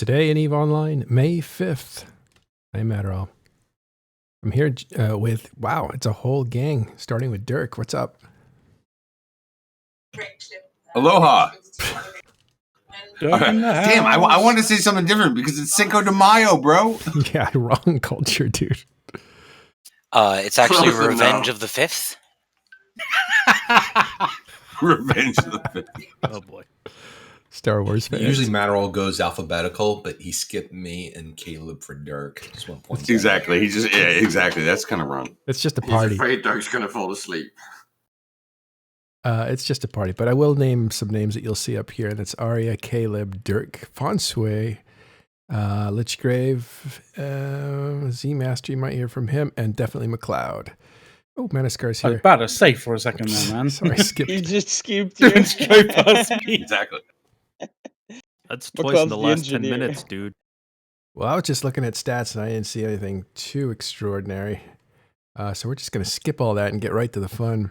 Today in EVE Online, May 5th. I'm Matterall. I'm here with, wow, it's a whole gang, starting with Dirk. What's up? Aloha. Damn, I wanted to say something different because it's Cinco de Mayo, bro. Yeah, wrong culture, dude. It's actually Close Revenge enough. of the Fifth. Revenge of the Fifth. Oh boy. Star Wars fans. Usually Matterall goes alphabetical, but he skipped me and Caleb for Dirk. Just one point. Exactly. He just exactly. That's kind of wrong. It's just a He's party. afraid Dirk's going to fall asleep. It's just a party, but I will name some names that you'll see up here. That's Arya, Caleb, Dirk, Fonsui, Lichgrave, Z-Master, you might hear from him, and definitely McLeod. Oh, Manascar's I was here. about to say for a second there, man. Sorry, I skipped. You just skipped Doing straight past me. Exactly. That's What twice in caused the the last 10 engineer? minutes, dude. Well, I was just looking at stats and I didn't see anything too extraordinary. So we're just going to skip all that and get right to the fun.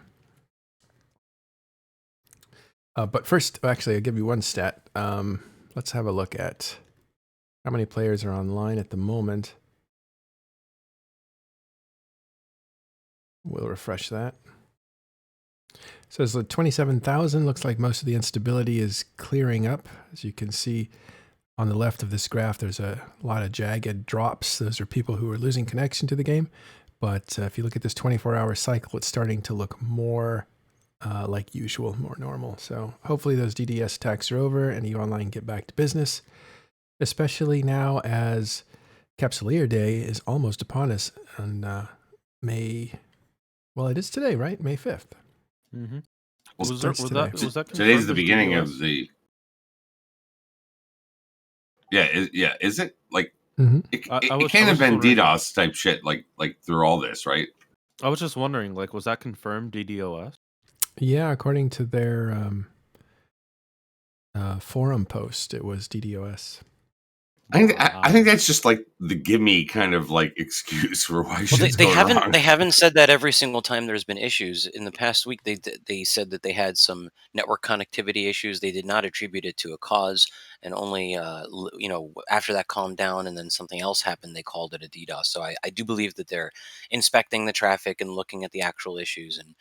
But first, actually, I'll give you one stat. Let's have a look at how many players are online at the moment. We'll refresh that. So it's like 27,000. Looks like most of the instability is clearing up. As you can see on the left of this graph, there's a lot of jagged drops. Those are people who are losing connection to the game. But if you look at this 24-hour cycle, it's starting to look more like usual, more normal. So hopefully those DDoS attacks are over and EVE Online can get back to business, especially now as Capsuleer Day is almost upon us on well, it is today, right? May 5th. Mm-hmm. Well, Was starts that today. confirmed Today's the as beginning DDoS? of the. Yeah. Is it like Mhm. it I can't was have been wondering- DDoS type shit like through all this, right? I was just wondering, like, was that confirmed DDoS? Yeah, according to their forum post, it was DDoS. I think that's just like the gimme kind of like excuse for why Well, shit's they going haven't wrong. they haven't said that every single time there's been issues. In the past week, they said that they had some network connectivity issues. They did not attribute it to a cause, and only after that calmed down and then something else happened, they called it a DDoS. So I do believe that they're inspecting the traffic and looking at the actual issues and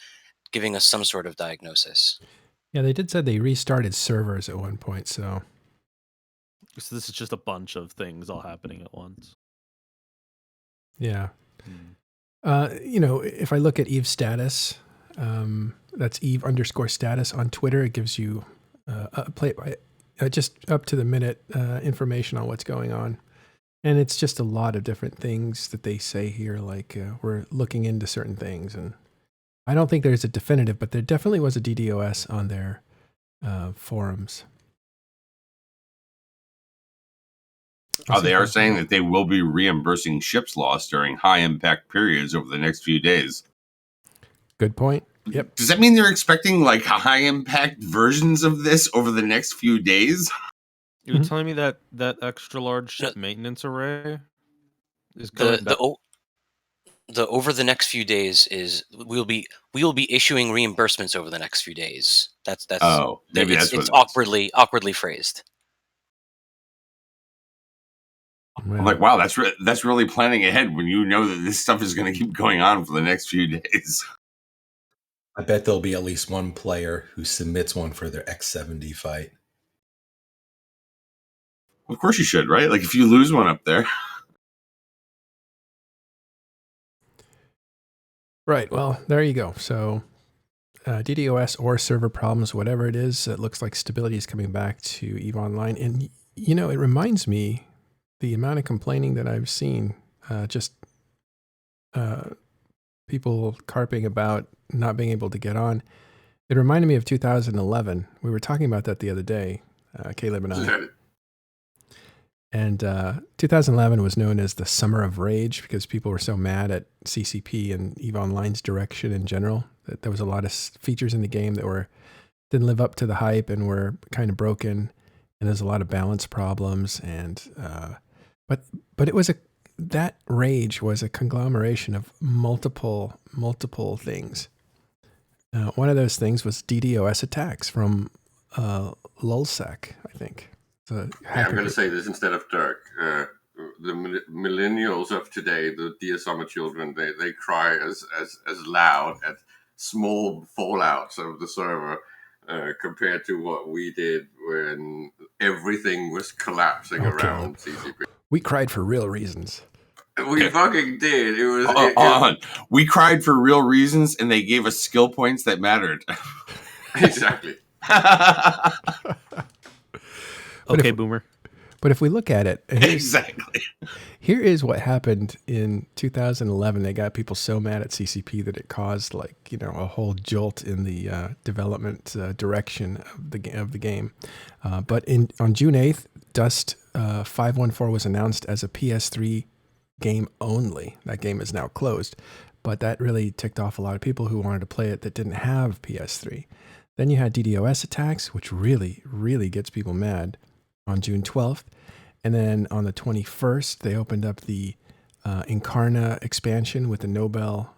giving us some sort of diagnosis. Yeah, they did say they restarted servers at one point, so So this is just a bunch of things all happening at once. yeah. Hmm. If I look at EVE status, that's EVE_status on Twitter. It gives you just up to the minute information on what's going on. And it's just a lot of different things that they say here, like we're looking into certain things. And I don't think there's a definitive, but there definitely was a DDoS on their forums. They are saying that they will be reimbursing ships lost during high impact periods over the next few days. Good point. Yep. Does that mean they're expecting like high impact versions of this over the next few days? You're Mhm. telling me that extra large ship maintenance array is going back? The over the next few days is we will be issuing reimbursements over the next few days. That's Oh, maybe it's, that's what it's it is. awkwardly phrased. I'm like, wow, that's really planning ahead when you know that this stuff is going to keep going on for the next few days. I bet there'll be at least one player who submits one for their X70 fight. Of course you should, right? Like if you lose one up there. Right. Well, there you go. So DDoS or server problems, whatever it is, it looks like stability is coming back to EVE Online. And, it reminds me the amount of complaining that I've seen, people carping about not being able to get on. It reminded me of 2011. We were talking about that the other day, Caleb and I. And 2011 was known as the Summer of Rage because people were so mad at CCP and EVE Online's direction in general that there was a lot of features in the game that didn't live up to the hype and were kind of broken. And there's a lot of balance problems. And but it was that rage was a conglomeration of multiple things. One of those things was DDoS attacks from Lulsec, I think. So I'm going to say this instead of Dirk. The millennials of today, the dear summer children, they cry as loud at small fallouts of the server compared to what we did when everything was collapsing around CCP. We cried for real reasons. We fucking did. It was. We cried for real reasons, and they gave us skill points that mattered. Exactly. Okay, boomer. But if we look at it, exactly. Here is what happened in 2011. They got people so mad at CCP that it caused a whole jolt in the development direction of the game. But on June 8th, Dust 514 was announced as a PS3 game only. That game is now closed, but that really ticked off a lot of people who wanted to play it that didn't have PS3. Then you had DDoS attacks, which really, really gets people mad on June 12th. And then on the 21st, they opened up the Incarna expansion with the Nobel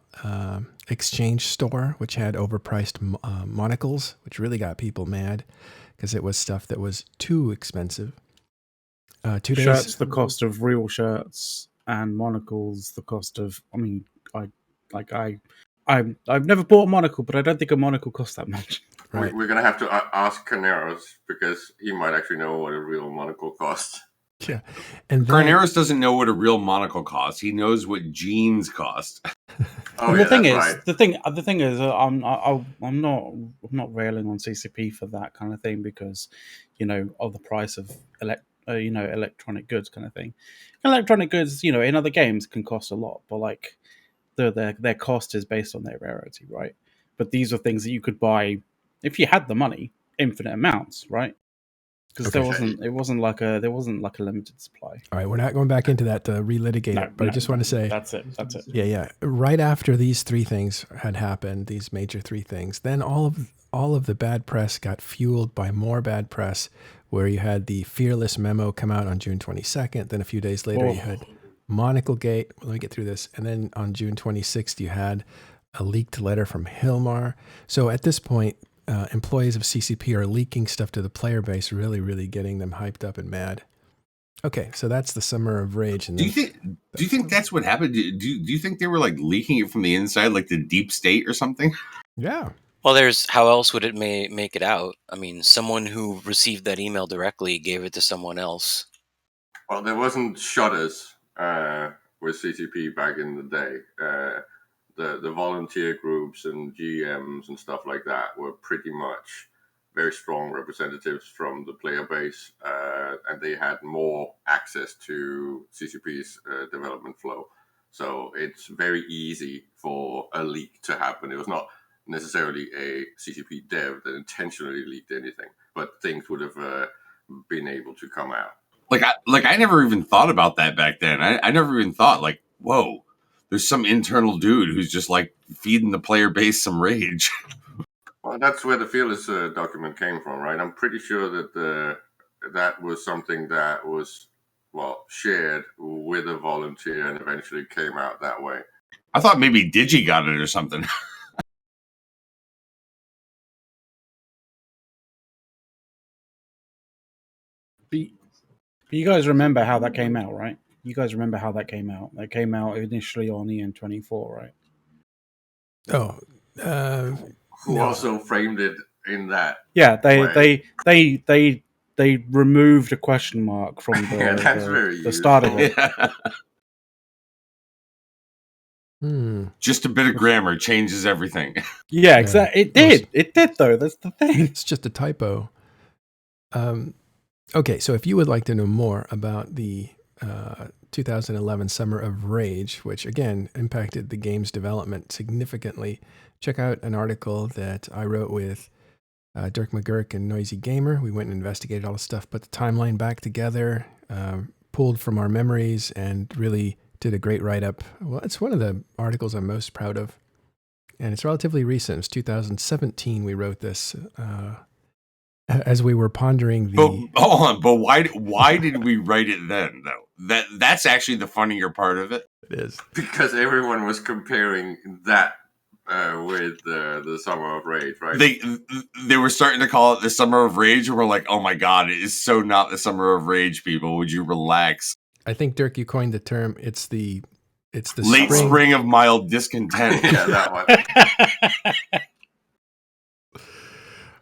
Exchange store, which had overpriced monocles, which really got people mad because it was stuff that was too expensive. 2 days. Shirts, the cost of real shirts, and monocles, the cost of. I mean, I've never bought a monocle, but I don't think a monocle costs that much. Right. We're gonna have to ask Carneros because he might actually know what a real monocle costs. Yeah, and Carneros doesn't know what a real monocle costs. He knows what jeans cost. The thing is, I'm not railing on CCP for that kind of thing because, of the price of electronic goods kind of thing. Electronic goods, in other games can cost a lot, but their cost is based on their rarity, right? But these are things that you could buy if you had the money, infinite amounts, right? Because there wasn't like a limited supply. All right, we're not going back into that to relitigate it, but I just want to say that's it. Yeah. Right after these three things had happened, these major three things, then all of the bad press got fueled by more bad press, where you had the Fearless memo come out on June 22nd. Then a few days later, you had Monocle Gate. Let me get through this. And then on June 26th, you had a leaked letter from Hilmar. So at this point, employees of CCP are leaking stuff to the player base, really, really getting them hyped up and mad. Okay, so that's the summer of rage. And do you think that's what happened? Do you think they were leaking it from the inside, like the deep state or something? Yeah. Well, how else would it make it out? I mean, someone who received that email directly gave it to someone else. Well, there wasn't shutters with CCP back in the day. The volunteer groups and GMs and stuff like that were pretty much very strong representatives from the player base, and they had more access to CCP's development flow. So it's very easy for a leak to happen. It was not necessarily a CCP dev that intentionally leaked anything, but things would have been able to come out. I never even thought about that back then. I never even thought whoa, there's some internal dude who's just feeding the player base some rage. Well, that's where the Fearless document came from, right? I'm pretty sure that that was something that was, shared with a volunteer and eventually came out that way. I thought maybe Digi got it or something. But you guys remember how that came out, right? You guys remember how that came out? That came out initially on EN24, right? Oh, who also framed it in that? Yeah, they removed a question mark from the start of it. Yeah. Just a bit of grammar changes everything. Yeah, exactly. It did though. That's the thing. It's just a typo. Okay, so if you would like to know more about the 2011 Summer of Rage, which again impacted the game's development significantly, check out an article that I wrote with Dirk McGurk and Noisy Gamer. We went and investigated all the stuff, put the timeline back together, pulled from our memories, and really did a great write-up. Well, it's one of the articles I'm most proud of, and it's relatively recent. It was 2017 we wrote this. As we were pondering the... But hold on, but why did we write it then, though? That's actually the funnier part of it. It is. Because everyone was comparing that with the Summer of Rage, right? They were starting to call it the Summer of Rage, and we're like, oh my god, it is so not the Summer of Rage, people. Would you relax? I think, Dirk, you coined the term. It's the late spring of mild discontent. Yeah, that one.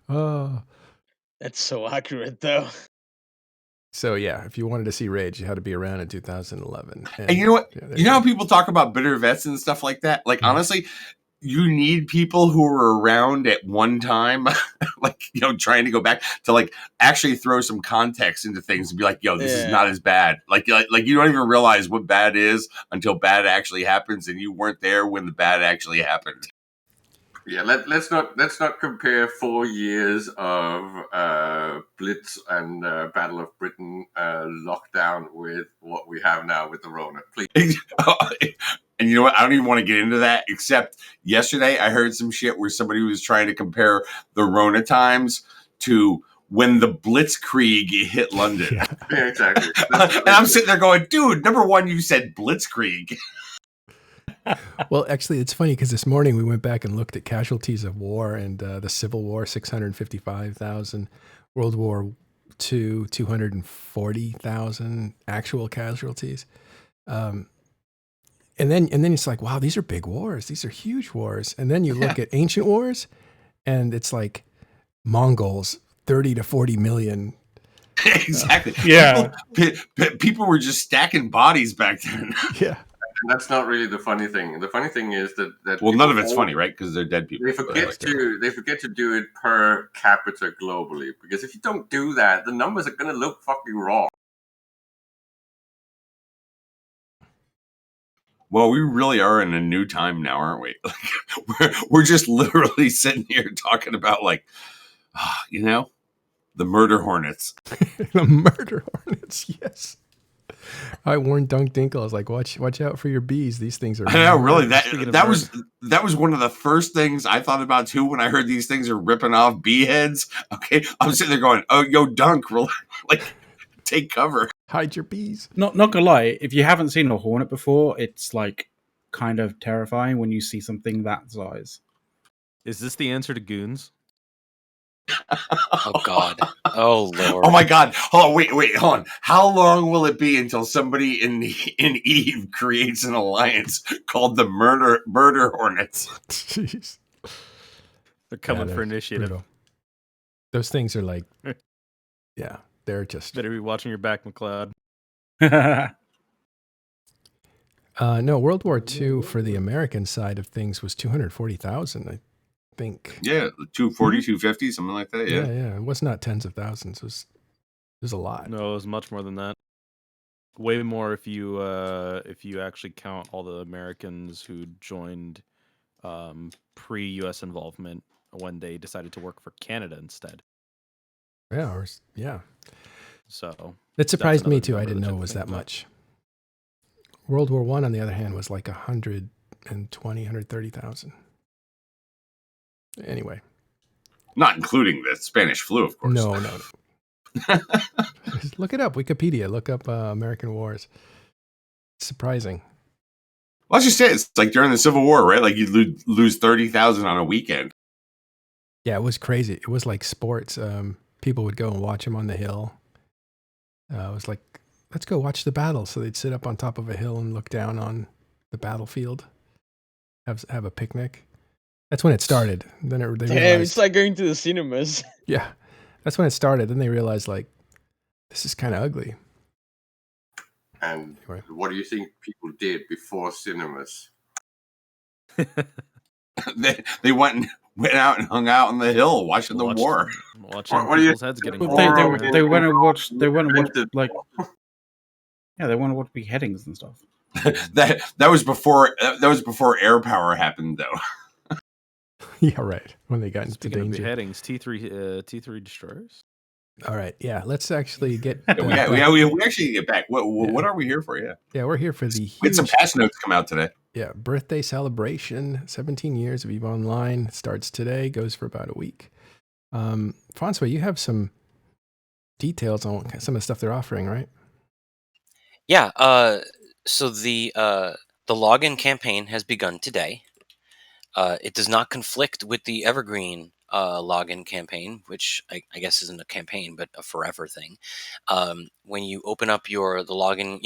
Oh, that's so accurate, though. So yeah, if you wanted to see Rage, you had to be around in 2011. And you know what? Yeah, you know how people talk about bitter vets and stuff like that? Like, honestly, you need people who were around at one time, like, you know, trying to go back to, like, actually throw some context into things and be like, yo, this is not as bad. Like you don't even realize what bad is until bad actually happens, and you weren't there when the bad actually happened. Yeah, let's not compare 4 years of Blitz and Battle of Britain lockdown with what we have now with the Rona, please. And you know what? I don't even want to get into that, except yesterday I heard some shit where somebody was trying to compare the Rona times to when the Blitzkrieg hit London. Yeah, exactly. And I'm sitting there going, dude, number one, you said Blitzkrieg. Well, actually, it's funny because this morning we went back and looked at casualties of war, and the Civil War, 655,000, World War II, 240,000 actual casualties. And then it's like, wow, these are big wars. These are huge wars. And then you look at ancient wars, and it's like Mongols, 30 to 40 million. Exactly. Yeah. People were just stacking bodies back then. Yeah. That's not really the funny thing. The funny thing is that well, none of it's funny, right? Because they're dead people. They forget to do it per capita globally. Because if you don't do that, the numbers are going to look fucking wrong. Well, we really are in a new time now, aren't we? Like, we're just literally sitting here talking about, like, you know, the murder hornets. The murder hornets, yes. I warned Dunk Dinkle. I was like, watch out for your bees. These things are. I know, really. That was one of the first things I thought about too when I heard these things are ripping off bee heads. Okay, I'm sitting there going, "Oh, yo, Dunk, like, take cover, hide your bees." Not gonna lie, if you haven't seen a hornet before, it's like kind of terrifying when you see something that size. Is this the answer to goons? Oh God! Oh Lord! Oh my God! Hold on, wait, hold on. How long will it be until somebody in Eve creates an alliance called the Murder Hornets? Jeez, they're coming for initiative. Brutal. Those things are like, yeah, they're just. Better be watching your back, McLeod. No, World War II for the American side of things was 240,000. I think. Yeah, 240, 250, something like that. Yeah. Yeah. It was not tens of thousands. It was a lot. No, it was much more than that. Way more if you actually count all the Americans who joined pre-U.S. involvement when they decided to work for Canada instead. Yeah. So it surprised me too. I didn't know it was that much. World War I, on the other hand, was like 130,000. Anyway. Not including the Spanish flu, of course. No. Look it up. Wikipedia. Look up American wars. It's surprising. Well, let's just say it's like during the Civil War, right? Like you'd lose 30,000 on a weekend. Yeah, it was crazy. It was like sports. People would go and watch them on the hill. It was like, let's go watch the battle. So they'd sit up on top of a hill and look down on the battlefield. Have a picnic. That's when it started. Then it's like going to the cinemas. Yeah, that's when it started. Then they realized, like, this is kind of ugly. And what do you think people did before cinemas? they went out and hung out on the hill watching the war. Watching people's heads getting they went and watched like, yeah, they want to watch beheadings and stuff. that was before air power happened, though. Yeah, right. When they got into danger. Of beheadings, T3 destroyers. All right, yeah. Let's actually get. We actually get back. What are we here for? Yeah, we're here for the. We had some patch notes come out today. Yeah, birthday celebration. 17 years of EVE Online starts today. Goes for about a week. Fonsui, you have some details on some of the stuff they're offering, right? Yeah. So the login campaign has begun today. It does not conflict with the Evergreen login campaign, which I guess isn't a campaign, but a forever thing. When you open up the login,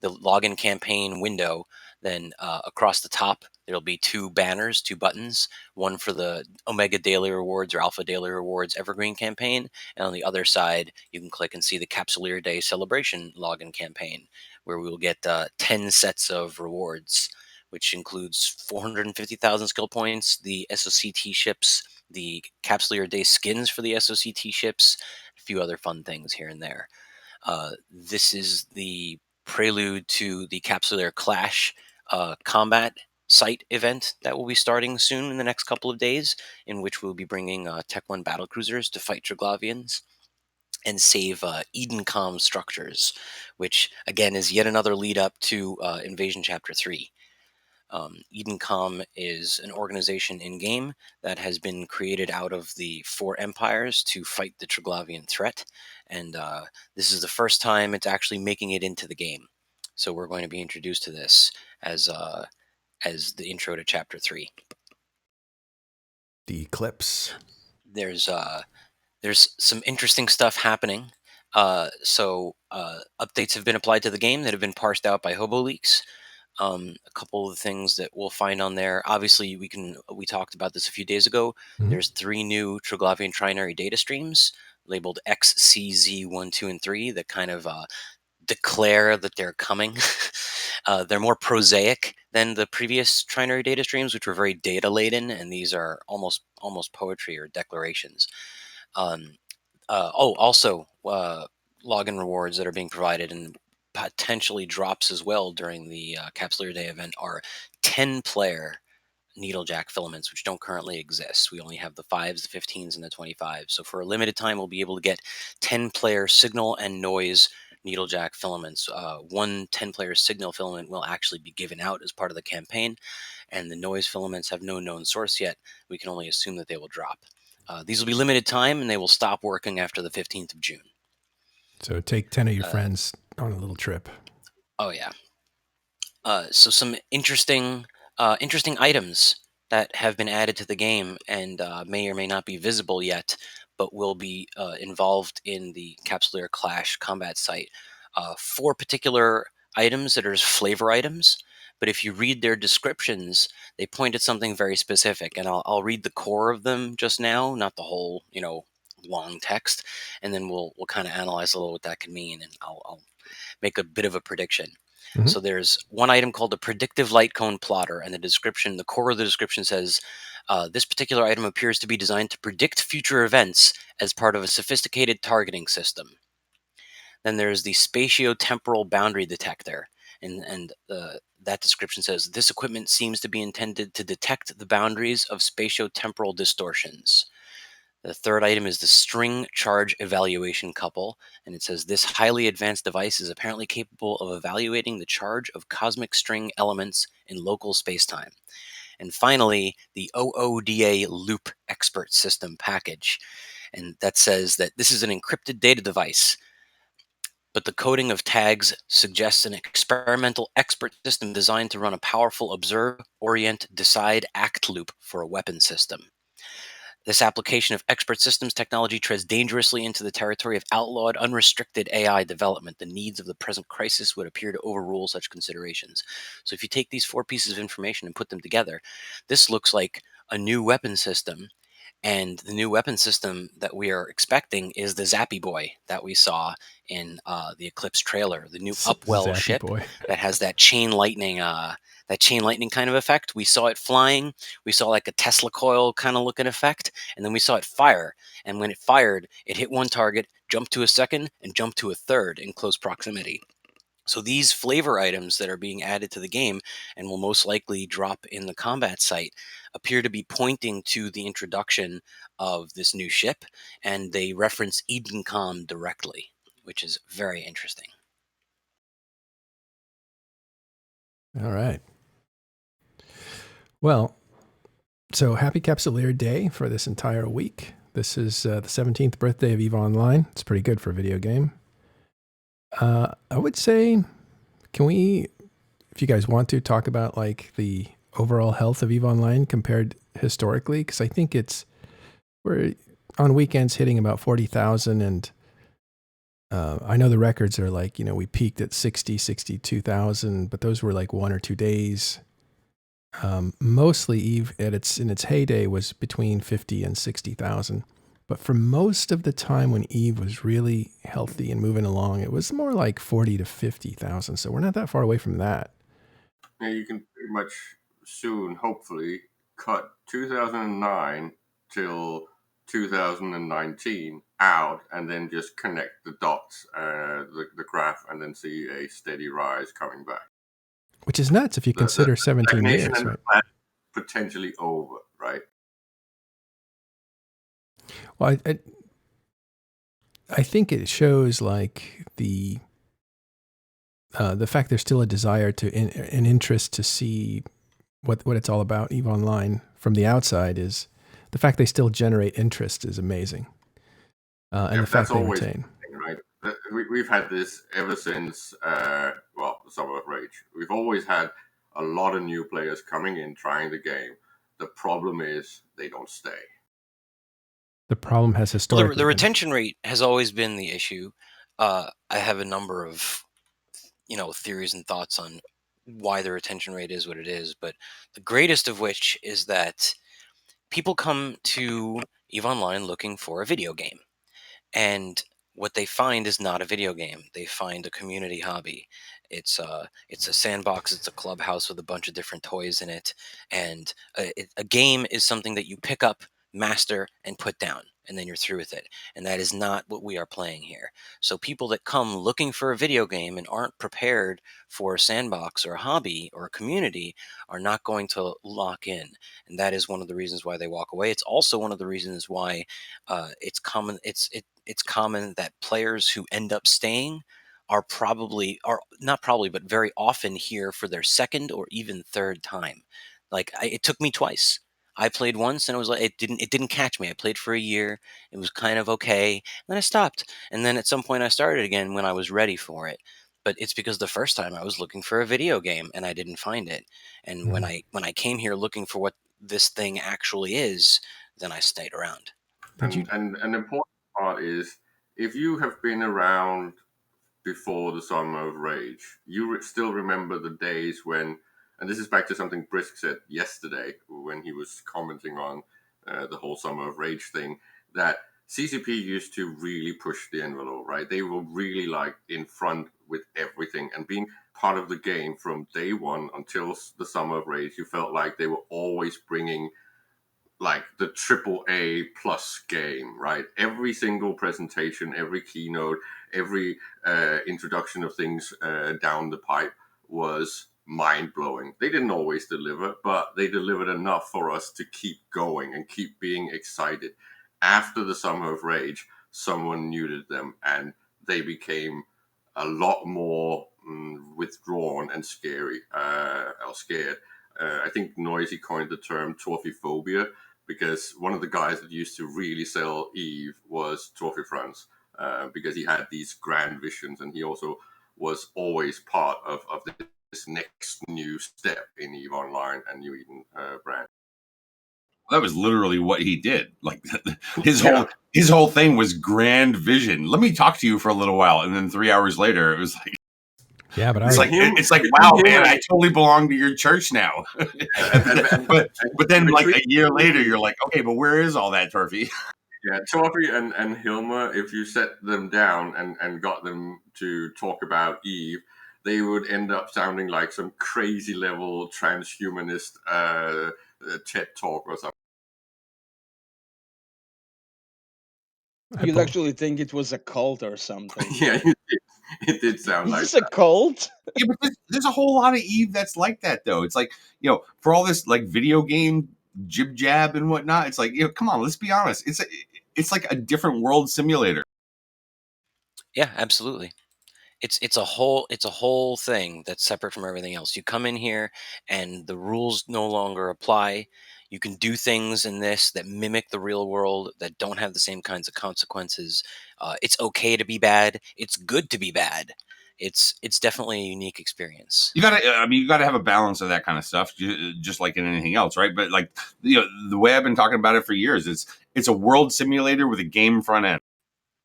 the login campaign window, then across the top there'll be two banners, two buttons, one for the Omega Daily Rewards or Alpha Daily Rewards Evergreen campaign, and on the other side you can click and see the Capsuleer Day Celebration login campaign, where we will get 10 sets of rewards, which includes 450,000 skill points, the SOCT ships, the Capsuleer Day skins for the SOCT ships, a few other fun things here and there. This is the prelude to the Capsuleer Clash combat site event that will be starting soon in the next couple of days, in which we'll be bringing Tech 1 battlecruisers to fight Triglavians and save EdenCom structures, which again is yet another lead up to Invasion Chapter 3. EdenCom is an organization in-game that has been created out of the four empires to fight the Triglavian threat, and this is the first time it's actually making it into the game. So we're going to be introduced to this as the intro to Chapter 3. The Eclipse. There's some interesting stuff happening. So updates have been applied to the game that have been parsed out by Hobo Leaks. A couple of the things that we'll find on there. Obviously, we talked about this a few days ago. Mhm. There's 3 new Triglavian trinary data streams labeled X, C, Z, 1, 2, and 3 that kind of declare that they're coming. They're more prosaic than the previous trinary data streams, which were very data laden, and these are almost poetry or declarations. Also, login rewards that are being provided and potentially drops as well during the Capsuleer Day event are 10-player Needlejack filaments, which don't currently exist. We only have the 5s, the 15s, and the 25s. So for a limited time, we'll be able to get 10-player signal and noise Needlejack filaments. One 10-player signal filament will actually be given out as part of the campaign, and the noise filaments have no known source yet. We can only assume that they will drop. These will be limited time, and they will stop working after the 15th of June. So take 10 of your friends on a little trip. Oh, yeah. So some interesting items that have been added to the game and may or may not be visible yet, but will be involved in the Capsuleer Clash combat site. 4 particular items that are flavor items, but if you read their descriptions, they point at something very specific, and I'll read the core of them just now, not the whole, long text, and then we'll kind of analyze a little what that could mean, and I'll make a bit of a prediction. Mhm. So there's one item called the Predictive Light Cone Plotter, and the core of the description says, this particular item appears to be designed to predict future events as part of a sophisticated targeting system. Then there's the Spatiotemporal Boundary Detector, and that description says, this equipment seems to be intended to detect the boundaries of spatiotemporal distortions. The third item is the String Charge Evaluation Couple, and it says this highly advanced device is apparently capable of evaluating the charge of cosmic string elements in local spacetime. And finally, the OODA Loop Expert System package, and that says that this is an encrypted data device, but the coding of tags suggests an experimental expert system designed to run a powerful observe, orient, decide, act loop for a weapon system. This application of expert systems technology treads dangerously into the territory of outlawed, unrestricted AI development. The needs of the present crisis would appear to overrule such considerations. So if you take these 4 pieces of information and put them together, this looks like a new weapon system. And the new weapon system that we are expecting is the Zappy Boy that we saw in the Eclipse trailer, the new Upwell Zappy ship Boy. that has that chain lightning kind of effect. We saw it flying. We saw like a Tesla coil kind of looking effect, and then we saw it fire. And when it fired, it hit one target, jumped to a second, and jumped to a third in close proximity. So these flavor items that are being added to the game and will most likely drop in the combat site appear to be pointing to the introduction of this new ship, and they reference EdenCom directly, which is very interesting. All right. Well, so happy Capsuleer Day for this entire week. This is the 17th birthday of EVE Online. It's pretty good for a video game. I would say, can we, if you guys want to, talk about like the overall health of EVE Online compared historically? Because I think we're on weekends hitting about 40,000, and I know the records are like, we peaked at 62,000, but those were like 1 or 2 days. Mostly EVE in its heyday was between 50 and 60,000. But for most of the time when EVE was really healthy and moving along, it was more like 40 to 50,000. So we're not that far away from that. Yeah, you can pretty much soon, hopefully, cut 2009 till 2019 out, and then just connect the dots, the graph, and then see a steady rise coming back. Which is nuts if you consider 17 years, and right? Potentially over, right? Well, I think it shows like the fact there's still a desire an interest to see what it's all about. EVE Online from the outside is the fact they still generate interest is amazing, and the fact they retain. Right? We've had this ever since the Summer of Rage. We've always had a lot of new players coming in trying the game. The problem is they don't stay. The problem has historically the retention rate has always been the issue. I have a number of theories and thoughts on why the retention rate is what it is, but the greatest of which is that people come to EVE Online looking for a video game, and what they find is not a video game. They find a community hobby. It's a sandbox. It's a clubhouse with a bunch of different toys in it, and a game is something that you pick up, master, and put down, and then you're through with it. And that is not what we are playing here. So people that come looking for a video game and aren't prepared for a sandbox or a hobby or a community are not going to lock in, and that is one of the reasons why they walk away. It's also one of the reasons why it's common. It's common that players who end up staying are not probably, but very often here for their second or even third time. Like it took me twice. I played once and it was like it didn't catch me. I played for a year. It was kind of okay. And then I stopped. And then at some point I started again when I was ready for it. But it's because the first time I was looking for a video game and I didn't find it. And when I came here looking for what this thing actually is, then I stayed around. And an important part is, if you have been around before the Summer of Rage, you still remember the days when, and this is back to something Brisk said yesterday when he was commenting on the whole Summer of Rage thing, that CCP used to really push the envelope, right? They were really like in front with everything, and being part of the game from day one until the Summer of Rage, you felt like they were always bringing like the AAA plus game, right? Every single presentation, every keynote, every introduction of things down the pipe was mind-blowing. They didn't always deliver, but they delivered enough for us to keep going and keep being excited. After the Summer of Rage, someone neutered them and they became a lot more withdrawn and scary, or scared. I think Noisy coined the term torfiphobia, because one of the guys that used to really sell EVE was Torfi Franz, because he had these grand visions, and he also was always part of this next new step in EVE Online and New Eden brand. That was literally what he did. Like his whole thing was grand vision. Let me talk to you for a little while, and then 3 hours later, it was like, yeah, but it's like, wow, man, I totally belong to your church now. but then like a year later, you're like, okay, but where is all that, Torfi? Yeah, Torfi and Hilma, if you set them down and got them to talk about EVE, they would end up sounding like some crazy level transhumanist TED talk or something. You'd actually think it was a cult or something. Yeah, it did sound like this a cult? Yeah, but there's a whole lot of EVE that's like that, though. It's like, for all this like video game jib jab and whatnot, it's like, come on, let's be honest. It's like a different world simulator. Yeah, absolutely. It's a whole thing that's separate from everything else. You come in here and the rules no longer apply. You can do things in this that mimic the real world, that don't have the same kinds of consequences. It's okay to be bad. It's good to be bad. it's definitely a unique experience. You gotta have a balance of that kind of stuff, just like in anything else, right? But like, the way I've been talking about it for years, it's a world simulator with a game front end.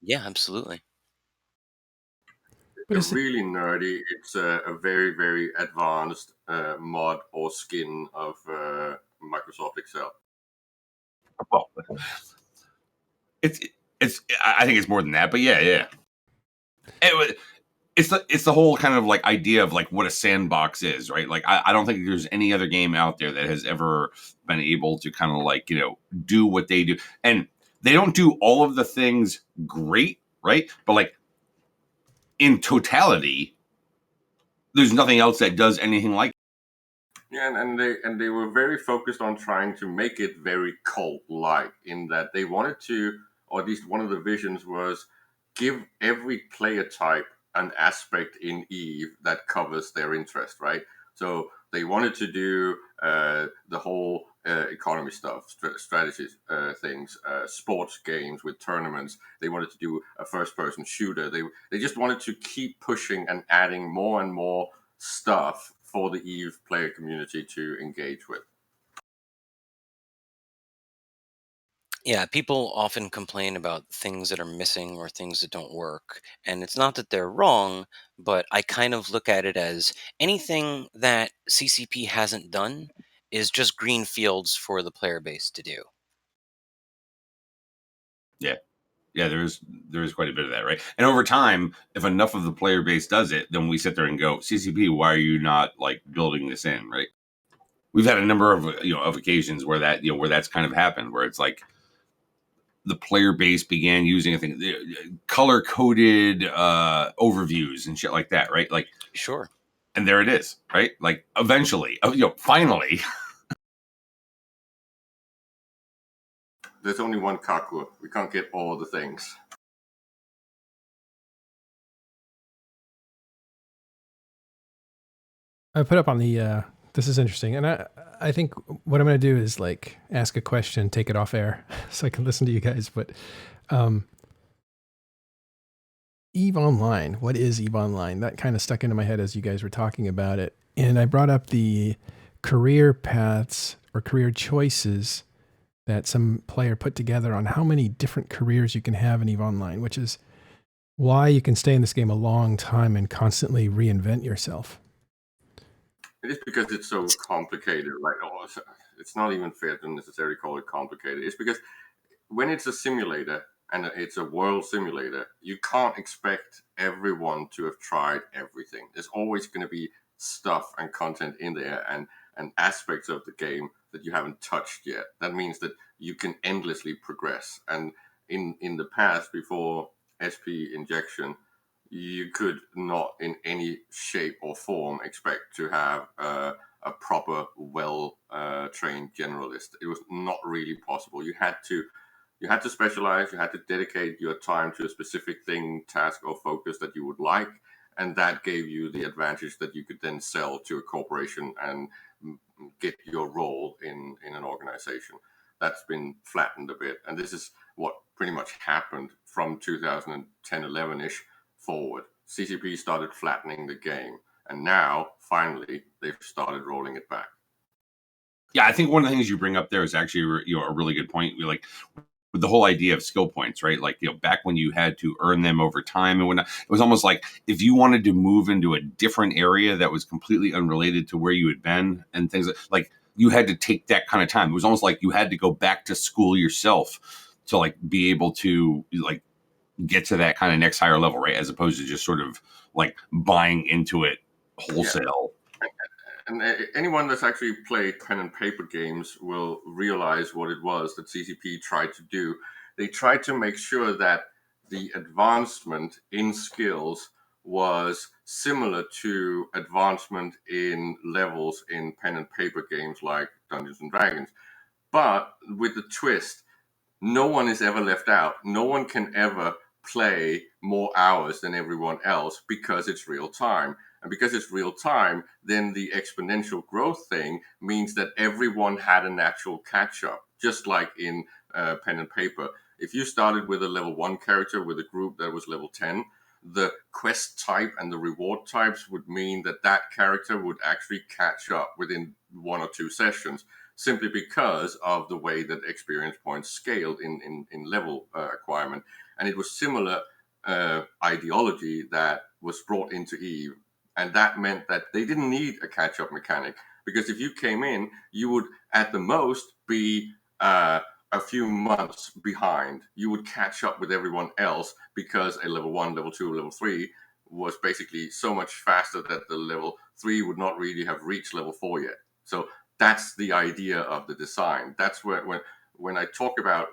Yeah, absolutely. But it's really nerdy. It's a very, very advanced mod or skin of Microsoft Excel. Well, it's. I think it's more than that, but yeah. It's the whole kind of like idea of like what a sandbox is, right? Like I don't think there's any other game out there that has ever been able to kind of like, do what they do. And they don't do all of the things great, right? But like in totality, there's nothing else that does anything like it. Yeah, and they were very focused on trying to make it very cult-like, in that they wanted to, or at least one of the visions was, give every player type an aspect in EVE that covers their interest, right? So they wanted to do the whole economy stuff, strategies things, sports games with tournaments. They wanted to do a first-person shooter. They just wanted to keep pushing and adding more and more stuff for the EVE player community to engage with. Yeah, people often complain about things that are missing or things that don't work. And it's not that they're wrong, but I kind of look at it as anything that CCP hasn't done is just green fields for the player base to do. Yeah, there is quite a bit of that, right? And over time, if enough of the player base does it, then we sit there and go, CCP, why are you not like building this in, right? We've had a number of of occasions where where that's kind of happened, where it's like the player base began using, I think, color coded overviews and shit like that, right? Like, sure. And there it is, right? Like eventually, finally. There's only one Kaku. We can't get all the things. I put up on the, this is interesting. And I think what I'm going to do is like ask a question, take it off air so I can listen to you guys. But EVE Online, what is EVE Online? That kind of stuck into my head as you guys were talking about it. And I brought up the career paths or career choices that some player put together on how many different careers you can have in EVE Online, which is why you can stay in this game a long time and constantly reinvent yourself. It is because it's so complicated, right? Oh, it's not even fair to necessarily call it complicated. It's because when it's a simulator and it's a world simulator, you can't expect everyone to have tried everything. There's always going to be stuff and content in there and aspects of the game that you haven't touched yet. That means that you can endlessly progress. And in the past, before SP injection, you could not in any shape or form expect to have a proper, well-trained generalist. It was not really possible. You had to specialize. You had to dedicate your time to a specific thing, task, or focus that you would like, and that gave you the advantage that you could then sell to a corporation and get your role in an organization. That's been flattened a bit, and this is what pretty much happened from 2010-11-ish forward. CCP started flattening the game, and now finally they've started rolling it back. Yeah, I think one of the things you bring up there is actually a really good point. Like with the whole idea of skill points, right? Like, back when you had to earn them over time and whatnot, it was almost like if you wanted to move into a different area that was completely unrelated to where you had been and things like you had to take that kind of time. It was almost like you had to go back to school yourself to like be able to like get to that kind of next higher level, right? As opposed to just sort of like buying into it wholesale. Yeah. And anyone that's actually played pen and paper games will realize what it was that CCP tried to do. They tried to make sure that the advancement in skills was similar to advancement in levels in pen and paper games like Dungeons and Dragons. But with the twist, no one is ever left out. No one can ever play more hours than everyone else because it's real time. And because it's real time, then the exponential growth thing means that everyone had a natural catch up, just like in pen and paper. If you started with a level 1 character with a group that was level 10, the quest type and the reward types would mean that that character would actually catch up within 1 or 2 sessions, simply because of the way that experience points scaled in level acquirement. And it was similar ideology that was brought into EVE. And that meant that they didn't need a catch-up mechanic, because if you came in, you would at the most be a few months behind. You would catch up with everyone else because a level 1, level 2, level 3 was basically so much faster that the level 3 would not really have reached level 4 yet. So that's the idea of the design. That's when I talk about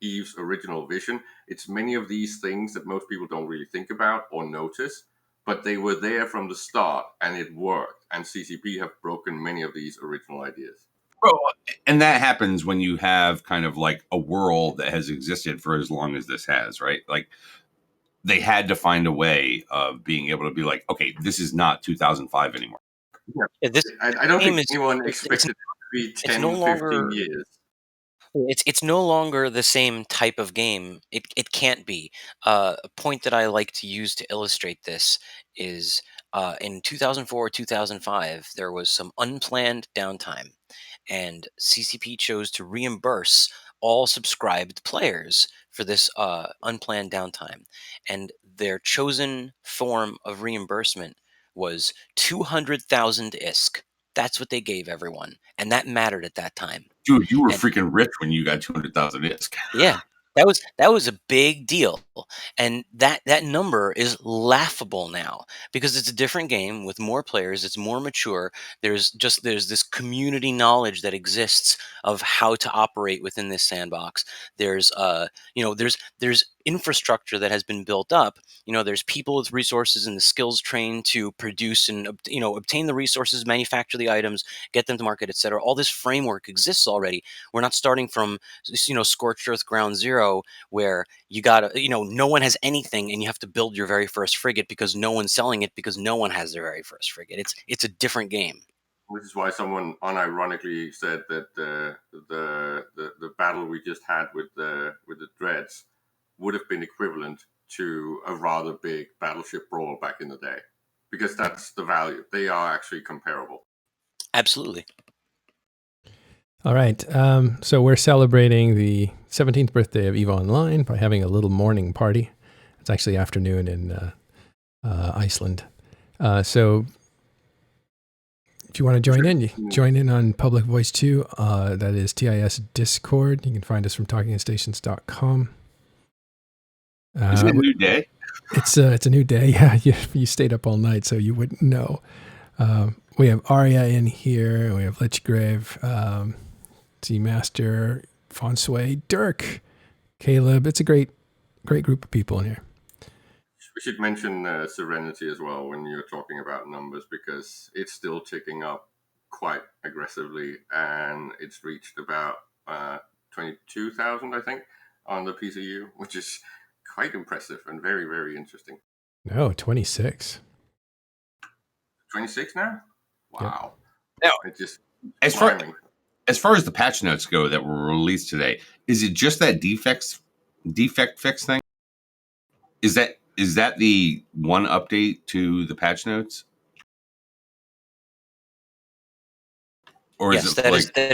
EVE's original vision, it's many of these things that most people don't really think about or notice, but they were there from the start and it worked. And CCP have broken many of these original ideas. Well, and that happens when you have kind of like a world that has existed for as long as this has, right? Like, they had to find a way of being able to be like, okay, this is not 2005 anymore. Yeah, this I don't game think is anyone expected it to be 10, no 15 longer years. it's no longer the same type of game. It can't be. A point that I like to use to illustrate this is in 2004, 2005, there was some unplanned downtime, and CCP chose to reimburse all subscribed players for this unplanned downtime. And their chosen form of reimbursement was 200,000 ISK. That's what they gave everyone, and that mattered at that time. Dude, you were And freaking rich when you got 200,000 ISK. yeah, that was a big deal, and that number is laughable now because it's a different game with more players. It's more mature. There's this community knowledge that exists of how to operate within this sandbox. There's there's infrastructure that has been built up. There's people with resources and the skills trained to produce and obtain the resources, manufacture the items, get them to market, etc. All this framework exists already. We're not starting from scorched earth ground zero where you gotta no one has anything and you have to build your very first frigate because no one's selling it because no one has their very first frigate. It's a different game. Which is why someone unironically said that the battle we just had with the Dreads would have been equivalent to a rather big battleship brawl back in the day, because that's the value. They are actually comparable. Absolutely. All right. So we're celebrating the 17th birthday of EVE Online by having a little morning party. It's actually afternoon in Iceland. So if you want to join in, you join in on Public Voice 2. That is TIS Discord. You can find us from talkingstations.com. Is it a new day? It's a new day. Yeah, you stayed up all night, so you wouldn't know. We have Arya in here. We have Lichgrave, Z-Master, Fonsui, Dirk, Caleb. It's a great group of people in here. We should mention Serenity as well when you're talking about numbers, because it's still ticking up quite aggressively, and it's reached about 22,000, I think, on the PCU, which is quite impressive and very, very interesting. No, 26. 26 now? Wow. Now, it just as far as the patch notes go that were released today, is it just that defect fix thing? Is that the one update to the patch notes? Or yes, is it that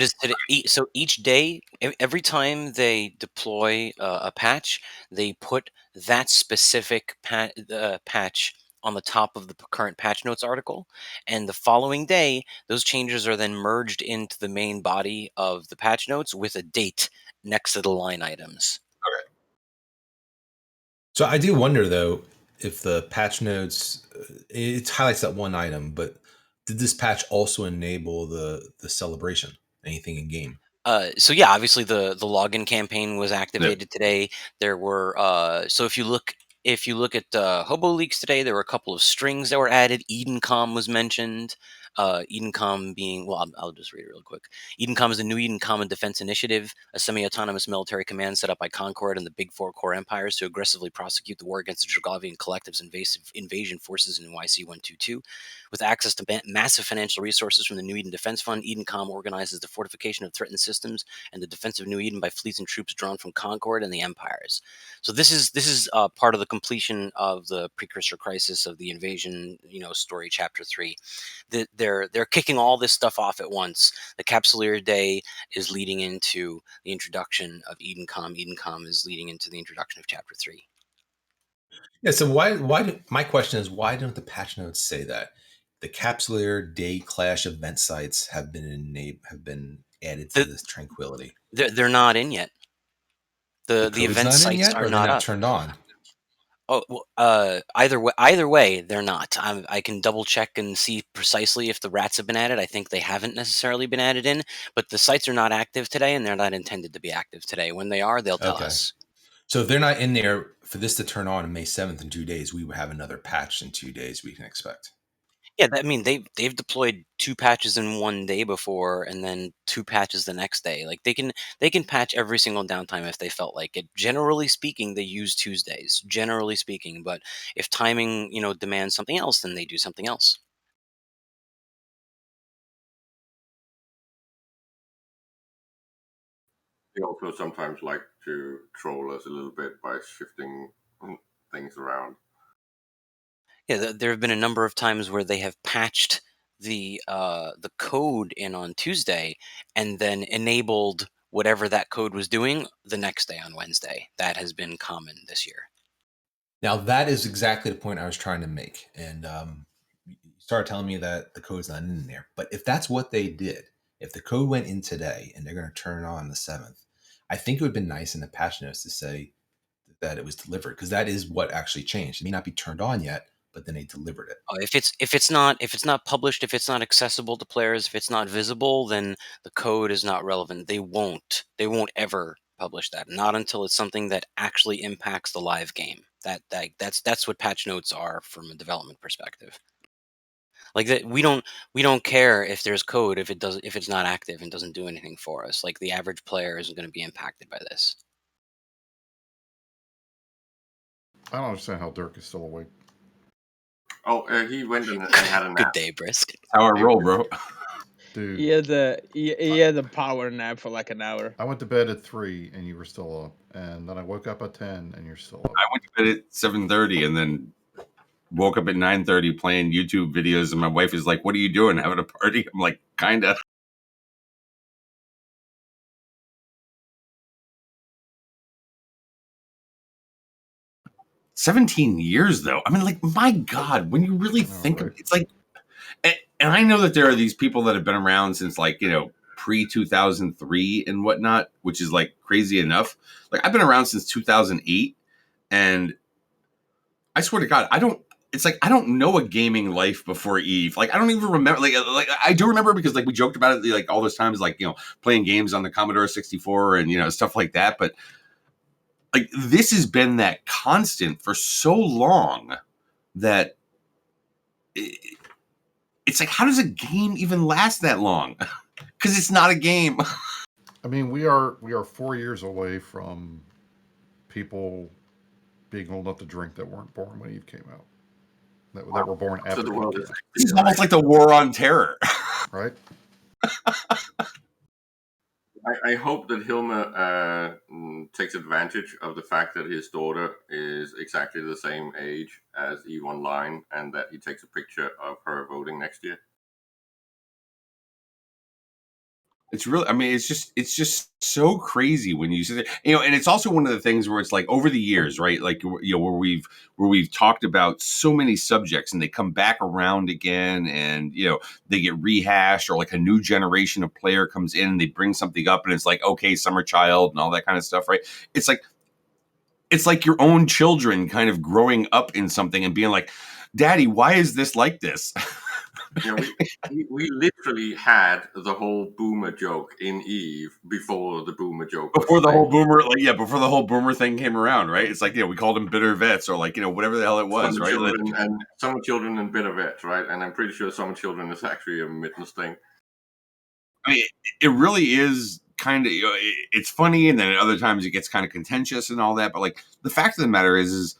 is so each day, every time they deploy a patch, they put that specific patch on the top of the current patch notes article, and the following day, those changes are then merged into the main body of the patch notes with a date next to the line items. Okay. So I do wonder, though, if the patch notes, it highlights that one item, but did this patch also enable the celebration, anything in game? So yeah, obviously the login campaign was activated today. There were so if you look at Hobo Leaks today, there were a couple of strings that were added. EdenCom was mentioned. EdenCom being, well, I'll just read it real quick. EdenCom is a new Eden Common Defense Initiative, a semi-autonomous military command set up by Concord and the Big Four core empires to aggressively prosecute the war against the Drogovian collective's invasive invasion forces in YC-122. With access to massive financial resources from the New Eden Defense Fund, EdenCom organizes the fortification of threatened systems and the defense of New Eden by fleets and troops drawn from Concord and the empires. So this is part of the completion of the precursor crisis of the invasion, story, chapter 3. They're kicking all this stuff off at once. The Capsuleer Day is leading into the introduction of EdenCom. EdenCom is leading into the introduction of chapter 3. Yeah. So my question is, why don't the patch notes say that the Capsuleer Day Clash event sites have been added to this tranquility? They're not in yet. The event sites are not up. Turned on. Oh, well, either way, they're not. I can double check and see precisely if the rats have been added. I think they haven't necessarily been added in, but the sites are not active today, and they're not intended to be active today. When they are, they'll tell us. So if they're not in there for this to turn on May 7th in 2 days, we will have another patch in 2 days we can expect. Yeah, they've deployed 2 patches in 1 day before, and then 2 patches the next day. Like they can patch every single downtime if they felt like it. Generally speaking, they use Tuesdays. Generally speaking, but if timing demands something else, then they do something else. They also sometimes like to troll us a little bit by shifting things around. Yeah, there have been a number of times where they have patched the code in on Tuesday and then enabled whatever that code was doing the next day on Wednesday. That has been common this year. Now that is exactly the point I was trying to make, and you started telling me that the code's not in there. But if that's what they did, if the code went in today and they're going to turn it on the 7th, I think it would have been nice in the patch notes to say that it was delivered, because that is what actually changed. It may not be turned on yet, but then they delivered it. If it's not published, if it's not accessible to players, if it's not visible, then the code is not relevant. They won't ever publish that. Not until it's something that actually impacts the live game. That's what patch notes are from a development perspective. Like that, we don't care if there's code if it's not active and doesn't do anything for us. Like the average player isn't going to be impacted by this. I don't understand how Dirk is still awake. Oh, he went and had a nap. Good day, Brisk. How I roll, bro. Dude, He had a power nap for like an hour. I went to bed at 3 and you were still up, and then I woke up at 10 and you're still up. I went to bed at 7:30 and then woke up at 9:30 playing YouTube videos, and my wife is like, "What are you doing? Having a party?" I'm like, "Kinda." "17 years, though. I mean, like, my God, when you really think of it, it's like, and I know that there are these people that have been around since, like, pre-2003 and whatnot, which is like crazy enough. Like, I've been around since 2008, and I swear to God, I don't know a gaming life before Eve. Like, I don't even remember. Like I do remember because like we joked about it like all those times, like playing games on the Commodore 64 and stuff like that. But like this has been that constant for so long that it's like, how does a game even last that long? Because it's not a game. I mean, we are 4 years away from people being old enough to drink that weren't born when Eve came out. That were born after the world. This is almost like the war on terror, right? I hope that Hilma takes advantage of the fact that his daughter is exactly the same age as Eve Online, and that he takes a picture of her voting next year. It's really, I mean, it's just so crazy when you see it, and it's also one of the things where it's like over the years, right? Like, where we've talked about so many subjects and they come back around again and, they get rehashed, or like a new generation of player comes in and they bring something up and it's like, okay, Summer Child and all that kind of stuff, right? It's like your own children kind of growing up in something and being like, Daddy, why is this like this? We literally had the whole boomer joke in Eve before the boomer joke. Before the whole boomer, before the whole boomer thing came around, right? It's like, we called them bitter vets or whatever the hell it was, summer right? Children and summer children and bitter vets, right? And I'm pretty sure summer children is actually a mittens thing. I mean, it really is kind of, it's funny, and then at other times it gets kind of contentious and all that. But like, the fact of the matter is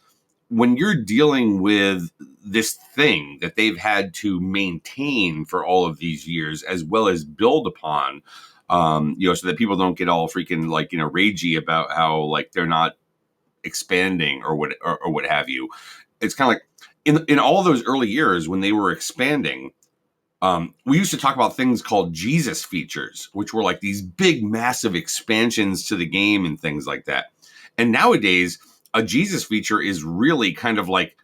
when you're dealing with this thing that they've had to maintain for all of these years, as well as build upon, so that people don't get all freaking ragey about how like they're not expanding or what have you. It's kind of like in all those early years when they were expanding. We used to talk about things called Jesus features, which were like these big, massive expansions to the game and things like that. And nowadays, a Jesus feature is really kind of like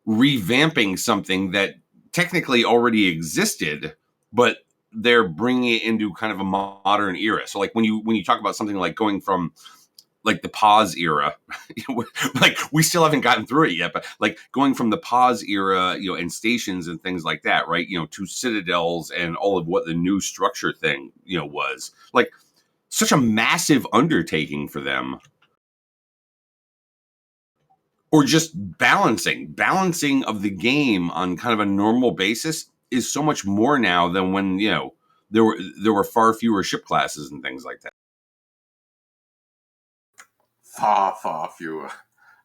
revamping something that technically already existed, but they're bringing it into kind of a modern era. So like when you talk about something like going from like the pause era, like we still haven't gotten through it yet, but like going from the pause era, and stations and things like that, right? To citadels and all of what the new structure thing, was like such a massive undertaking for them. Or just balancing of the game on kind of a normal basis is so much more now than when, there were far fewer ship classes and things like that. Far fewer.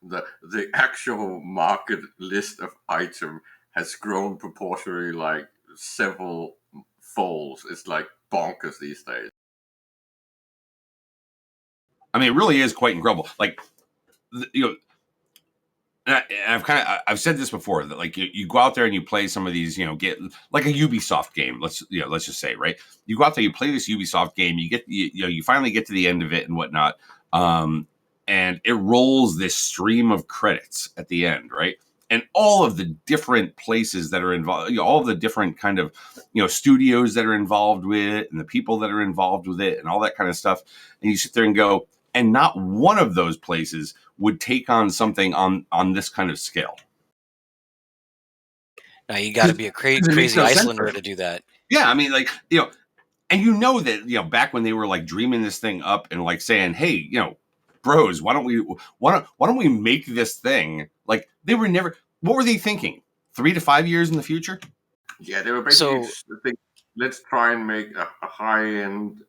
The actual market list of item has grown proportionally like several folds. It's like bonkers these days. I mean, it really is quite incredible. Like, I've said this before that like you go out there and you play some of these, get like a Ubisoft game. Let's just say, right? You go out there, you play this Ubisoft game, you finally get to the end of it and whatnot. And it rolls this stream of credits at the end, right? And all of the different places that are involved, all of the different kind of, studios that are involved with it and the people that are involved with it and all that kind of stuff. And you sit there and go, and not one of those places would take on something on this kind of scale. Now you got to be a crazy Icelander to do that. Yeah, I mean, like, and that, back when they were like dreaming this thing up and like saying, hey, bros, why don't we make this thing? Like they were never. What were they thinking? 3 to 5 years in the future? Yeah, they were basically thinking, let's try and make a high-end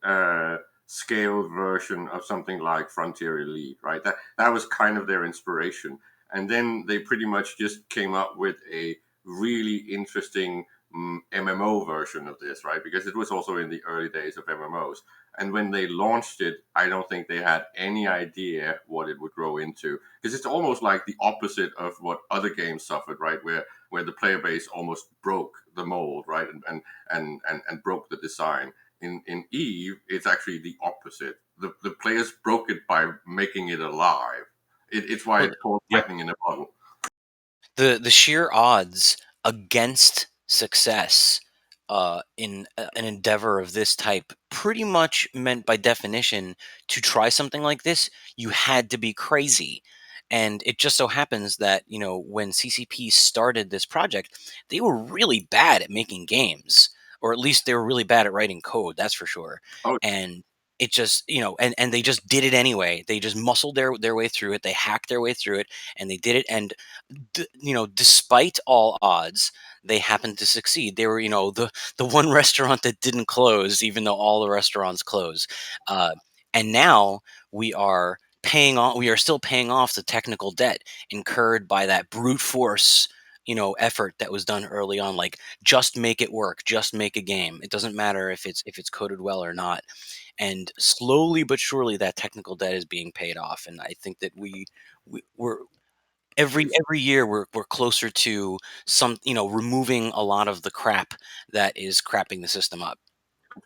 scaled version of something like Frontier Elite, right? That was kind of their inspiration, and then they pretty much just came up with a really interesting MMO version of this, right? Because it was also in the early days of MMOs. And when they launched it, I don't think they had any idea what it would grow into. Because it's almost like the opposite of what other games suffered, right? Where the player base almost broke the mold, right? And broke the design. In Eve, it's actually the opposite. The players broke it by making it alive. It's why it's called lightning in a bottle. The sheer odds against success in an endeavor of this type pretty much meant by definition to try something like this, you had to be crazy. And it just so happens that, when CCP started this project, they were really bad at making games, or at least they were really bad at writing code, that's for sure. Oh. And it just, and they just did it anyway. They just muscled their way through it. They hacked their way through it, and they did it. And, despite all odds, they happened to succeed. They were, the one restaurant that didn't close, even though all the restaurants close. And now we are still paying off the technical debt incurred by that brute force, effort that was done early on. Like, just make it work, just make a game. It doesn't matter if it's coded well or not. And slowly but surely that technical debt is being paid off. And I think that we're every year we're closer to removing a lot of the crap that is crapping the system up.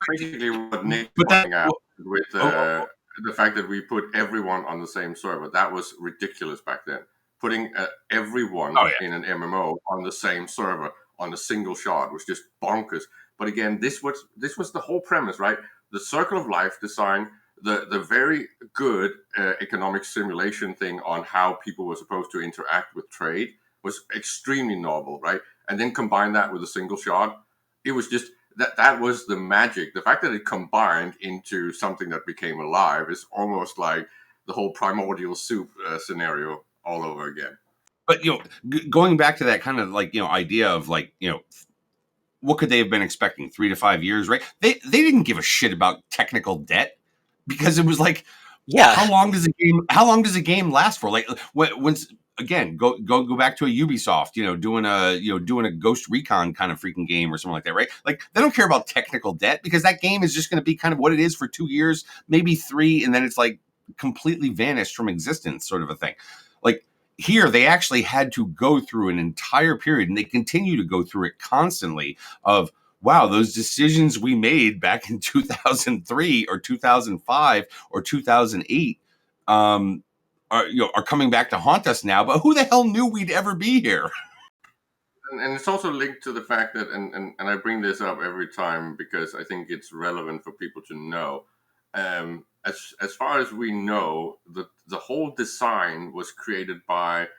Basically, what Nick's pointing out with the fact that we put everyone on the same server, that was ridiculous back then. Putting everyone in an MMO on the same server on a single shot was just bonkers. But again, this was the whole premise, right? The Circle of Life design, the very good economic simulation thing on how people were supposed to interact with trade was extremely novel, right? And then combine that with a single shot. it was just that was the magic. The fact that it combined into something that became alive is almost like the whole primordial soup scenario all over again. But going back to that kind of like idea of like what could they have been expecting? 3 to 5 years, right? They didn't give a shit about technical debt because it was like, yeah, how long does a game last for? Like when again, go back to a Ubisoft, doing a Ghost Recon kind of freaking game or something like that, right? Like they don't care about technical debt because that game is just going to be kind of what it is for 2 years, maybe 3, and then it's like completely vanished from existence, sort of a thing. Like here, they actually had to go through an entire period, and they continue to go through it constantly of, wow, those decisions we made back in 2003 or 2005 or 2008 are coming back to haunt us now. But who the hell knew we'd ever be here? And it's also linked to the fact that, and I bring this up every time because I think it's relevant for people to know. As far as we know, the whole design was created by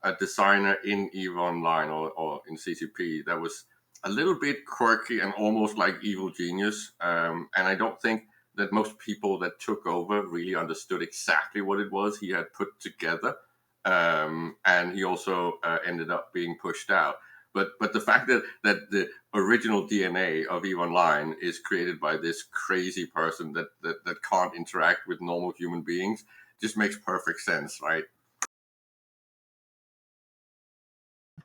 a designer in EVE Online or in CCP that was a little bit quirky and almost like evil genius. And I don't think that most people that took over really understood exactly what it was he had put together. And he also ended up being pushed out. But the fact that the original DNA of EVE Online is created by this crazy person that can't interact with normal human beings just makes perfect sense, right?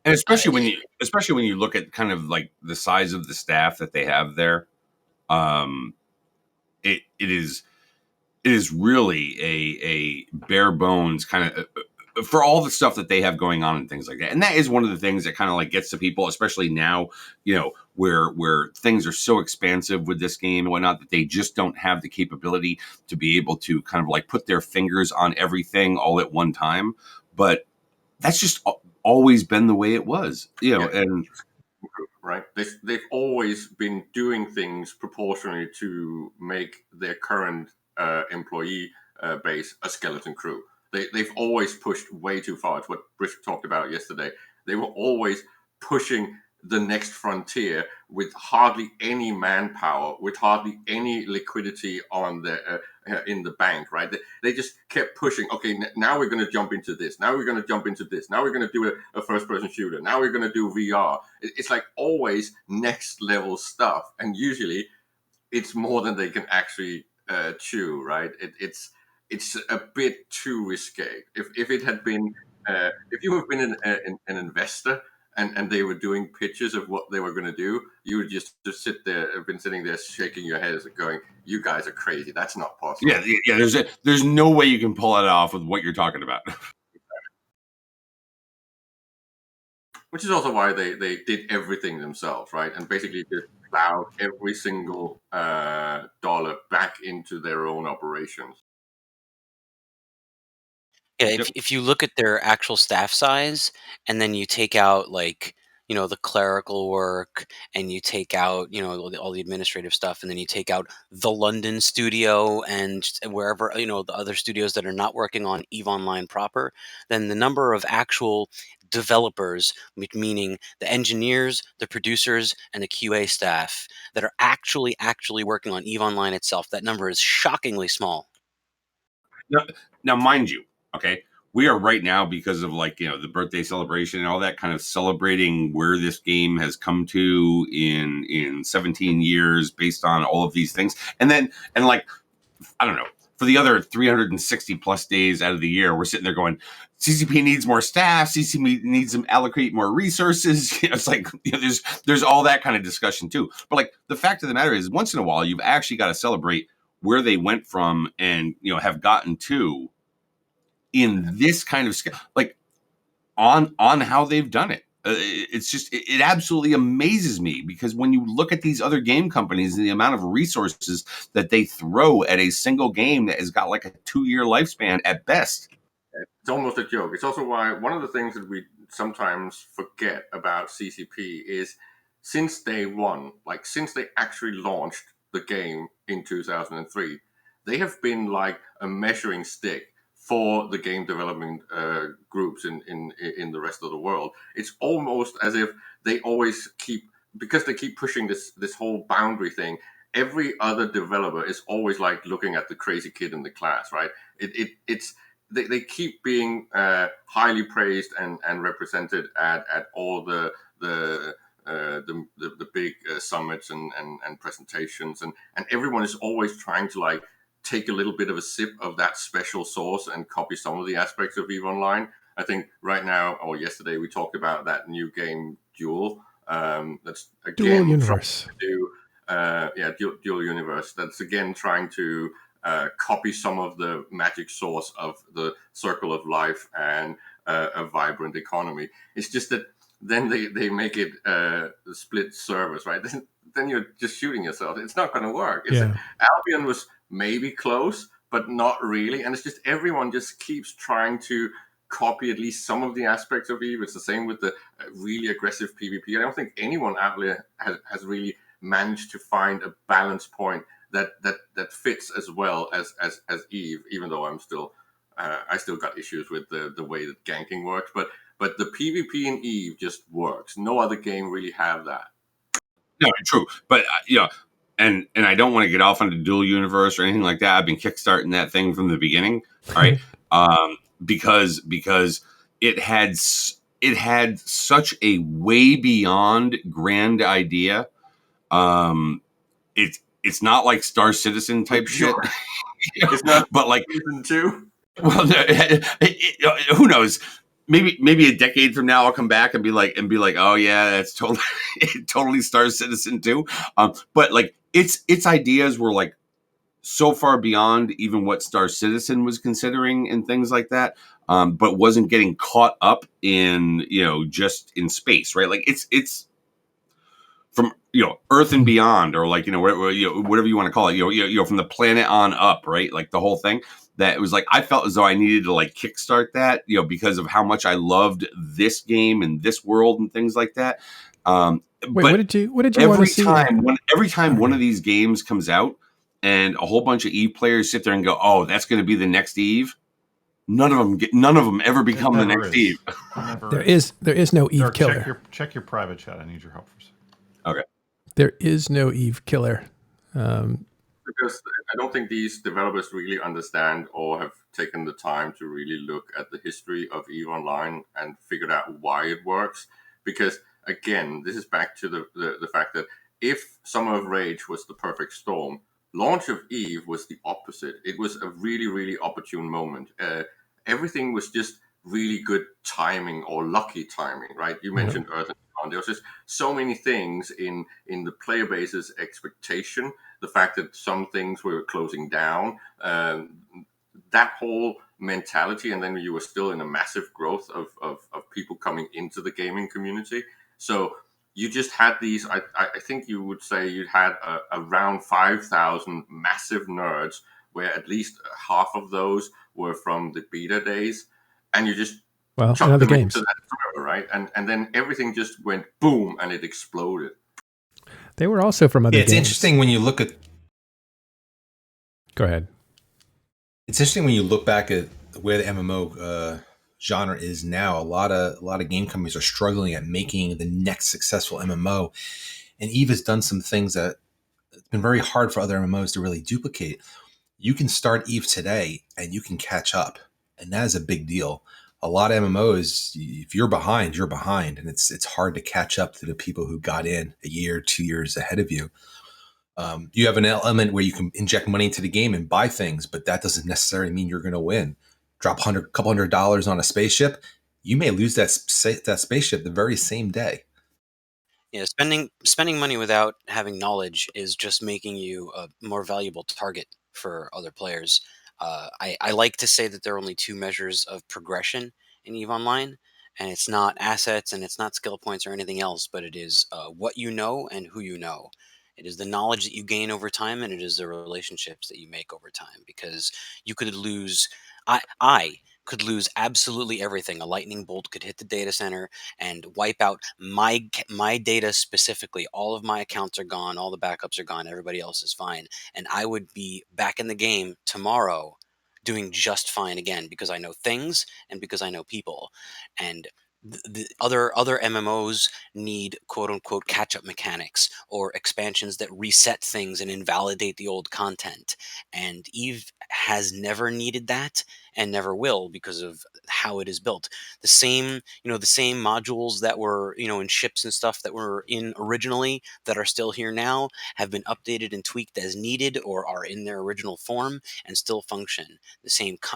And especially when you look at kind of like the size of the staff that they have there, it is really a bare bones kind of for all the stuff that they have going on and things like that. And that is one of the things that kind of like gets to people, especially now, where things are so expansive with this game and whatnot, that they just don't have the capability to be able to kind of like put their fingers on everything all at one time. But that's just always been the way it was, and right. They've always been doing things proportionally to make their current employee base a skeleton crew. They've always pushed way too far. It's what Rich talked about yesterday. They were always pushing the next frontier with hardly any manpower, with hardly any liquidity on the in the bank, right? They just kept pushing. Okay, now we're going to jump into this. Now we're going to jump into this. Now we're going to do a first-person shooter. Now we're going to do VR. It's like always next level stuff, and usually it's more than they can actually chew, right? It's a bit too risque. If it had been, if you have been an investor and they were doing pitches of what they were going to do, you would just sit there, have been sitting there shaking your head and going, "You guys are crazy. That's not possible." Yeah. There's no way you can pull it off with what you're talking about. Which is also why they did everything themselves, right? And basically just plowed every single dollar back into their own operations. Yeah, if you look at their actual staff size and then you take out like, the clerical work and you take out, all the administrative stuff and then you take out the London studio and wherever, the other studios that are not working on EVE Online proper, then the number of actual developers, meaning the engineers, the producers, and the QA staff that are actually working on EVE Online itself, that number is shockingly small. Now, mind you, okay, we are right now, because of like, the birthday celebration and all that, kind of celebrating where this game has come to in 17 years based on all of these things. And like, I don't know, for the other 360 plus days out of the year, we're sitting there going, CCP needs more staff. CCP needs to allocate more resources. It's like, there's all that kind of discussion too. But like, the fact of the matter is, once in a while, you've actually got to celebrate where they went from and, have gotten to in this kind of scale, like on how they've done it. It's just, it absolutely amazes me, because when you look at these other game companies and the amount of resources that they throw at a single game that has got like a 2-year lifespan at best. It's almost a joke. It's also why one of the things that we sometimes forget about CCP is since day one, like since they actually launched the game in 2003, they have been like a measuring stick for the game development groups in the rest of the world. It's almost as if they always keep because they keep pushing this whole boundary thing, every other developer is always like looking at the crazy kid in the class, right? They keep being highly praised and represented at all the big summits and presentations, and everyone is always trying to like take a little bit of a sip of that special sauce and copy some of the aspects of EVE Online. I think right now or yesterday we talked about that new game Duel. That's again Dual Universe. Dual Universe. That's again trying to copy some of the magic sauce of the Circle of Life and a vibrant economy. It's just that then they make it split servers, right? Then you're just shooting yourself. It's not going to work. Albion was maybe close, but not really. And it's just everyone just keeps trying to copy at least some of the aspects of EVE. It's the same with the really aggressive PvP. I don't think anyone out there has really managed to find a balance point that fits as well as EVE, even though I'm still I still got issues with the way that ganking works, but the PvP in EVE just works. No other game really have that. No, true, but and I don't want to get off on the Dual Universe or anything like that. I've been kickstarting that thing from the beginning, all right? Because it had such a way beyond grand idea. It's not like Star Citizen type shit. It's not, but like Season 2. Well, who knows? Maybe a decade from now, I'll come back and be like, oh yeah, that's totally Star Citizen 2. But like its ideas were like so far beyond even what Star Citizen was considering and things like that. But wasn't getting caught up in just in space, right? Like it's from Earth and beyond, or like whatever you want to call it, from the planet on up, right? Like the whole thing. That it was like I felt as though I needed to like kickstart that, because of how much I loved this game and this world and things like that. Wait, what did you want to see? Every time one of these games comes out and a whole bunch of EVE players sit there and go, "Oh, that's going to be the next EVE." None of them ever become the next EVE. There is no EVE killer. Check your private chat. I need your help for a second. Okay. There is no EVE killer. Because I don't think these developers really understand or have taken the time to really look at the history of EVE Online and figured out why it works. Because again, this is back to the fact that if Summer of Rage was the perfect storm, launch of EVE was the opposite. It was a really, really opportune moment. Everything was just really good timing or lucky timing, right? You mentioned Earth and Beyond. There was just so many things in the player base's expectation. The fact that some things were closing down, that whole mentality, and then you were still in a massive growth of people coming into the gaming community. So you just had these, I think you would say you had around 5,000 massive nerds, where at least half of those were from the beta days. And you just chucked them into that server, right? And then everything just went boom, and it exploded. They were also from other games. It's interesting when you look at... Go ahead. It's interesting when you look back at where the MMO genre is now. A lot of game companies are struggling at making the next successful MMO. And EVE has done some things that it's been very hard for other MMOs to really duplicate. You can start EVE today and you can catch up. And that is a big deal. A lot of MMOs, if you're behind, you're behind. And it's hard to catch up to the people who got in a year, 2 years ahead of you. You have an element where you can inject money into the game and buy things, but that doesn't necessarily mean you're going to win. Drop a couple $100 on a spaceship, you may lose that spaceship the very same day. Yeah, spending money without having knowledge is just making you a more valuable target for other players. I like to say that there are only two measures of progression in EVE Online, and it's not assets and it's not skill points or anything else, but it is what you know and who you know. It is the knowledge that you gain over time, and it is the relationships that you make over time. Because you could lose, I could lose absolutely everything. A lightning bolt could hit the data center and wipe out my data specifically. All of my accounts are gone. All the backups are gone. Everybody else is fine, and I would be back in the game tomorrow, doing just fine again, because I know things and because I know people. And the other MMOs need quote unquote catch up mechanics or expansions that reset things and invalidate the old content. And Eve has never needed that and never will because of how it is built. The same, the same modules that were, in ships and stuff that were in originally that are still here now have been updated and tweaked as needed or are in their original form and still function.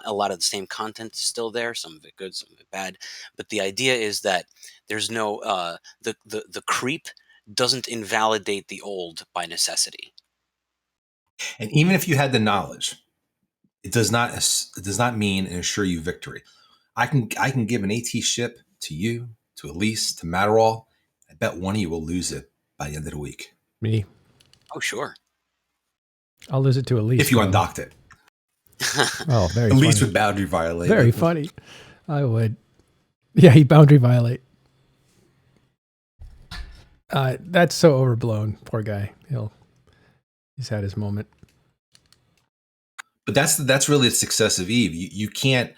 A lot of the same content is still there, some of it good, some of it bad, but the idea is that there's no the creep doesn't invalidate the old by necessity. And even if you had the knowledge, it does not mean and assure you victory. I can give an AT ship to you, to Elise, to Matterall. I bet one of you will lose it by the end of the week. Me. Oh, sure. I'll lose it to Elise. If you undocked it. Oh, very Elise funny. would boundary violate. Very funny. I would. Yeah, he boundary violate. That's so overblown. Poor guy. He's had his moment. But that's really the success of Eve. You can't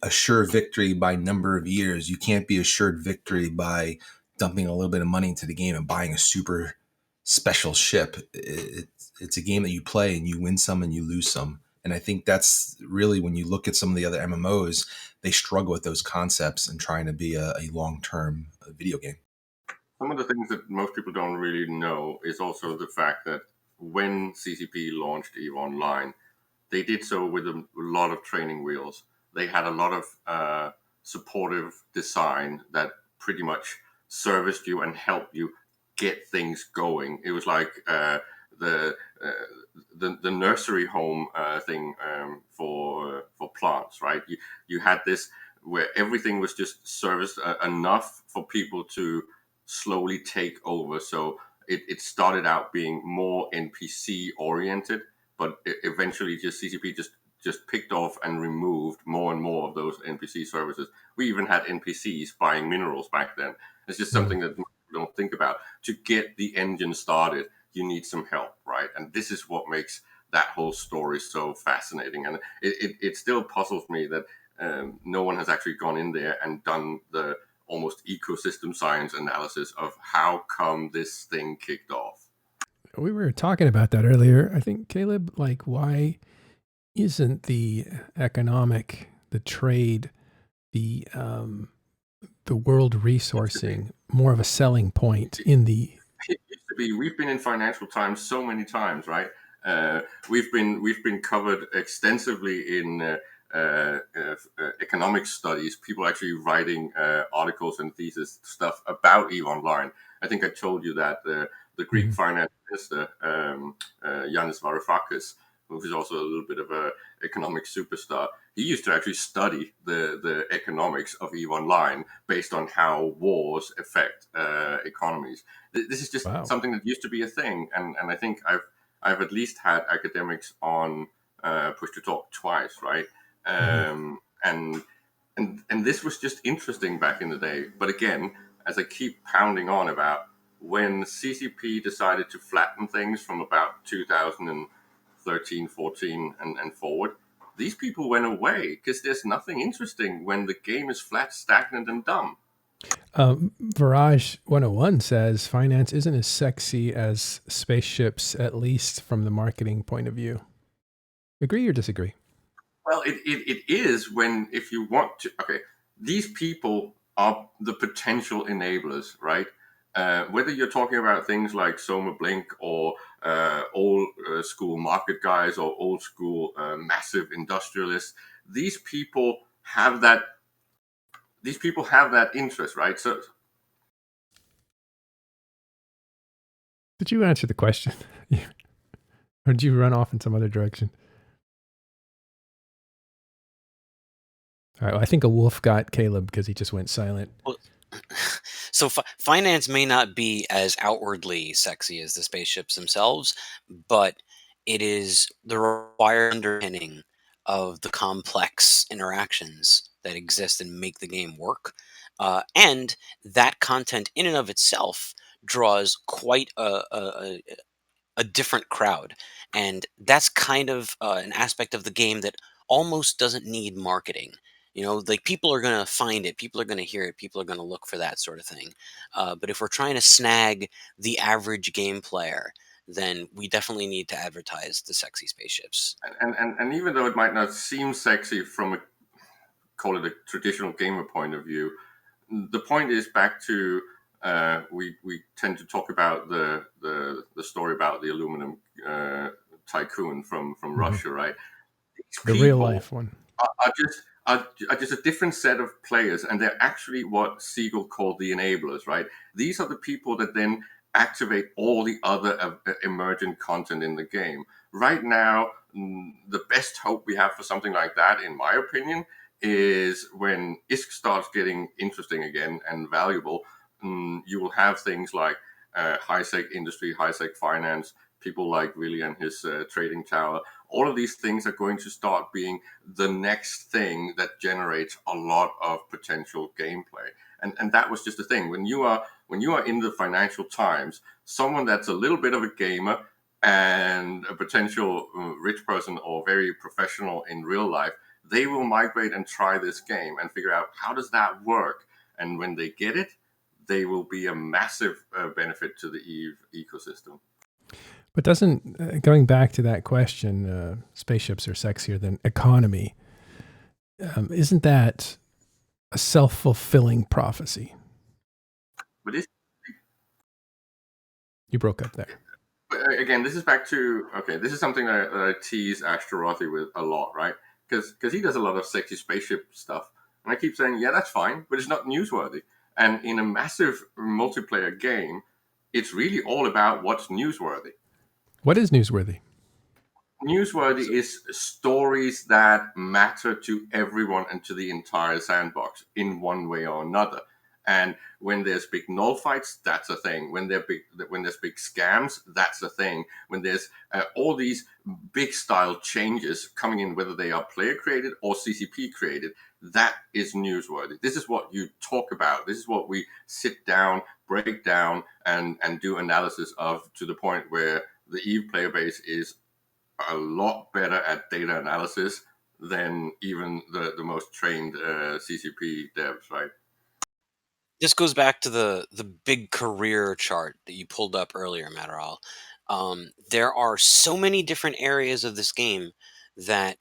assure victory by number of years. You can't be assured victory by dumping a little bit of money into the game and buying a super special ship. It's a game that you play and you win some and you lose some. And I think that's really, when you look at some of the other MMOs, they struggle with those concepts and trying to be a long-term video game. Some of the things that most people don't really know is also the fact that when CCP launched EVE Online, they did so with a lot of training wheels. They had a lot of supportive design that pretty much serviced you and helped you get things going. It was like the nursery home thing for plants, right? You had this where everything was just serviced enough for people to slowly take over. So it started out being more NPC oriented, but eventually just CCP just picked off and removed more and more of those NPC services. We even had NPCs buying minerals back then. It's just something that we don't think about. To get the engine started, you need some help, right? And this is what makes that whole story so fascinating. And it still puzzles me that no one has actually gone in there and done the almost ecosystem science analysis of how come this thing kicked off. We were talking about that earlier. I think, Caleb, like, why isn't the economic, the trade, the world resourcing more of a selling point in the... It used to be. We've been in Financial Times so many times, right? We've been covered extensively in economic studies. People actually writing articles and thesis stuff about EVE Online. I think I told you that the Greek finance minister, Yanis Varoufakis, who is also a little bit of a economic superstar, he used to actually study the economics of EVE Online based on how wars affect economies. This is just something that used to be a thing, and I think I've at least had academics on Push to Talk twice, right? And this was just interesting back in the day. But again, as I keep pounding on about, when CCP decided to flatten things from about 2013, 14 and forward, these people went away because there's nothing interesting when the game is flat, stagnant, and dumb. Virage 101 says finance isn't as sexy as spaceships, at least from the marketing point of view. Agree or disagree? Well, it is if you want to. Okay, these people are the potential enablers, right? Whether you're talking about things like Soma Blink or old school market guys or old school massive industrialists, these people have that interest, right? So, did you answer the question? Or did you run off in some other direction? All right, well, I think a wolf got Caleb because he just went silent. Well, so finance may not be as outwardly sexy as the spaceships themselves, but it is the required underpinning of the complex interactions that exist and make the game work. And that content in and of itself draws quite a different crowd. And that's kind of an aspect of the game that almost doesn't need marketing. You know, like people are going to find it, people are going to hear it, people are going to look for that sort of thing. But if we're trying to snag the average game player, then we definitely need to advertise the sexy spaceships. And even though it might not seem sexy from a, call it a traditional gamer point of view, the point is back to we tend to talk about the story about the aluminum tycoon from Russia, right? The real life one. Are just a different set of players, and they're actually what Siegel called the enablers, right? These are the people that then activate all the other emergent content in the game. Right now, the best hope we have for something like that, in my opinion, is when ISK starts getting interesting again and valuable. You will have things like high-sec industry, high-sec finance, people like Willy and his trading tower. All of these things are going to start being the next thing that generates a lot of potential gameplay. And that was just the thing. When you are in the Financial Times, someone that's a little bit of a gamer and a potential rich person or very professional in real life, they will migrate and try this game and figure out how does that work. And when they get it, they will be a massive benefit to the EVE ecosystem. But doesn't, going back to that question, spaceships are sexier than economy, isn't that a self-fulfilling prophecy? But you broke up there. But again, this is back to, okay, this is something that I tease Ashtarothi with a lot, right? Because he does a lot of sexy spaceship stuff. And I keep saying, yeah, that's fine, but it's not newsworthy. And in a massive multiplayer game, it's really all about what's newsworthy. What is newsworthy? Newsworthy is stories that matter to everyone and to the entire sandbox in one way or another. And when there's big null fights, that's a thing. When there's big scams, that's a thing. When there's all these big style changes coming in, whether they are player created or CCP created, that is newsworthy. This is what you talk about. This is what we sit down, break down, and do analysis of, to the point where the EVE player base is a lot better at data analysis than even the most trained CCP devs, right? This goes back to the big career chart that you pulled up earlier, Matterall. There are so many different areas of this game that,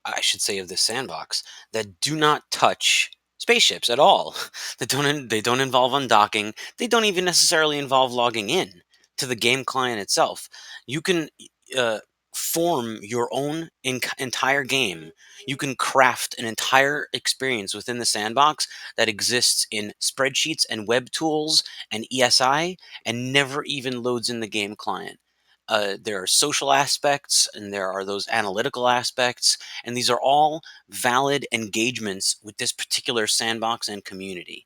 I should say, of this sandbox, that do not touch spaceships at all. They don't involve undocking. They don't even necessarily involve logging in to the game client itself. You can uh, form your own entire game. You can craft an entire experience within the sandbox that exists in spreadsheets and web tools and ESI and never even loads in the game client. There are social aspects and there are those analytical aspects, and these are all valid engagements with this particular sandbox and community.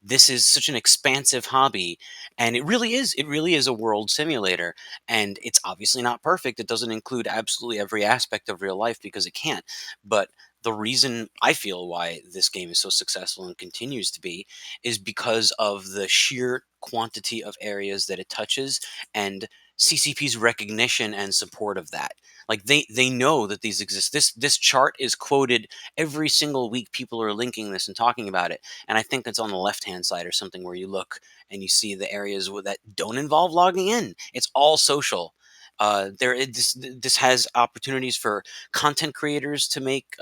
This is such an expansive hobby, and it really is a world simulator, and it's obviously not perfect. It doesn't include absolutely every aspect of real life because it can't. But the reason I feel why this game is so successful and continues to be is because of the sheer quantity of areas that it touches and CCP's recognition and support of that. Like they know that these exist. This chart is quoted every single week. People are linking this and talking about it. And I think that's on the left hand side or something where you look and you see the areas that don't involve logging in. It's all social. This has opportunities for content creators to make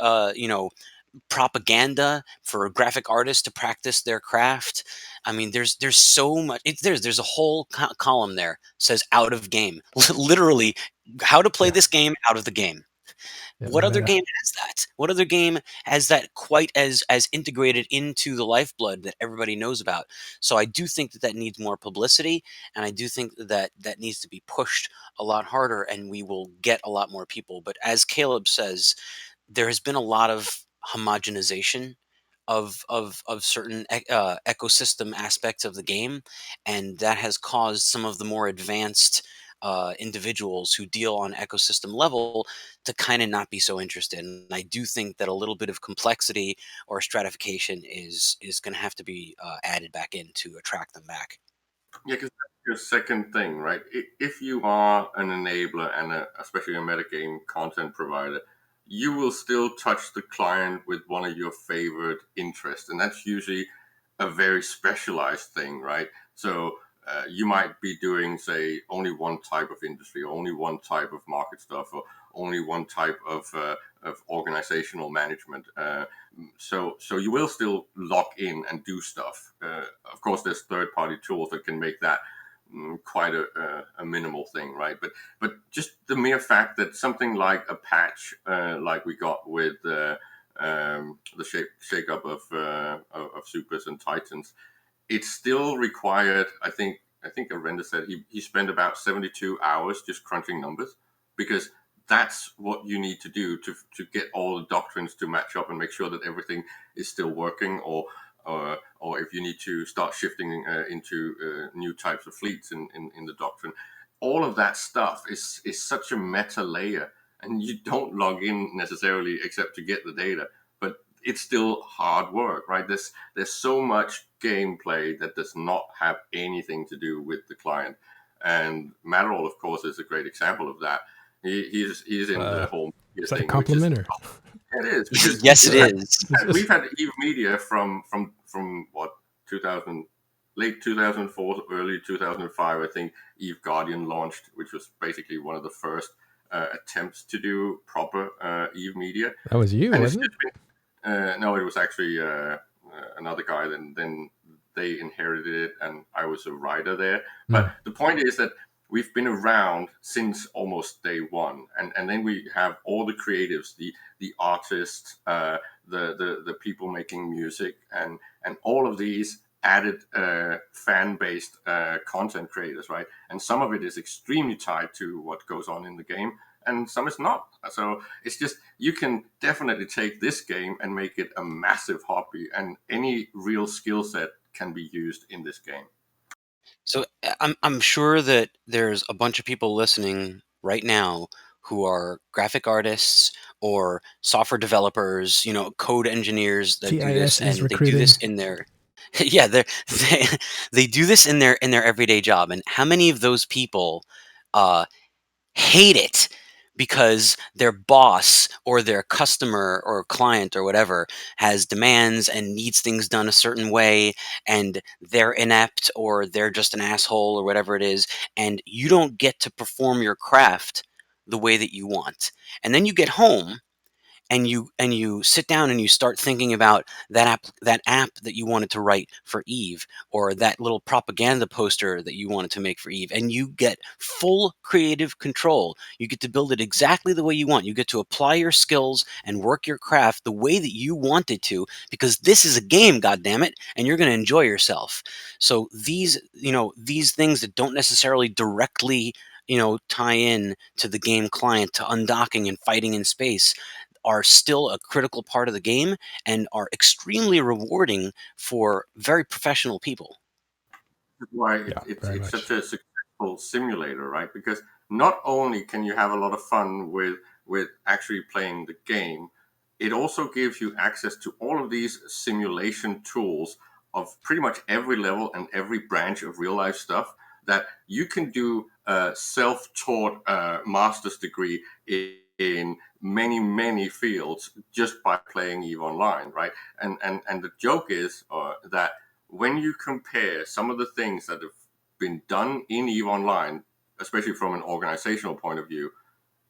propaganda, for graphic artists to practice their craft. I mean, there's so much. There's a whole column there says out of game, literally how to play this game out of the game. What other game has that? What other game has that quite as integrated into the lifeblood that everybody knows about? So I do think that needs more publicity, and I do think that needs to be pushed a lot harder, and we will get a lot more people. But as Caleb says, there has been a lot of homogenization of certain ecosystem aspects of the game, and that has caused some of the more advanced individuals who deal on ecosystem level to kind of not be so interested. And I do think that a little bit of complexity or stratification is going to have to be added back in to attract them back. Yeah, because that's your second thing, right? If you are an enabler and especially a metagame content provider, you will still touch the client with one of your favorite interests. And that's usually a very specialized thing, right? So you might be doing, say, only one type of industry, or only one type of market stuff, or only one type of organizational management. So you will still log in and do stuff. Of course, there's third-party tools that can make that quite a minimal thing, right? But just the mere fact that something like a patch, like we got with the shake up of Supers and Titans, it still required. I think Arenda said he spent about 72 hours just crunching numbers, because that's what you need to do to get all the doctrines to match up and make sure that everything is still working, or if you need to start shifting into new types of fleets in the doctrine. All of that stuff is such a meta layer, and you don't log in necessarily except to get the data, but it's still hard work, right? There's so much gameplay that does not have anything to do with the client, and Matterall, of course, is a great example of that. He's in the whole is that a compliment or? It is, because yes, it is. We've had Eve Media from what, late 2004, early 2005. I think Eve Guardian launched, which was basically one of the first attempts to do proper Eve Media. That was you, wasn't it? No, it was actually another guy. Then they inherited it, and I was a writer there. But the point is that we've been around since almost day one, and then we have all the creatives, the artists, the people making music, and all of these added fan-based content creators, right? And some of it is extremely tied to what goes on in the game, and some is not. So it's just, you can definitely take this game and make it a massive hobby, and any real skill set can be used in this game. So I'm sure that there's a bunch of people listening right now who are graphic artists or software developers, code engineers that do this, and they do this in their they do this in their everyday job. And how many of those people hate it because their boss or their customer or client or whatever has demands and needs things done a certain way, and they're inept or they're just an asshole or whatever it is, and you don't get to perform your craft the way that you want. And then you get home and you sit down and you start thinking about that app that you wanted to write for Eve, or that little propaganda poster that you wanted to make for Eve, and you get full creative control. You get to build it exactly the way you want. You get to apply your skills and work your craft the way that you wanted to, because this is a game, goddammit, and you're going to enjoy yourself. So these things that don't necessarily directly tie in to the game client, to undocking and fighting in space, are still a critical part of the game and are extremely rewarding for very professional people. That's why it's such a successful simulator, right? Because not only can you have a lot of fun with actually playing the game, it also gives you access to all of these simulation tools of pretty much every level and every branch of real life stuff that you can do a self-taught master's degree in many fields just by playing EVE Online, right? And the joke is that when you compare some of the things that have been done in EVE Online, especially from an organizational point of view,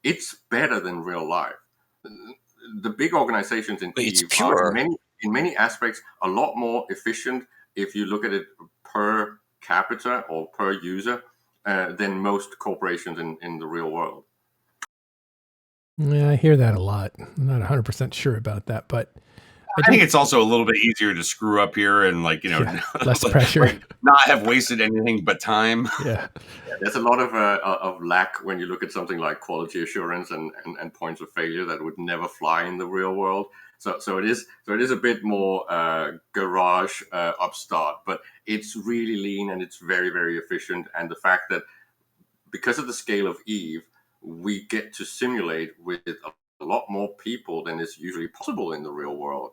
it's better than real life. The big organizations in EVE are in many aspects a lot more efficient if you look at it per capita or per user than most corporations in the real world. Yeah, I hear that a lot. I'm not 100% sure about that, but I think it's also a little bit easier to screw up here and less pressure, not have wasted anything but time. Yeah, there's a lot of lack when you look at something like quality assurance and points of failure that would never fly in the real world. So it is a bit more garage upstart, but it's really lean and it's very, very efficient. And the fact that because of the scale of EVE, we get to simulate with a lot more people than is usually possible in the real world.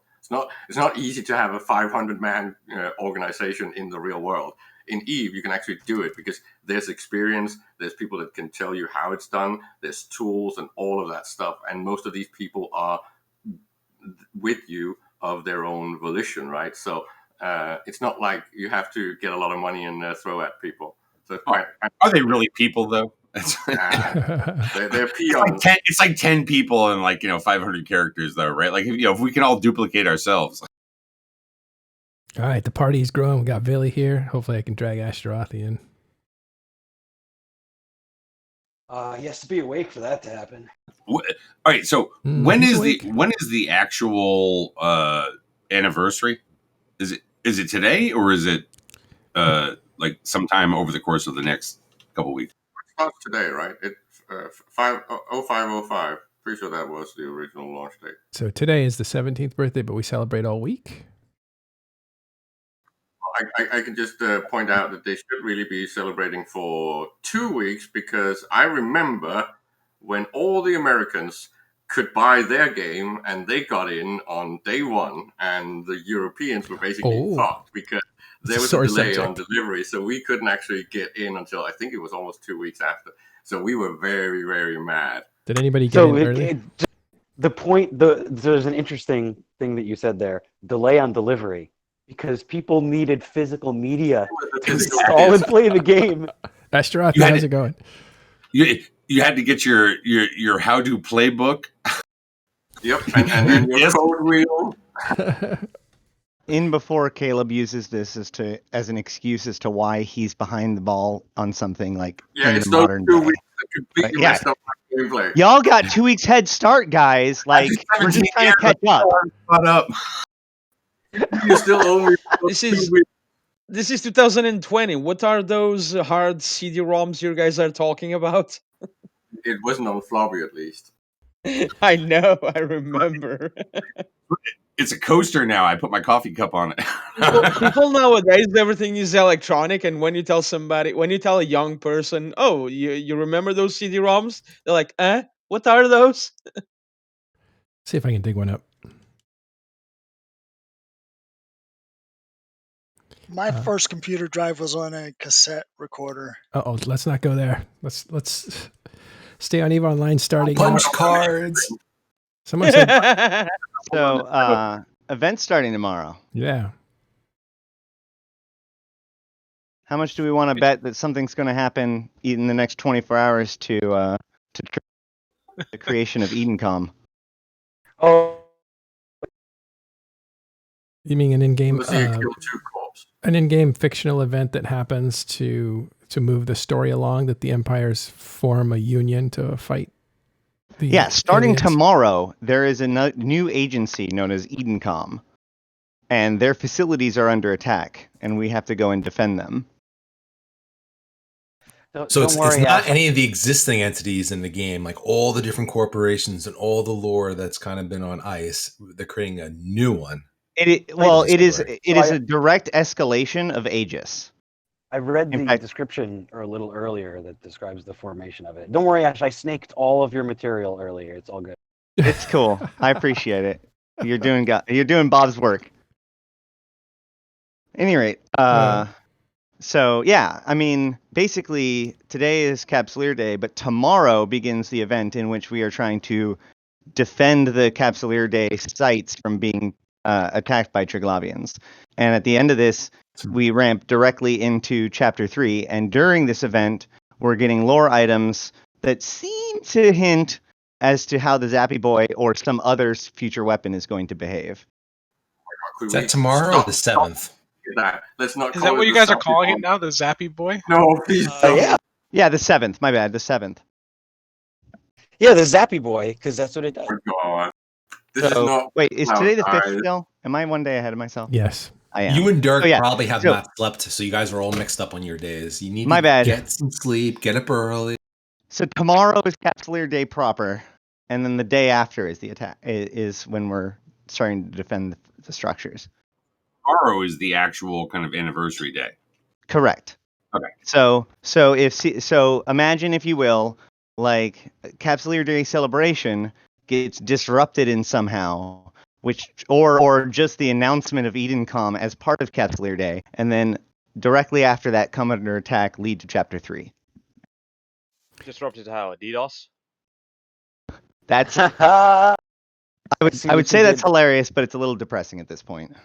It's not easy to have a 500-man organization in the real world. In Eve, you can actually do it because there's experience, there's people that can tell you how it's done, there's tools and all of that stuff. And most of these people are with you of their own volition, right? So it's not like you have to get a lot of money and throw at people. So are they really people though? They're peons. It's like 10 people and 500 characters though, right? Like if we can all duplicate ourselves. All right, the party's growing. We got Billy here. Hopefully I can drag Ashtaroth in. He has to be awake for that to happen. All right, so when is the actual anniversary? Is it today or is it like sometime over the course of the next couple weeks? It starts today, right? It's 0505. Pretty sure that was the original launch date. So today is the 17th birthday, but we celebrate all week? I can just point out that they should really be celebrating for 2 weeks because I remember when all the Americans could buy their game and they got in on day one and the Europeans were basically fucked because there was a delay on delivery. So we couldn't actually get in until I think it was almost 2 weeks after. So we were very, very mad. Did anybody get in early? There's an interesting thing that you said there, delay on delivery. Because people needed physical media to install and play the game. Ashtaroth, how's it going? You had to get your how-to playbook. Yep, and then your code wheel. In before Caleb uses this as an excuse as to why he's behind the ball on something like in the modern day. Completely messed up my gameplay. Y'all got 2 weeks head start, guys. Like we're just trying to catch up. You still owe me. This is 2020. What are those hard CD-ROMs you guys are talking about? It wasn't on floppy, at least. I know. I remember. It's a coaster now. I put my coffee cup on it. People nowadays, everything is electronic, and when you tell a young person, "Oh, you remember those CD-ROMs?" They're like, "Eh, what are those?" See if I can dig one up. My first computer drive was on a cassette recorder. Uh-oh, let's not go there. Let's stay on EVE Online starting punch cards. Someone said so event starting tomorrow. Yeah. How much do we want to bet that something's going to happen in the next 24 hours to the creation of EdenCom? Oh, you mean an in-game fictional event that happens to move the story along, that the empires form a union to fight? Starting tomorrow, there is a new agency known as EdenCom, and their facilities are under attack, and we have to go and defend them. So it's not any of the existing entities in the game, like all the different corporations and all the lore that's kind of been on ice. They're creating a new one. It is a direct escalation of Aegis. I read the description a little earlier that describes the formation of it. Don't worry, Ash. I snaked all of your material earlier. It's all good. It's cool. I appreciate it. You're doing Bob's work. At any rate, so yeah, I mean, basically today is Capsuleer Day, but tomorrow begins the event in which we are trying to defend the Capsuleer Day sites from being attacked by Triglavians. And at the end of this, we ramp directly into Chapter 3. And during this event, we're getting lore items that seem to hint as to how the Zappy Boy or some other future weapon is going to behave. Is that tomorrow or the 7th? Let's not. Is that what you guys are calling it now? The Zappy Boy? No, please. Yeah, the 7th. My bad, the 7th. Yeah, the Zappy Boy, because that's what it does. Oh, God. Wait, is today the 5th still? Am I one day ahead of myself? Yes. I am. You and Dirk probably have not slept, so you guys are all mixed up on your days. You need to get some sleep, get up early. So tomorrow is Capsuleer Day proper, and then the day after is the attack. Is when we're starting to defend the structures. Tomorrow is the actual kind of anniversary day. Correct. Okay. So imagine, if you will, like Capsuleer Day celebration gets disrupted in somehow, or just the announcement of EdenCom as part of Capsuleer Day, and then directly after that, come under attack, lead to Chapter 3. Disrupted how? DDoS? That's I I would say that's hilarious, but it's a little depressing at this point.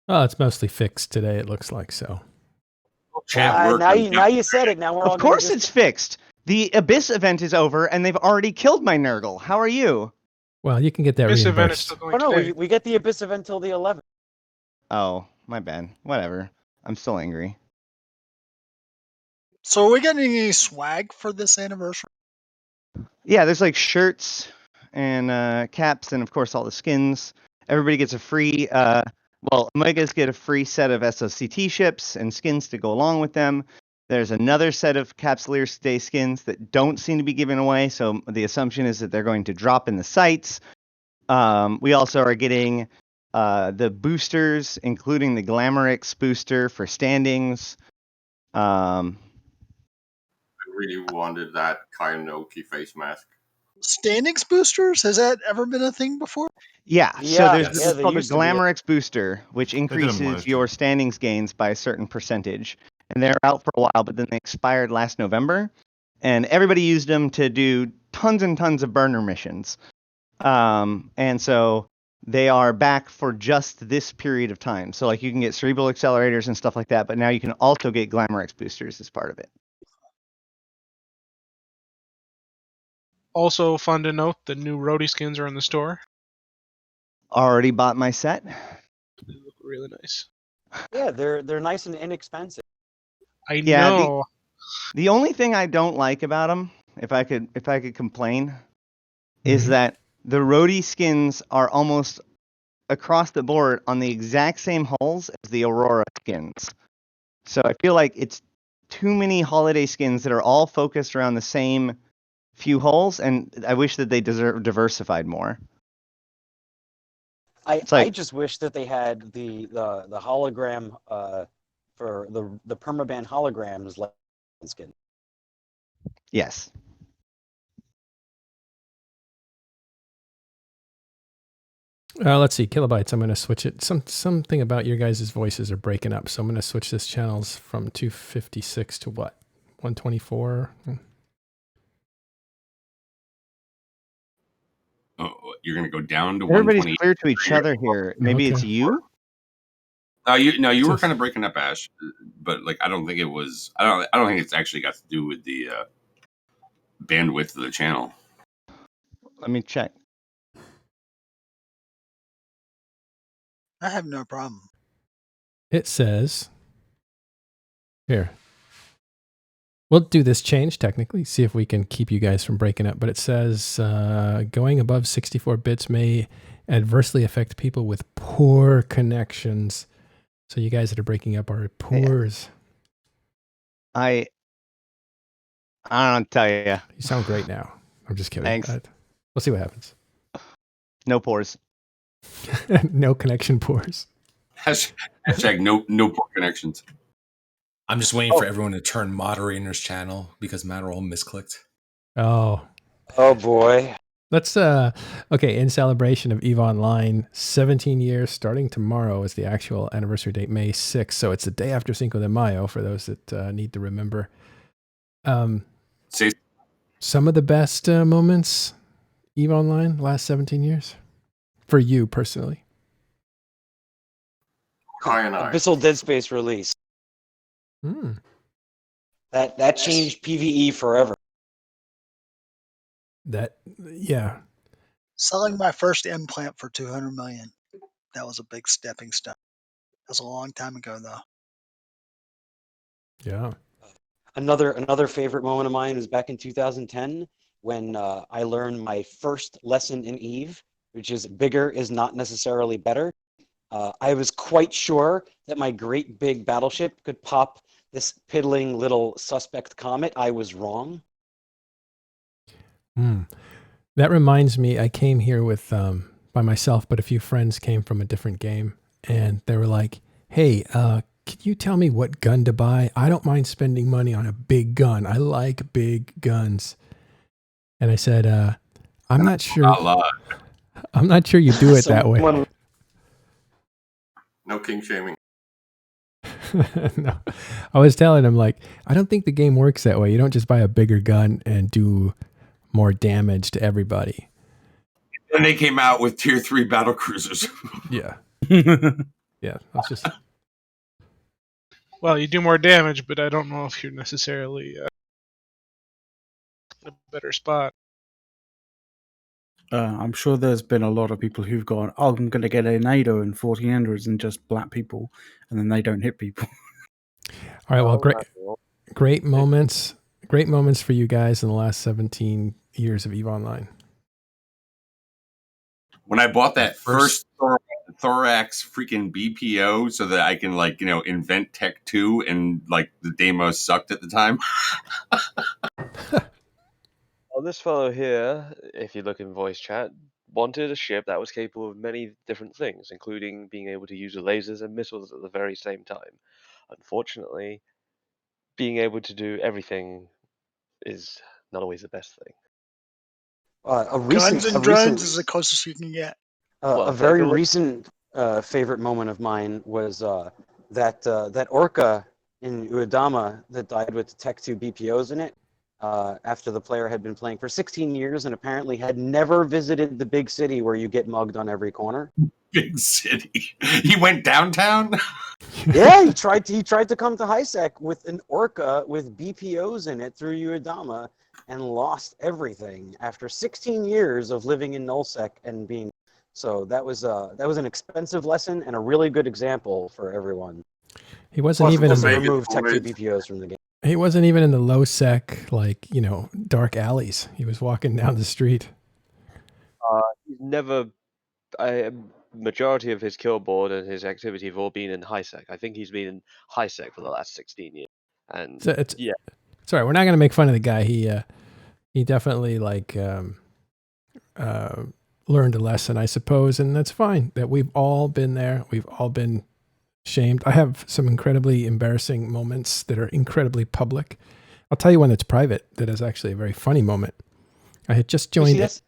Well, it's mostly fixed today, it looks like, so. Now you said it. Now we're all Of course it's fixed. The Abyss event is over, and they've already killed my Nurgle. How are you? Well, you can get that Abyss event is reimbursed. still going Oh no, today. we get the Abyss event till the 11th. Oh, my bad. Whatever. I'm still angry. So are we getting any swag for this anniversary? Yeah, there's like shirts and caps, and of course all the skins. Everybody gets a free. Omegas get a free set of SOCT ships and skins to go along with them. There's another set of Capsuleer Day skins that don't seem to be given away, so the assumption is that they're going to drop in the sites. We also are getting the boosters, including the Glamourix booster for standings. I really wanted that Kainoki face mask. Standings boosters? Has that ever been a thing before? Yeah, so there's this they called the used to be. Glamourix booster, which increases your standings gains by a certain percentage. And they're out for a while, but then they expired last November. And everybody used them to do tons and tons of burner missions. And so they are back for just this period of time. So like you can get cerebral accelerators and stuff like that, but now you can also get Glamourix boosters as part of it. Also, fun to note, the new roadie skins are in the store. Already bought my set. They look really nice. Yeah, they're nice and inexpensive. I know. The only thing I don't like about them, if I could complain, is that the roadie skins are almost across the board on the exact same hulls as the Aurora skins. So I feel like it's too many holiday skins that are all focused around the same few hulls, and I wish that they diversified more. I just wish that they had the hologram for the permaban holograms like skin. Yes. Let's see, kilobytes. I'm going to switch it. Something about your guys' voices are breaking up, so I'm going to switch this channels from 256 to what? 124. Oh, you're going to go down to Everybody's 120. clear to each other here. Maybe it's you. You were kind of breaking up, Ash, but like I don't think it was. I don't think it's actually got to do with the bandwidth of the channel. Let me check. I have no problem. It says here. We'll do this change technically, see if we can keep you guys from breaking up. But it says going above 64 bits may adversely affect people with poor connections. So you guys that are breaking up are poors. I don't tell you. You sound great now. I'm just kidding. Thanks. We'll see what happens. No pores. No connection pores. Hashtag no poor connections. I'm just waiting for everyone to turn moderator's channel because Matterall misclicked. Oh boy. Let's okay, in celebration of EVE Online, 17 years starting tomorrow is the actual anniversary date, May 6th. So it's the day after Cinco de Mayo for those that need to remember. Some of the best moments EVE Online last 17 years for you personally. Abyssal Dead Space release. That changed PvE forever. Yeah. Selling my first implant for $200 million. That was a big stepping stone. That was a long time ago, though. Yeah. Another favorite moment of mine was back in 2010 when I learned my first lesson in EVE, which is bigger is not necessarily better. I was quite sure that my great big battleship could pop this piddling little suspect comet. I was wrong. That reminds me, I came here with by myself, but a few friends came from a different game, and they were like, hey, can you tell me what gun to buy? I don't mind spending money on a big gun. I like big guns. And I said, I'm not sure. I'm not sure you do it that way. No king shaming. No, I was telling him like, I don't think the game works that way. You don't just buy a bigger gun and do more damage to everybody. And they came out with tier 3 battle cruisers. Yeah. Yeah. That's just. Well, you do more damage, but I don't know if you're necessarily in a better spot. I'm sure there's been a lot of people who've gone, oh, I'm going to get a NATO in 1400s and just black people, and then they don't hit people. All right. Well, great moments for you guys in the last 17 years of EVE Online. When I bought that first Thorax freaking BPO so that I can invent Tech 2 and the demos sucked at the time. Well, this fellow here, if you look in voice chat, wanted a ship that was capable of many different things, including being able to use lasers and missiles at the very same time. Unfortunately, being able to do everything is not always the best thing. Guns and drones is the closest you can get. A very recent favorite moment of mine was that orca in Uedama that died with the Tech 2 BPOs in it after the player had been playing for 16 years and apparently had never visited the big city where you get mugged on every corner. Big city. He went downtown? Yeah, he tried to come to HiSec with an orca with BPOs in it through Uedama and lost everything after 16 years of living in nullsec and being. So that was an expensive lesson and a really good example for everyone. He wasn't even to remove Tech 2 BPOs from the game. He wasn't even in the low sec, dark alleys. He was walking down the street. He's never. Majority of his kill board and his activity have all been in HiSec. I think he's been in HiSec for the last 16 years. And yeah. Sorry, we're not going to make fun of the guy. He definitely learned a lesson, I suppose, and that's fine. That we've all been there. We've all been shamed. I have some incredibly embarrassing moments that are incredibly public. I'll tell you one that's private that is actually a very funny moment. I had just joined it.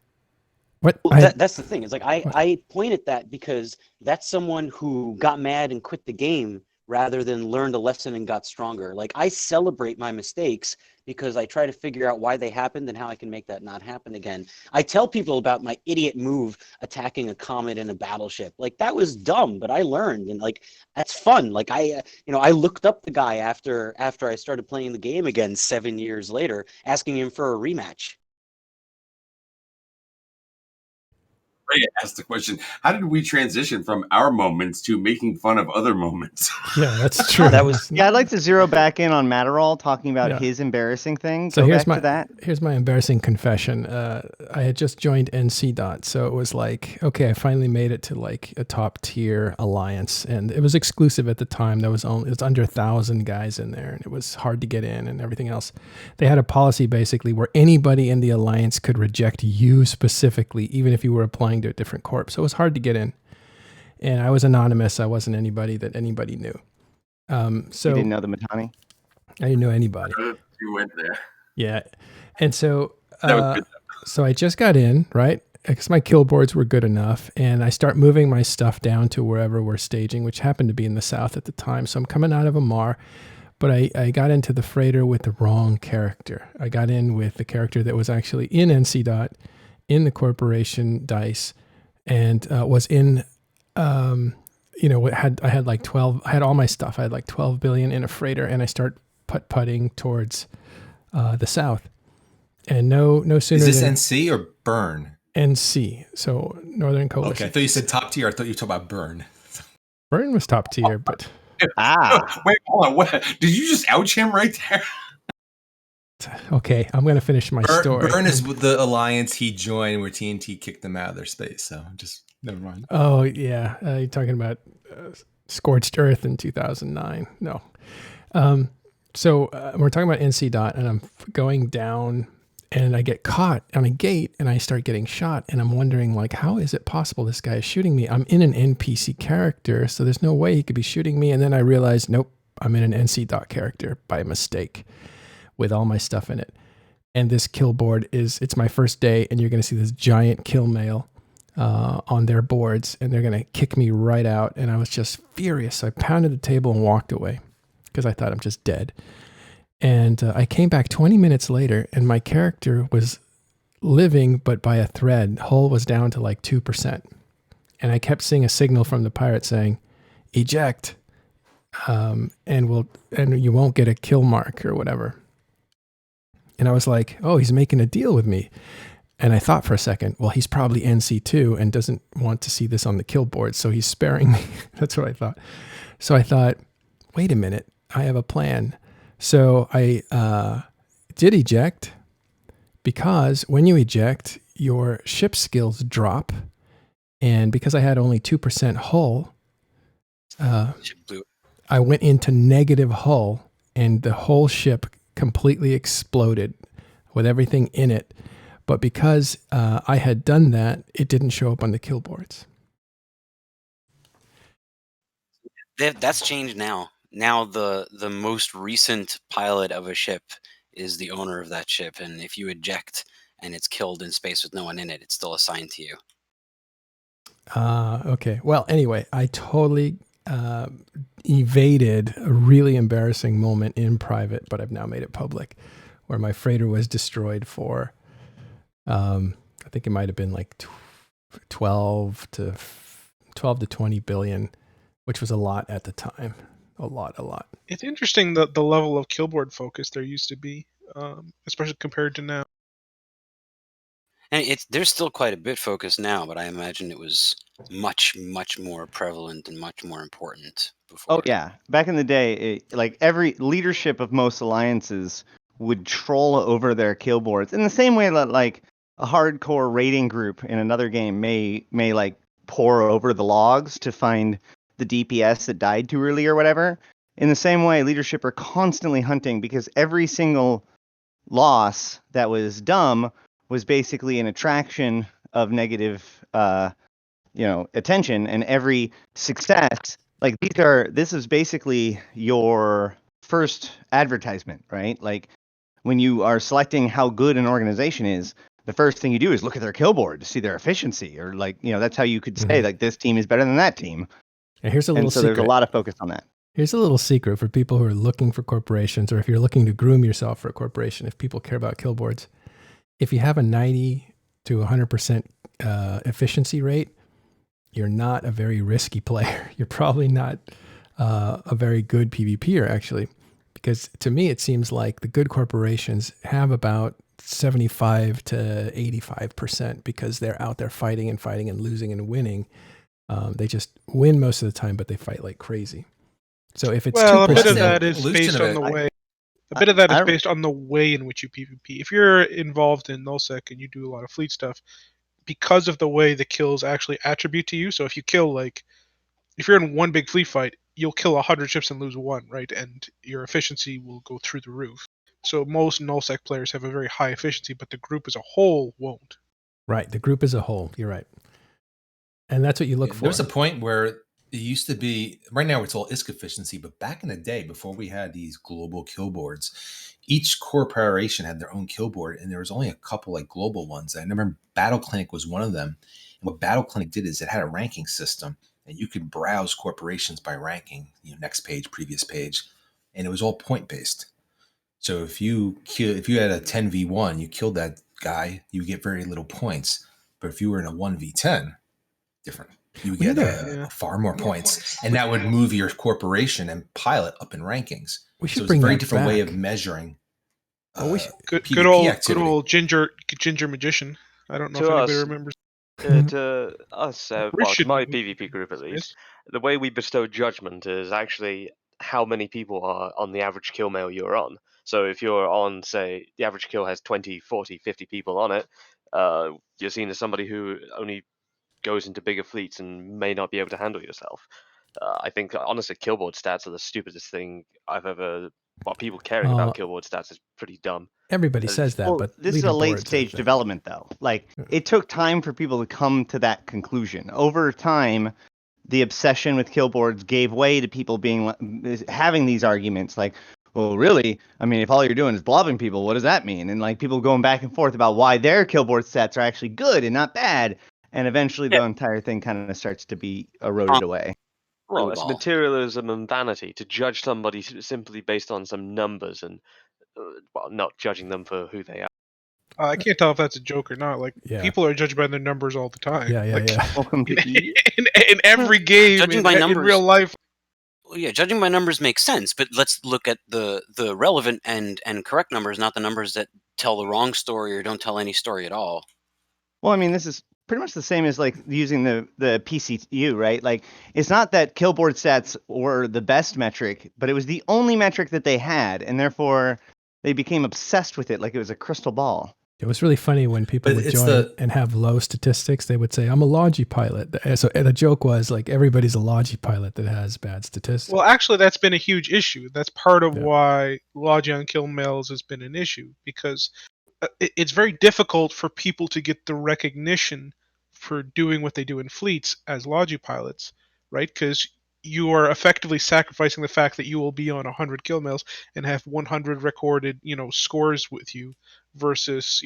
Well, that's the thing. It's I point at that because that's someone who got mad and quit the game rather than learned a lesson and got stronger. I celebrate my mistakes because I try to figure out why they happened and how I can make that not happen again. I tell people about my idiot move attacking a comet in a battleship. That was dumb, but I learned, and that's fun. I looked up the guy after I started playing the game again 7 years later, asking him for a rematch. Ray asked the question, how did we transition from our moments to making fun of other moments? Yeah, that's true. I'd like to zero back in on Matterall talking about his embarrassing thing. So here's my embarrassing confession. I had just joined NC. So it was okay, I finally made it to a top tier alliance, and it was exclusive at the time. It was under 1,000 guys in there, and it was hard to get in and everything else. They had a policy basically where anybody in the alliance could reject you specifically, even if you were applying to a different corp. So it was hard to get in. And I was anonymous. I wasn't anybody that anybody knew. So you didn't know the Matani? I didn't know anybody. You went there. Yeah. And so so I just got in, right? Because my kill boards were good enough. And I start moving my stuff down to wherever we're staging, which happened to be in the south at the time. So I'm coming out of Amar. But I got into the freighter with the wrong character. I got in with the character that was actually in NC. In the corporation dice, and was in, I had 12. I had all my stuff. I had 12 billion in a freighter, and I start putting towards the south. And no sooner. Is this NC or Burn? NC, so Northern Coalition. Okay, I thought you said top tier. I thought you were talking about Burn. Burn was top tier, but wait, hold on. What? Did you just ouch him right there? Okay, I'm going to finish my story. Burn is the alliance he joined where TNT kicked them out of their space. So just never mind. Oh, yeah. You're talking about Scorched Earth in 2009. No. So we're talking about NC. And I'm going down and I get caught on a gate and I start getting shot. And I'm wondering, how is it possible this guy is shooting me? I'm in an NPC character, so there's no way he could be shooting me. And then I realized, nope, I'm in an NC. Character by mistake, with all my stuff in it. And this kill board it's my first day, and you're going to see this giant kill mail on their boards, and they're going to kick me right out. And I was just furious. So I pounded the table and walked away because I thought I'm just dead. And I came back 20 minutes later, and my character was living, but by a thread. Hull was down to like 2%. And I kept seeing a signal from the pirate saying, eject, and you won't get a kill mark or whatever. And I was like, oh, he's making a deal with me. And I thought for a second, well, he's probably NC2 and doesn't want to see this on the kill board, so he's sparing me. That's what I thought. So I thought, wait a minute, I have a plan. So I did eject, because when you eject, your ship skills drop. And because I had only 2% hull, I went into negative hull, and the whole ship completely exploded with everything in it. But because I had done that, it didn't show up on the kill boards. That's changed now. Now the most recent pilot of a ship is the owner of that ship, and if you eject and it's killed in space with no one in it, it's still assigned to you. Okay. Well, anyway, I totally evaded a really embarrassing moment in private, but I've now made it public, where my freighter was destroyed for, I think it might have been like 12 to 20 billion, which was a lot at the time. A lot. It's interesting that the level of killboard focus there used to be, especially compared to now. And there's still quite a bit focused now, but I imagine it was much more prevalent and much more important before. Oh yeah, back in the day, like every leadership of most alliances would troll over their kill boards in the same way that like a hardcore raiding group in another game may like pore over the logs to find the DPS that died too early or whatever. In the same way, leadership are constantly hunting, because every single loss that was dumb was basically an attraction of negative, attention, and every success, like this is basically your first advertisement, right? Like when you are selecting how good an organization is, the first thing you do is look at their kill board to see their efficiency, or like, that's how you could say like this team is better than that team. And here's a little secret. There's a lot of focus on that. Here's a little secret for people who are looking for corporations, or if you're looking to groom yourself for a corporation, if people care about kill boards. If you have a 90 to 100% efficiency rate, you're not a very risky player. You're probably not a very good PvPer, actually, because to me, it seems like the good corporations have about 75 to 85% because they're out there fighting and losing and winning. They just win most of the time, but they fight like crazy. So if it's 2%, a bit of that is based on the way. A bit of that is based on the way in which you PvP. If you're involved in nullsec and you do a lot of fleet stuff, because of the way the kills actually attribute to you. So if you kill, like, if you're in one big fleet fight, you'll kill 100 ships and lose one, right? And your efficiency will go through the roof. So most nullsec players have a very high efficiency, but the group as a whole won't. Right, the group as a whole. You're right. And that's what you look for. There's a point where it used to be, right now it's all ISK efficiency, but back in the day, before we had these global kill boards, each corporation had their own kill board, and there was only a couple like global ones. I remember Battle Clinic was one of them. And what Battle Clinic did is it had a ranking system, and you could browse corporations by ranking, next page, previous page, and it was all point based. So if you had a 10v1, you killed that guy, you get very little points. But if you were in a 1v10, different. You get far more points, and that would move your corporation and pilot up in rankings. We should so bring it's a very that different back. way of measuring. Good old ginger magician. I don't know if anybody remembers. To us, to my PvP group at least, Yes. the way we bestow judgment is actually how many people are on the average kill mail you're on. So if you're on, say, the average kill has 20, 40, 50 people on it, you're seen as somebody who only goes into bigger fleets and may not be able to handle yourself. I think, honestly, killboard stats are the stupidest thing I've ever... Well, people caring about killboard stats is pretty dumb. Everybody says that, but this is a late stage development, though. Like, it took time for people to come to that conclusion. Over time, the obsession with killboards gave way to people having these arguments like, well, really? I mean, if all you're doing is blobbing people, what does that mean? And like people going back and forth about why their killboard stats are actually good and not bad. and eventually the entire thing kind of starts to be eroded away. Well, it's materialism and vanity to judge somebody simply based on some numbers and, well, not judging them for who they are. I can't tell if that's a joke or not. Like, people are judged by their numbers all the time. Welcome to in every game, Judging by numbers, in real life. Well, yeah, judging by numbers makes sense, but let's look at the relevant and correct numbers, not the numbers that tell the wrong story or don't tell any story at all. Well, I mean, this is pretty much the same as like using the PCU, right? Like, it's not that kill board stats were the best metric, but it was the only metric that they had, and therefore they became obsessed with it like it was a crystal ball. It was really funny when people would join and have low statistics. They would say, "I'm a Logi pilot." So the joke was like, everybody's a Logi pilot that has bad statistics. Well, actually, that's been a huge issue. That's part of why Logi on kill mails has been an issue, because it's very difficult for people to get the recognition for doing what they do in fleets as Logi pilots, right? Because you are effectively sacrificing the fact that you will be on 100 kill mails and have 100 recorded, scores with you, versus,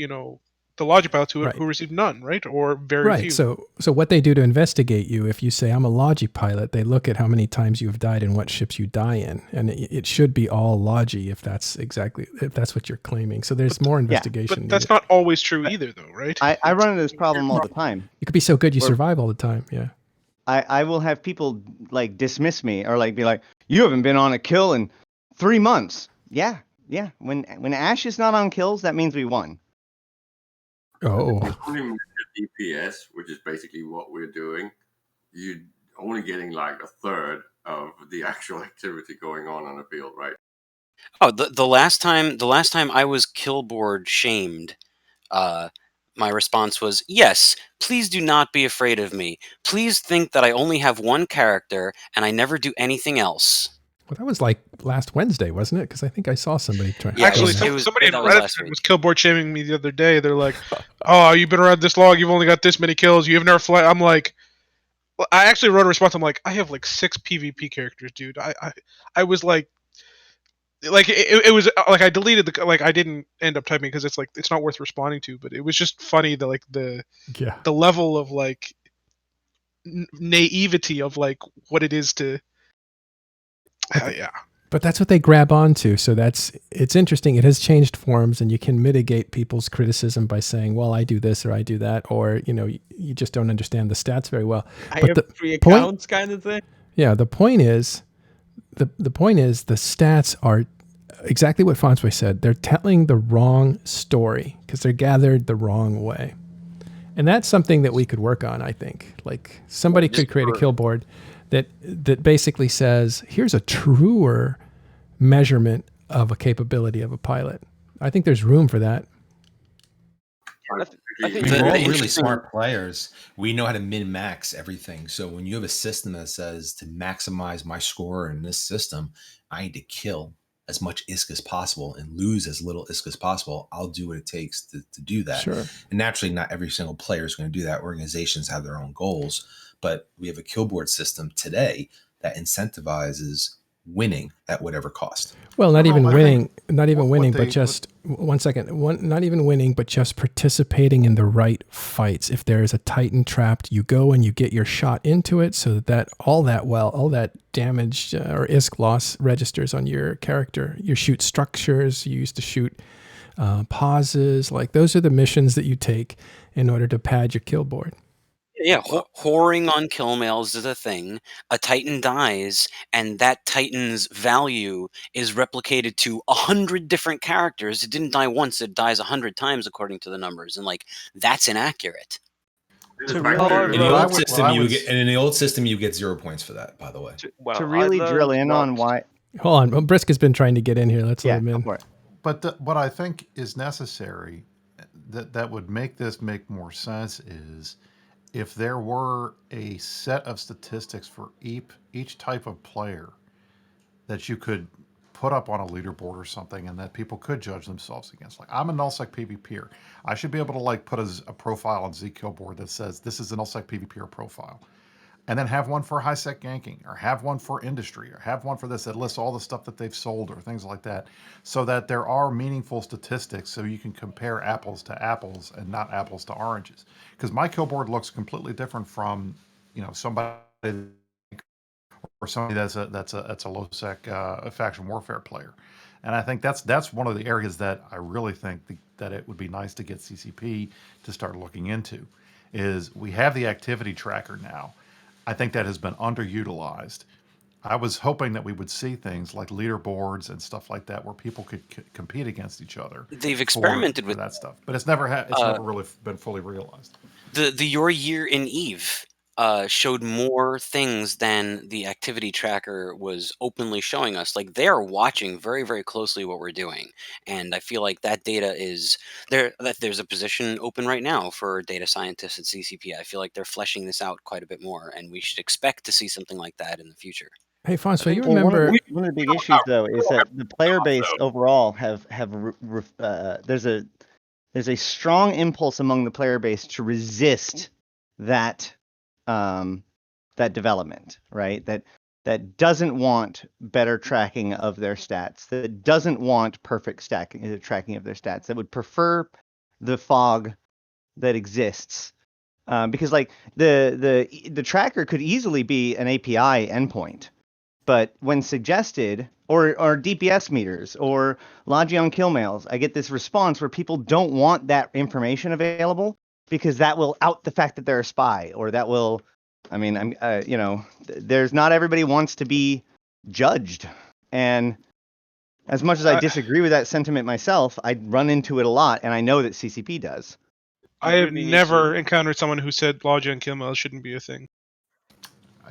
the Logi pilots who receive none, right? Or very few. So what they do to investigate you, if you say, I'm a Logi pilot, they look at how many times you've died and what ships you die in. And it should be all Logi if that's what you're claiming. So there's more investigation. But that's not always true either, though, right? I run into this problem all the time. You could be so good you survive all the time, yeah. I will have people like dismiss me or like be like, you haven't been on a kill in 3 months. Yeah. When Ash is not on kills, that means we won. Oh. If you only measure DPS, which is basically what we're doing, you're only getting like a third of the actual activity going on a field, right? Oh, the last time I was kill board shamed, my response was, yes, please do not be afraid of me. Please think that I only have one character and I never do anything else. Well, that was like last Wednesday, wasn't it? Because I think I saw somebody trying. Yeah, actually, somebody in Reddit was kill board shaming me the other day. They're like, "Oh, you've been around this long. You've only got this many kills. You've never fly." I'm like, well, I actually wrote a response. I'm like, I have like 6 PvP characters, dude. I was like it was like I deleted I didn't end up typing because it's not worth responding to. But it was just funny the level of like naivety of like what it is to. Yeah. But that's what they grab onto. So it's interesting. It has changed forms, and you can mitigate people's criticism by saying, well, I do this or I do that, or, you just don't understand the stats very well. I have 3 accounts kind of thing. Yeah. The point is the stats are exactly what Fonsui said. They're telling the wrong story because they're gathered the wrong way. And that's something that we could work on, I think. Like somebody could create a kill board that basically says, here's a truer measurement of a capability of a pilot. I think there's room for that. I think we're all really smart players. We know how to min-max everything. So when you have a system that says to maximize my score in this system, I need to kill as much ISK as possible and lose as little ISK as possible. I'll do what it takes to do that. Sure. And naturally, not every single player is going to do that. Organizations have their own goals. But we have a kill board system today that incentivizes winning at whatever cost. Well, not even winning, but just participating in the right fights. If there is a Titan trapped, you go and you get your shot into it so that all that damage or ISK loss registers on your character. You shoot structures, you used to shoot pauses. Like those are the missions that you take in order to pad your kill board. Yeah, whoring on kill mails is a thing. A Titan dies, and that Titan's value is replicated to 100 different characters. It didn't die once; it dies 100 times according to the numbers, and that's inaccurate. In the old system, you get 0 points for that. By the way, to really drill in on why. Hold on, Brisk has been trying to get in here. Let's let him in. But what I think is necessary that would make this make more sense is if there were a set of statistics for each type of player that you could put up on a leaderboard or something and that people could judge themselves against. Like, I'm a nullsec PvPer. I should be able to put a profile on Zkill board that says this is a nullsec PvPer profile. and then have one for high-sec ganking, or have one for industry, or have one for this that lists all the stuff that they've sold or things like that, so that there are meaningful statistics so you can compare apples to apples and not apples to oranges. Because my kill board looks completely different from, somebody or somebody that's a low sec faction warfare player. And I think that's one of the areas that I really think that it would be nice to get CCP to start looking into. Is we have the activity tracker now. I think that has been underutilized. I was hoping that we would see things like leaderboards and stuff like that where people could compete against each other. They've experimented with that stuff, but it's never really been fully realized. The Your Year in Eve showed more things than the activity tracker was openly showing us. Like, they are watching very, very closely what we're doing, and I feel like that data is there. That there's a position open right now for data scientists at CCP. I feel like they're fleshing this out quite a bit more, and we should expect to see something like that in the future. Hey, Fonsui, you Well, remember one of the big issues though is that the player base overall have there's a strong impulse among the player base to resist that that development, right? That doesn't want better tracking of their stats, that doesn't want perfect tracking of their stats, that would prefer the fog that exists. Because like the tracker could easily be an API endpoint, but when suggested, or DPS meters or Logi on kill mails, I get this response where people don't want that information available because that will out the fact that they're a spy, or that will, I mean, there's not everybody wants to be judged. And as much as I disagree with that sentiment myself, I run into it a lot, and I know that CCP does. I have never encountered someone who said Logi on kill mails shouldn't be a thing.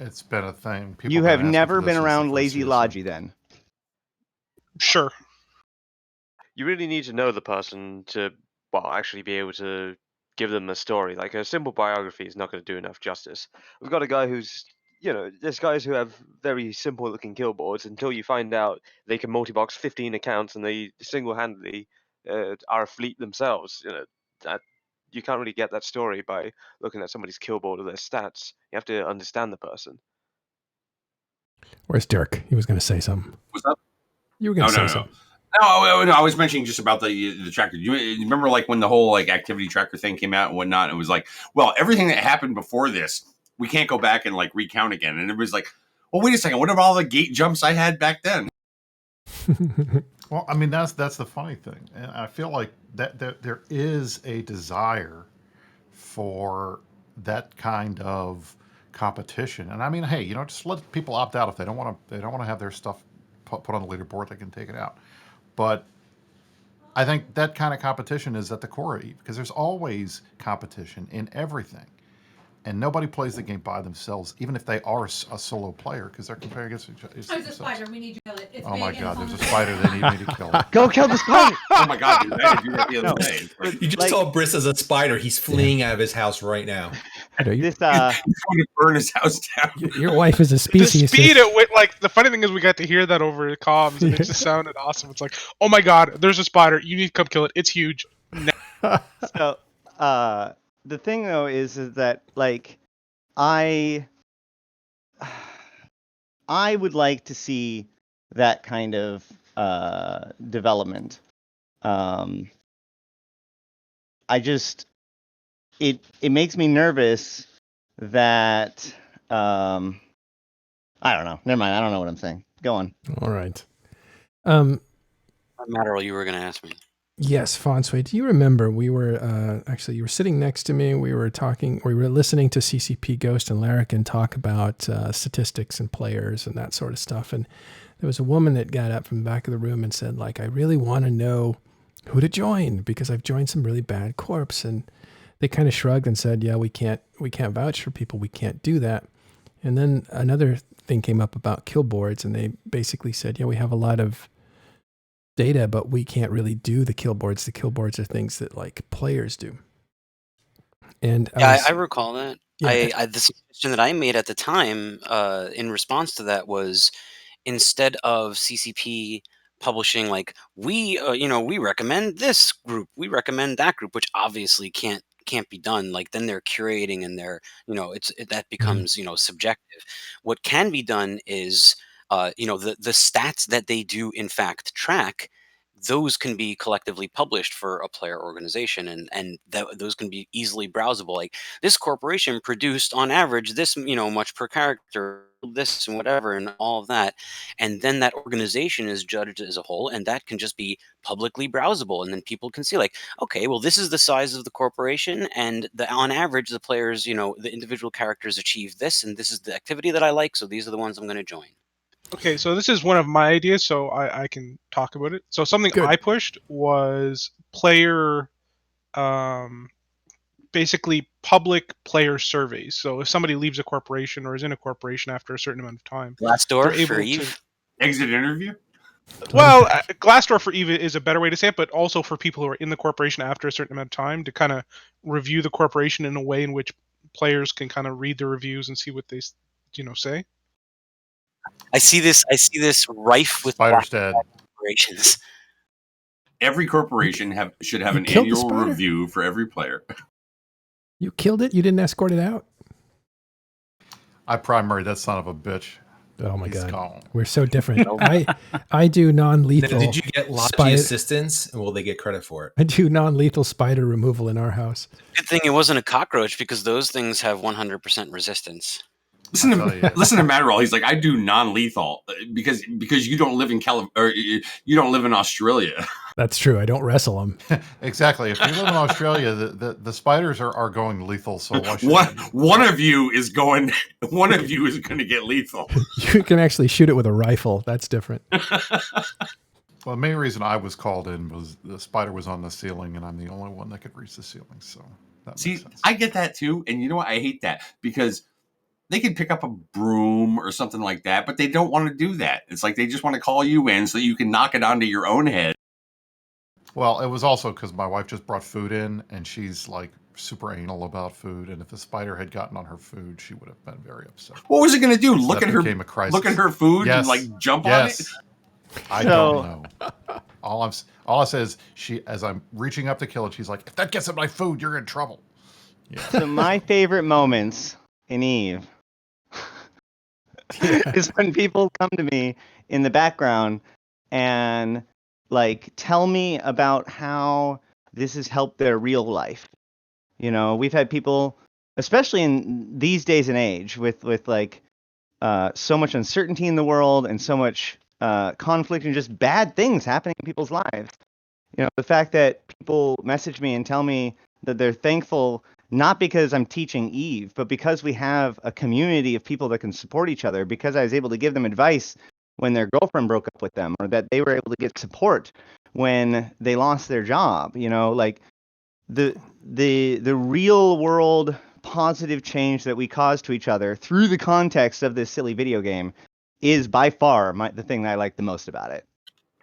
It's been a thing. You have never been around lazy Logi then? Sure. You really need to know the person to, actually be able to give them a story. Like, a simple biography is not going to do enough justice. We've got a guy who's, there's guys who have very simple looking kill boards until you find out they can multi-box 15 accounts and they single-handedly are a fleet themselves. That you can't really get that story by looking at somebody's kill board or their stats. You have to understand the person. Where's Dirk? He was going to say something. What's up? You were going to say something. No, I was mentioning just about the tracker. You remember, like, when the whole like activity tracker thing came out and whatnot? It was like, well, everything that happened before this, we can't go back and like recount again. And it was like, well, wait a second, what about all the gate jumps I had back then? Well, I mean, that's the funny thing, and I feel like that there is a desire for that kind of competition. And I mean, hey, just let people opt out if they don't want to have their stuff put on the leaderboard. They can take it out. But I think that kind of competition is at the core of EVE, because there's always competition in everything. And nobody plays the game by themselves, even if they are a solo player, because they're comparing against each other. There's a spider. We need you to kill it. It's oh my big God, and there's a spider. They need me to kill it. Go kill the spider! Oh my God, dude, I had to do that the other day. You just saw Briss as a spider. He's fleeing out of his house right now. This He's going to burn his house down. Your wife is a species. The speed at which, like, the funny thing is we got to hear that over comms, and it just sounded awesome. It's like, oh my God, there's a spider. You need to come kill it. It's huge. So, the thing though is that, like, I would like to see that kind of development. It makes me nervous that I don't know. Never mind. I don't know what I'm saying. Go on. All right. Matterall, you were going to ask me. Yes, Fonsui. Do you remember you were sitting next to me. We were listening to CCP Ghost and Larrikin talk about statistics and players and that sort of stuff. And there was a woman that got up from the back of the room and said, like, I really want to know who to join because I've joined some really bad corps. And they kind of shrugged and said, yeah, we can't vouch for people. We can't do that. And then another thing came up about kill boards, and they basically said, yeah, we have a lot of data, but we can't really do the kill boards. The kill boards are things that like players do. And I recall that. Yeah. The suggestion that I made at the time in response to that was, instead of CCP publishing like we recommend this group, we recommend that group, which obviously can't can't be done, like then they're curating and they're, that becomes, subjective. What can be done is, the stats that they do in fact track, those can be collectively published for a player organization, and those can be easily browsable. Like, this corporation produced on average this, much per character, this and whatever, and all of that, and then that organization is judged as a whole, and that can just be publicly browsable, and then people can see, like, okay, well, this is the size of the corporation, and on average the players, the individual characters achieve this, and this is the activity that I like, so these are the ones I'm going to join. Okay, so this is one of my ideas, so I can talk about it. So something I pushed was player, basically public player surveys. So if somebody leaves a corporation or is in a corporation after a certain amount of time, Glassdoor for Eve? Exit interview? Well, Glassdoor for Eve is a better way to say it, but also for people who are in the corporation after a certain amount of time to kind of review the corporation in a way in which players can kind of read the reviews and see what they, say. I see this rife with corporations. Every corporation should have an annual review for every player. You killed it? You didn't escort it out? I primaried that son of a bitch. Oh my He's god, gone. we're so different. I do non-lethal. Did you get Logi assistance, and will they get credit for it? I do non-lethal spider removal in our house. Good thing it wasn't a cockroach, because those things have 100% resistance. Listen to Matterall. He's like, I do non-lethal because you don't live in you don't live in Australia. That's true. I don't wrestle them. Exactly. If you live in Australia, the spiders are going lethal. So one of you is going to get lethal. You can actually shoot it with a rifle. That's different. Well, the main reason I was called in was the spider was on the ceiling, and I'm the only one that could reach the ceiling. So that makes sense. I get that too, and you know what? I hate that because they can pick up a broom or something like that, but they don't want to do that. It's like they just want to call you in so you can knock it onto your own head. Well, it was also because my wife just brought food in, and she's like super anal about food. And if the spider had gotten on her food, she would have been very upset. What was it going to do? So Look at her food and like jump on it? I don't know. All I say is as I'm reaching up to kill it, she's like, "If that gets at my food, you're in trouble." Yeah. So my favorite moments in Eve is when people come to me in the background and like tell me about how this has helped their real life. We've had people, especially in these days and age, with like so much uncertainty in the world and so much conflict and just bad things happening in people's lives. The fact that people message me and tell me that they're thankful not because I'm teaching Eve, but because we have a community of people that can support each other, because I was able to give them advice when their girlfriend broke up with them, or that they were able to get support when they lost their job. Like the real world positive change that we cause to each other through the context of this silly video game is by far the thing that I like the most about it.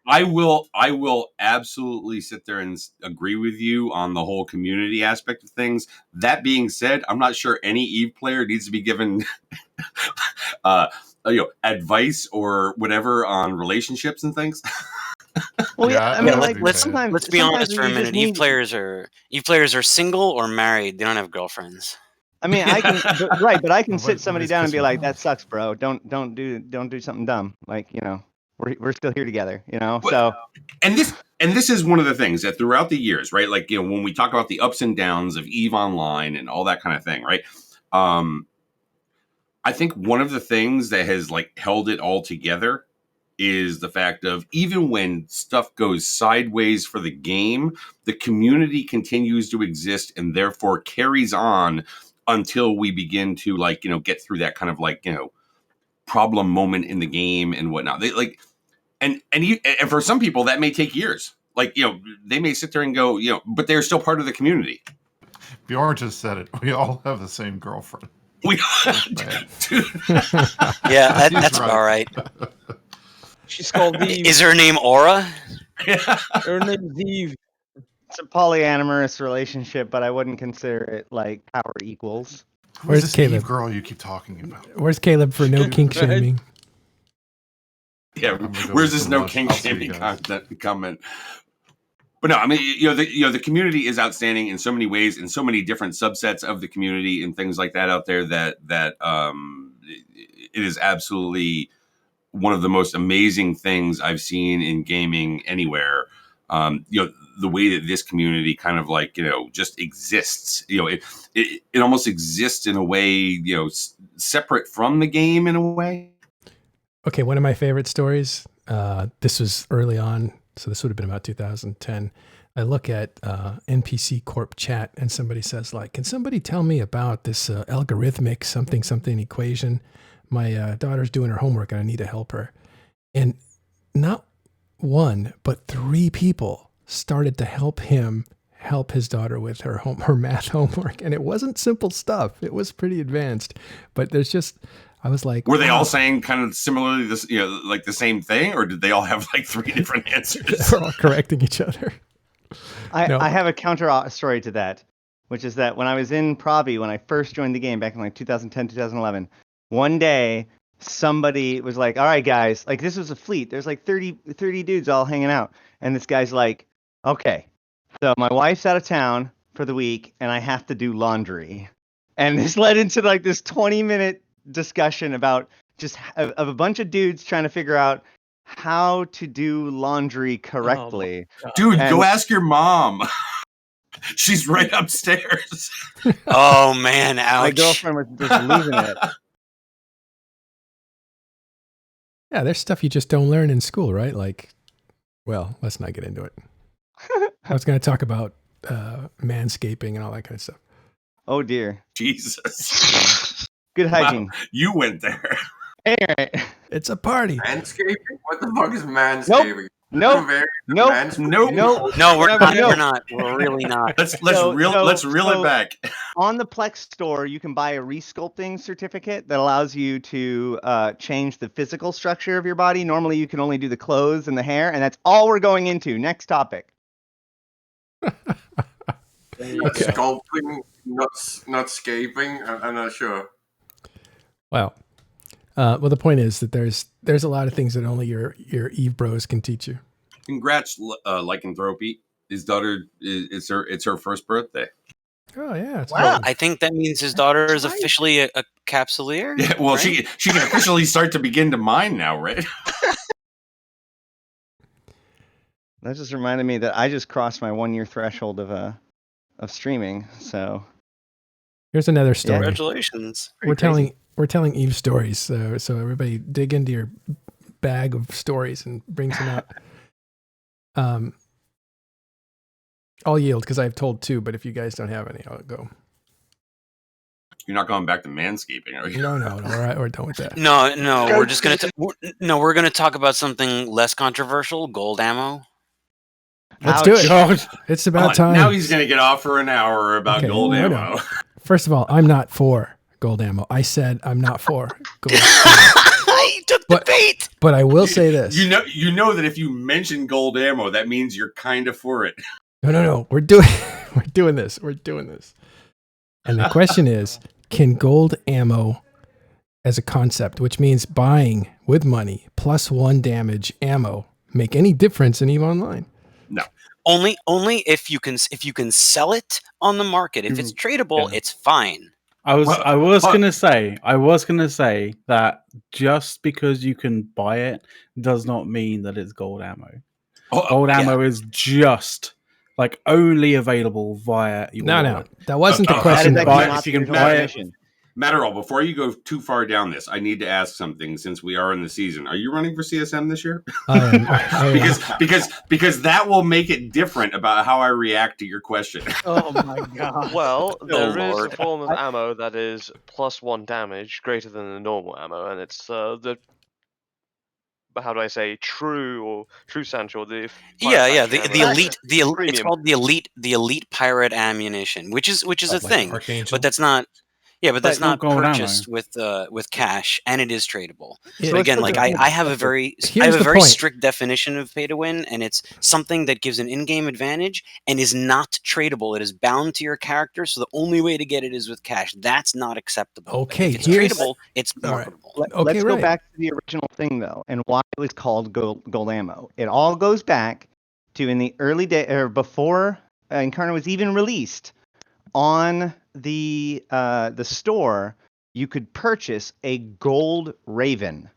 I will absolutely sit there and agree with you on the whole community aspect of things. That being said, I'm not sure any Eve player needs to be given advice or whatever on relationships and things. Well, yeah, I mean, like, let's be honest for a minute. Eve players are single or married. They don't have girlfriends. I mean, but I can sit somebody down and be like, "That sucks, bro. Don't do something dumb." Like, we're still here together, So, and this is one of the things that throughout the years, right? Like, when we talk about the ups and downs of EVE Online and all that kind of thing, right? I think one of the things that has like held it all together is the fact of even when stuff goes sideways for the game, the community continues to exist and therefore carries on until we begin to get through that kind of problem moment in the game and whatnot. They and for some people that may take years. They may sit there and go, but they're still part of the community. Bjorn just said it. We all have the same girlfriend. Yeah, that's right. All right. She's called Eve. Is her name Aura? Her name's Eve. It's a polyamorous relationship, but I wouldn't consider it like power equals. Where's this Caleb girl you keep talking about? Where's Caleb for no kink shaming? Yeah, where's this no kink shaming comment? But no, I mean, the community is outstanding in so many ways, in so many different subsets of the community and things like that out there that it is absolutely one of the most amazing things I've seen in gaming anywhere. The way that this community kind of like, just exists, it almost exists in a way, separate from the game in a way. Okay. One of my favorite stories, this was early on. So this would have been about 2010. I look at NPC Corp chat and somebody says like, can somebody tell me about this algorithmic something equation? My daughter's doing her homework and I need to help her. And not one, but 3 people started to help him help his daughter with her math homework. And it wasn't simple stuff. It was pretty advanced, but I was like, were they all saying kind of similarly this, like the same thing, or did they all have like 3 different answers? They're all correcting each other. I have a counter story to that, which is that when I was in Pravi, when I first joined the game back in like 2010, 2011, one day somebody was like, all right, guys, like this was a fleet. There's like 30 dudes all hanging out. And this guy's like, okay, so my wife's out of town for the week and I have to do laundry. And this led into like this 20-minute discussion about just of a bunch of dudes trying to figure out how to do laundry correctly. Dude, go ask your mom. She's right upstairs. Oh man, ouch. My girlfriend was just losing it. Yeah, there's stuff you just don't learn in school, right? Like, well, let's not get into it. I was going to talk about manscaping and all that kind of stuff. Oh dear. Jesus. Good hygiene. Wow, you went there. Anyway. It's a party. Manscaping? What the fuck is manscaping? Nope. No, we're not. We're really not. Let's reel it back. On the Plex store, you can buy a resculpting certificate that allows you to change the physical structure of your body. Normally, you can only do the clothes and the hair, and that's all we're going into. Next topic. Sculpting, not scaping. I'm not sure. Well, the point is that there's a lot of things that only your Eve bros can teach you. Congrats, Lycanthropy. His daughter it's her first birthday. Oh yeah! Wow. I think that means his daughter is officially a capsuleer. Yeah, well, right? she can officially start to begin to mine now, right? That just reminded me that I just crossed my 1-year threshold of streaming. So here's another story. Congratulations! We're telling Eve stories, so everybody dig into your bag of stories and bring some out. I'll yield because I've told 2, but if you guys don't have any, I'll go. You're not going back to manscaping, are you? No, we're done with that. No, we're just we're gonna talk about something less controversial. Gold ammo. Let's do it. It's about time. Now he's gonna get off for an hour about gold ammo. First of all, I'm not for gold ammo. I said I'm not for gold ammo. You took the bait. But I will say this. You know that if you mention gold ammo, that means you're kind of for it. No. We're doing this. And the question is, can gold ammo as a concept, which means buying with money +1 damage ammo, make any difference in EVE Online? No. Only if you can sell it on the market. If it's tradable, it's fine. I was gonna say that just because you can buy it does not mean that it's gold ammo. Gold ammo is just like only available via your wallet. That wasn't the question. If you can buy it. Matterall, before you go too far down this, I need to ask something since we are in the season. Are you running for CSM this year? Because that will make it different about how I react to your question. Oh my god. Well, there is a form of ammo that is +1 damage greater than the normal ammo, and it's the how do I say true Sancho? The elite. It's called the elite pirate ammunition, which is a thing, but that's not. Yeah, but that's not purchased with cash, and it is tradable. So again, like I have a very strict definition of pay to win, and it's something that gives an in-game advantage and is not tradable. It is bound to your character, so the only way to get it is with cash. That's not acceptable. Okay, if it's tradable, it's marketable. Let's go back to the original thing though, and why it was called gold ammo. It all goes back to, in the early day or before Incarnate was even released, on the store, you could purchase a gold Raven.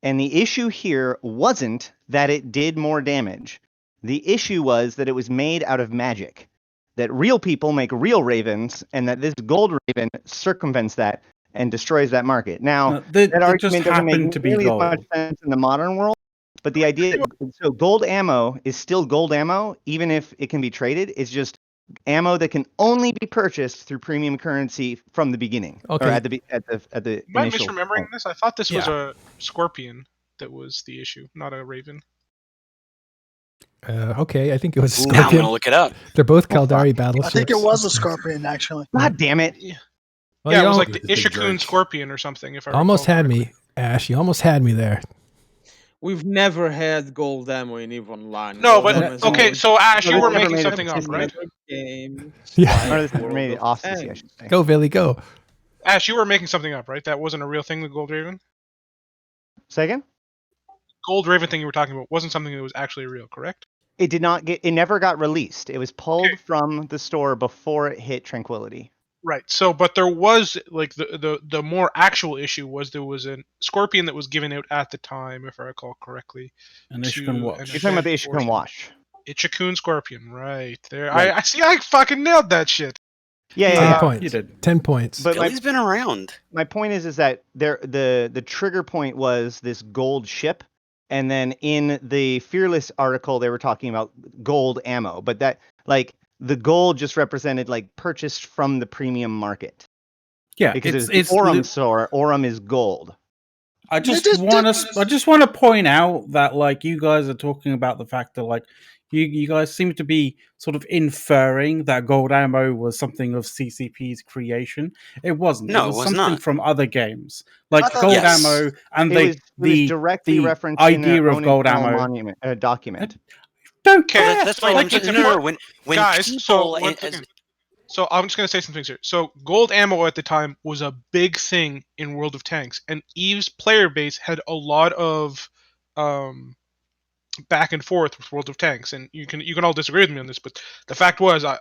And the issue here wasn't that it did more damage. The issue was that it was made out of magic. That real people make real ravens, and that this gold Raven circumvents that and destroys that market. Now, that argument doesn't make nearly as much sense in the modern world, but the idea, so gold ammo is still gold ammo, even if it can be traded. It's just ammo that can only be purchased through premium currency from the beginning. Okay. Or at the Am I initial misremembering point. this? I thought this was a Scorpion that was the issue, not a Raven. Okay, I think it was Ooh, Scorpion. now I'm gonna look it up. They're both Caldari battleships. I think it was a Scorpion, actually. God damn it! Well, Yeah, you it was al- like the Ishikun Scorpion or something. If I almost recall had me, Ash. You almost had me there. We've never had gold ammo in EVE Online. No, Gold ammo but is okay. always- So Ash, you No, were this never making made it something to up, CC. right? Games Yeah. Or this never World made it of off CC, I Tanks. should say. Go, Billy, go. Ash, you were making something up, right? That wasn't a real thing. The Gold Raven. Say again? Gold Raven thing you were talking about wasn't something that was actually real, correct? It did not get. It never got released. It was pulled from the store before it hit Tranquility. Right. So, but there was like the more actual issue was there was a Scorpion that was given out at the time, if I recall correctly. An Ishikun Watch. You're talking about the Ishikun Watch. Ichikun Scorpion, right there. Right. I see. I fucking nailed that shit. Yeah, 10 yeah. points. You did. 10 points. But Billy's been around. my point is that the trigger point was this gold ship, and then in the Fearless article they were talking about gold ammo, but that like the gold just represented like purchased from the premium market. Yeah, Because it's Aurum store. Aurum is gold. I just want to point out that like you guys are talking about the fact that like you guys seem to be sort of inferring that gold ammo was something of CCP's creation. It wasn't. No, it was it was something not. from other games, like I thought- gold Yes. ammo, and It was the directly the referenced idea in a of gold ammo. monument document. Don't care. Okay, That's so fine. like, No, it's no, important. when Guys, people so and- one second. So I'm just gonna say some things here. So gold ammo at the time was a big thing in World of Tanks, and EVE's player base had a lot of back and forth with World of Tanks, and you can all disagree with me on this, but the fact was, I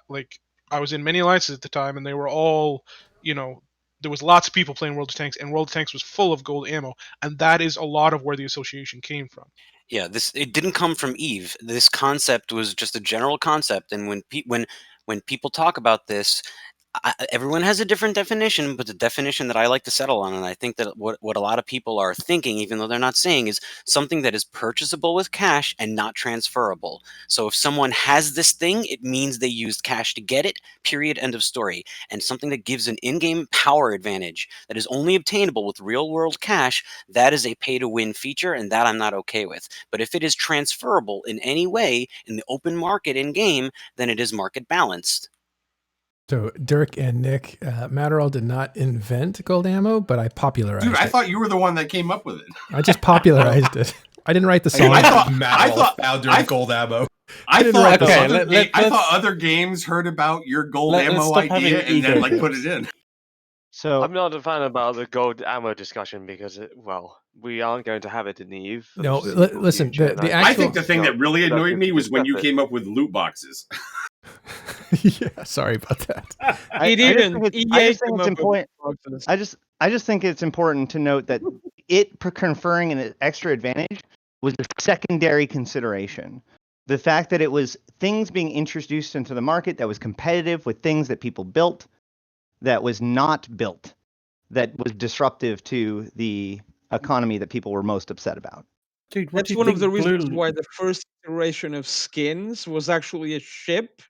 was in many alliances at the time, and they were all, there was lots of people playing World of Tanks, and World of Tanks was full of gold ammo, and that is a lot of where the association came from. Yeah, it didn't come from Eve. This concept was just a general concept, and when people talk about this, everyone has a different definition, but the definition that I like to settle on, and I think that what a lot of people are thinking, even though they're not saying, is something that is purchasable with cash and not transferable. So if someone has this thing, it means they used cash to get it, period, end of story. And something that gives an in-game power advantage that is only obtainable with real-world cash, that is a pay-to-win feature, and that I'm not okay with. But if it is transferable in any way in the open market in-game, then it is market balanced. So Dirk and Nick, Matterall did not invent gold ammo, but I popularized Dude, I it. thought you were the one that came up with it. I just popularized it. I didn't write the song. I thought Matterall founder of gold ammo. I didn't thought other games heard about your gold ammo idea and then like put it in. So I'm not a fan about the gold ammo discussion because, we aren't going to have it in Eve. for No, the foreseeable listen, future, the and I think the thing it's that really not annoyed productive me to was when you discuss it. came up with loot boxes. Yeah, sorry about that. I just think it's important. I just think it's important to note that it conferring an extra advantage was a secondary consideration. The fact that it was things being introduced into the market that was competitive with things that people built, that was not built, that was disruptive to the economy that people were most upset about. Dude, That's one of the reasons why the first iteration of skins was actually a ship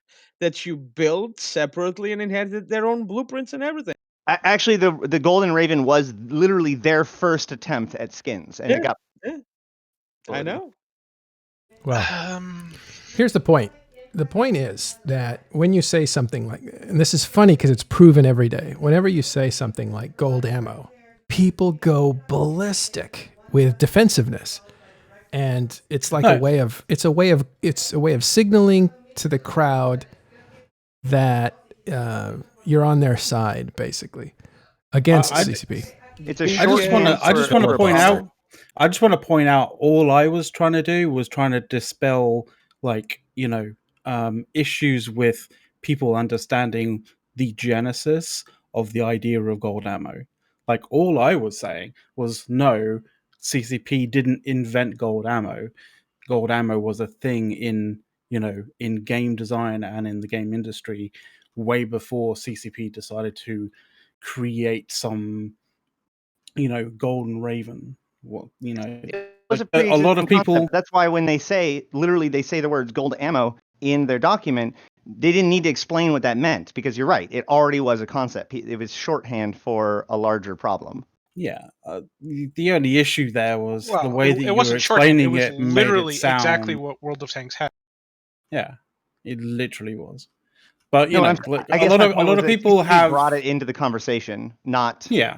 that you built separately, and it had their own blueprints and everything. Actually, the Golden Raven was literally their first attempt at skins, and it got. I know. Well, here's the point. The point is that when you say something like, and this is funny because it's proven every day, whenever you say something like gold ammo, people go ballistic with defensiveness. And it's like a way of signaling to the crowd that you're on their side, basically, against CCP. It's a I just want to point out. All I was trying to do was trying to dispel like, issues with people understanding the genesis of the idea of gold ammo. Like, all I was saying was, no, CCP didn't invent gold ammo. Gold ammo was a thing in game design and in the game industry way before CCP decided to create some golden raven. It was a a lot of people concept. That's why when they say the words gold ammo in their document, they didn't need to explain what that meant, because you're right, it already was a concept. It was shorthand for a larger problem. Yeah, the only issue there was the way that it you wasn't were explaining it. Was made literally it sound exactly what World of Tanks had. Yeah, it literally was. But No, I guess a lot of people have brought it into the conversation, not. Yeah.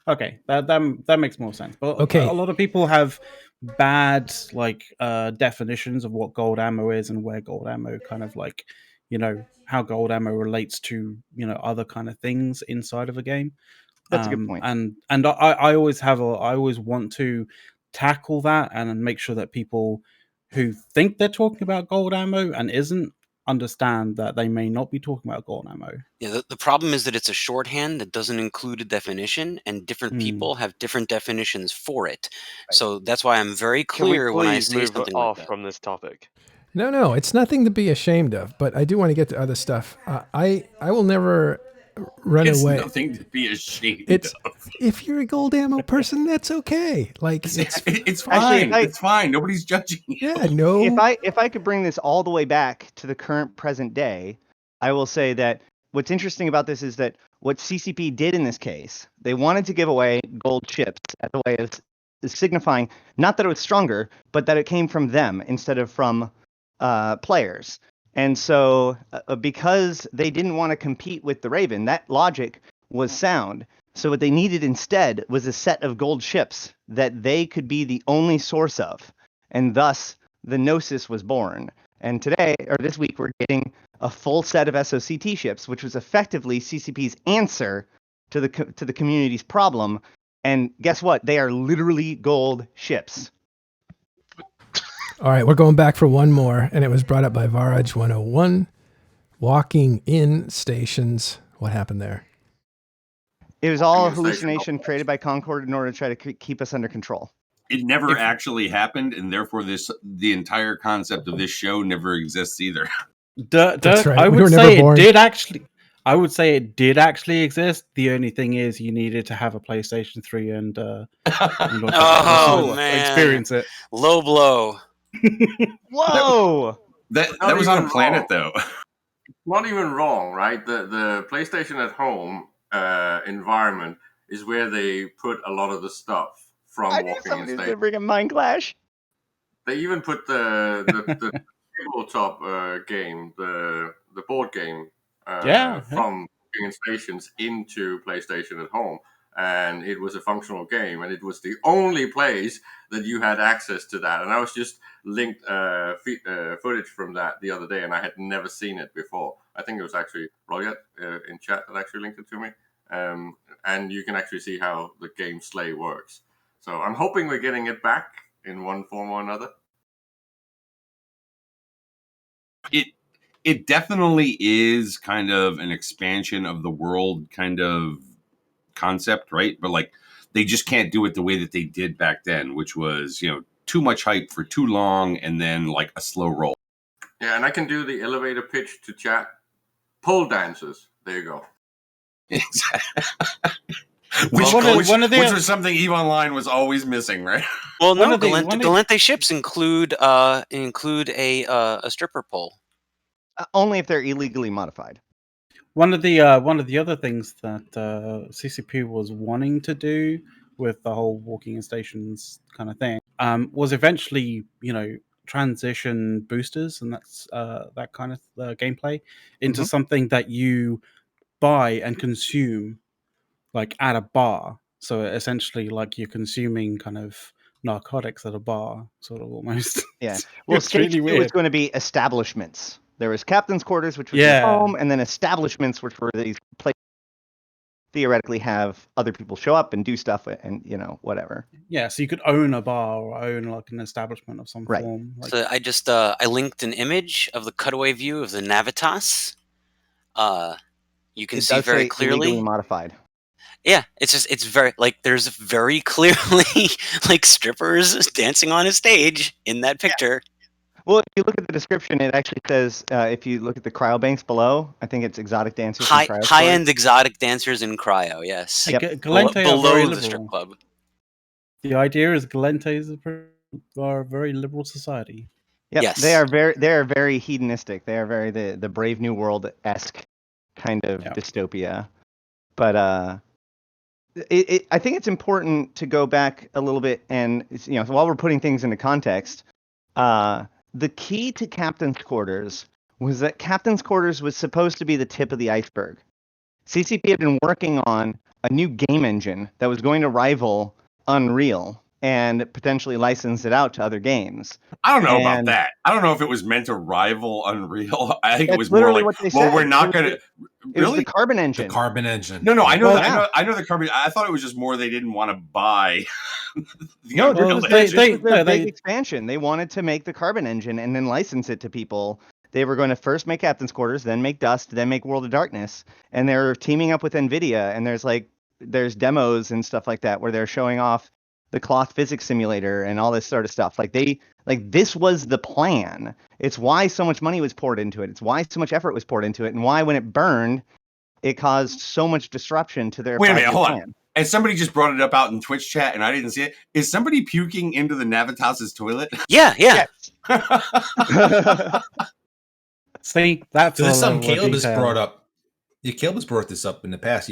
Okay, that makes more sense. But Okay. a lot of people have bad definitions of what gold ammo is and where gold ammo kind of how gold ammo relates to other kind of things inside of a game. That's a good point. And I always want to tackle that and make sure that people who think they're talking about gold ammo and isn't understand that they may not be talking about gold ammo. Yeah, the problem is that it's a shorthand that doesn't include a definition, and different people have different definitions for it. Right. So that's why I'm very clear when I say something off like that. from this topic. No, it's nothing to be ashamed of, but I do want to get to other stuff. I will never run away. It's nothing to be ashamed of. If you're a gold ammo person, that's okay. Like it's fine. Actually, it's fine. Nobody's judging you. Yeah, no. If I could bring this all the way back to the current present day, I will say that what's interesting about this is that what CCP did in this case, they wanted to give away gold chips as a way of signifying not that it was stronger, but that it came from them instead of from players. And so because they didn't want to compete with the Raven, that logic was sound. So what they needed instead was a set of gold ships that they could be the only source of. And thus, the Gnosis was born. And this week, we're getting a full set of SOCT ships, which was effectively CCP's answer to the community's problem. And guess what? They are literally gold ships. All right, we're going back for one more, and it was brought up by Varaj 101. Walking in stations. What happened there? It was all a hallucination created by Concord in order to try to keep us under control. It never actually happened, and therefore the entire concept of this show never exists either. That's right. I would say it did actually. I would say it did actually exist. The only thing is, you needed to have a PlayStation 3 and experience it. Low blow. Whoa! That was on a planet, though. Not even wrong, right? The PlayStation at home environment is where they put a lot of the stuff from Walking in Stations. They bring a Mind Clash. They even put the tabletop game, the board game, from Walking in Stations into PlayStation at home. And it was a functional game, and it was the only place that you had access to that. And I was just linked footage from that the other day, and I had never seen it before. I think it was actually Royat in chat that actually linked it to me. And you can actually see how the game Slay works. So I'm hoping we're getting it back in one form or another. It definitely is kind of an expansion of the world kind of concept, right? But like they just can't do it the way that they did back then, which was too much hype for too long and then like a slow roll. Yeah, and I can do the elevator pitch to chat. Pole dancers. There you go. Which was something EVE Online was always missing, right? Well, no, Galente ships include a stripper pole. Only if they're illegally modified. One of the other things that CCP was wanting to do with the whole Walking in Stations kind of thing was eventually, transition boosters and that's that kind of gameplay into something that you buy and consume like at a bar. So essentially, like you're consuming kind of narcotics at a bar, sort of almost. Yeah. Well, stage really 2 was going to be establishments. There was captain's quarters, which was home, and then establishments, which were these places. theoretically have other people show up and do stuff and whatever. Yeah, so you could own a bar or own like an establishment of some Right. form. Like, So I just I linked an image of the cutaway view of the Navatas. You can It see does very say clearly. illegally modified. Yeah, it's very like there's very clearly like strippers dancing on a stage in that picture. Well, if you look at the description, it actually says if you look at the cryobanks below, I think it's exotic dancers and cryo High-end exotic dancers in cryo. Yes. Yep. Galente are below very the liberal. strip club. The idea is Galente are a very liberal society. Yep. Yes. They are very hedonistic. They are very the Brave New World-esque kind of dystopia. But I think it's important to go back a little bit and while we're putting things into context, the key to Captain's Quarters was that Captain's Quarters was supposed to be the tip of the iceberg. CCP had been working on a new game engine that was going to rival Unreal and potentially license it out to other games. I don't know about that. I don't know if it was meant to rival Unreal. I think it was more literally like, what they said. we're not going to. It was the Carbon engine. The Carbon engine. No, I know that. I know the Carbon. I thought it was just more they didn't want to buy. No, this was their big expansion. They wanted to make the Carbon engine and then license it to people. They were going to first make Captain's Quarters, then make Dust, then make World of Darkness, and they're teaming up with NVIDIA. And there's demos and stuff like that where they're showing off the cloth physics simulator and all this sort of stuff. This was the plan. It's why so much money was poured into it. It's why so much effort was poured into it, and why when it burned, it caused so much disruption to their. Wait a minute, hold on. And somebody just brought it up out in Twitch chat, and I didn't see it. Is somebody puking into the Navatas toilet? Yeah. See, that's this is something Caleb has brought up. Yeah, Caleb has brought this up in the past.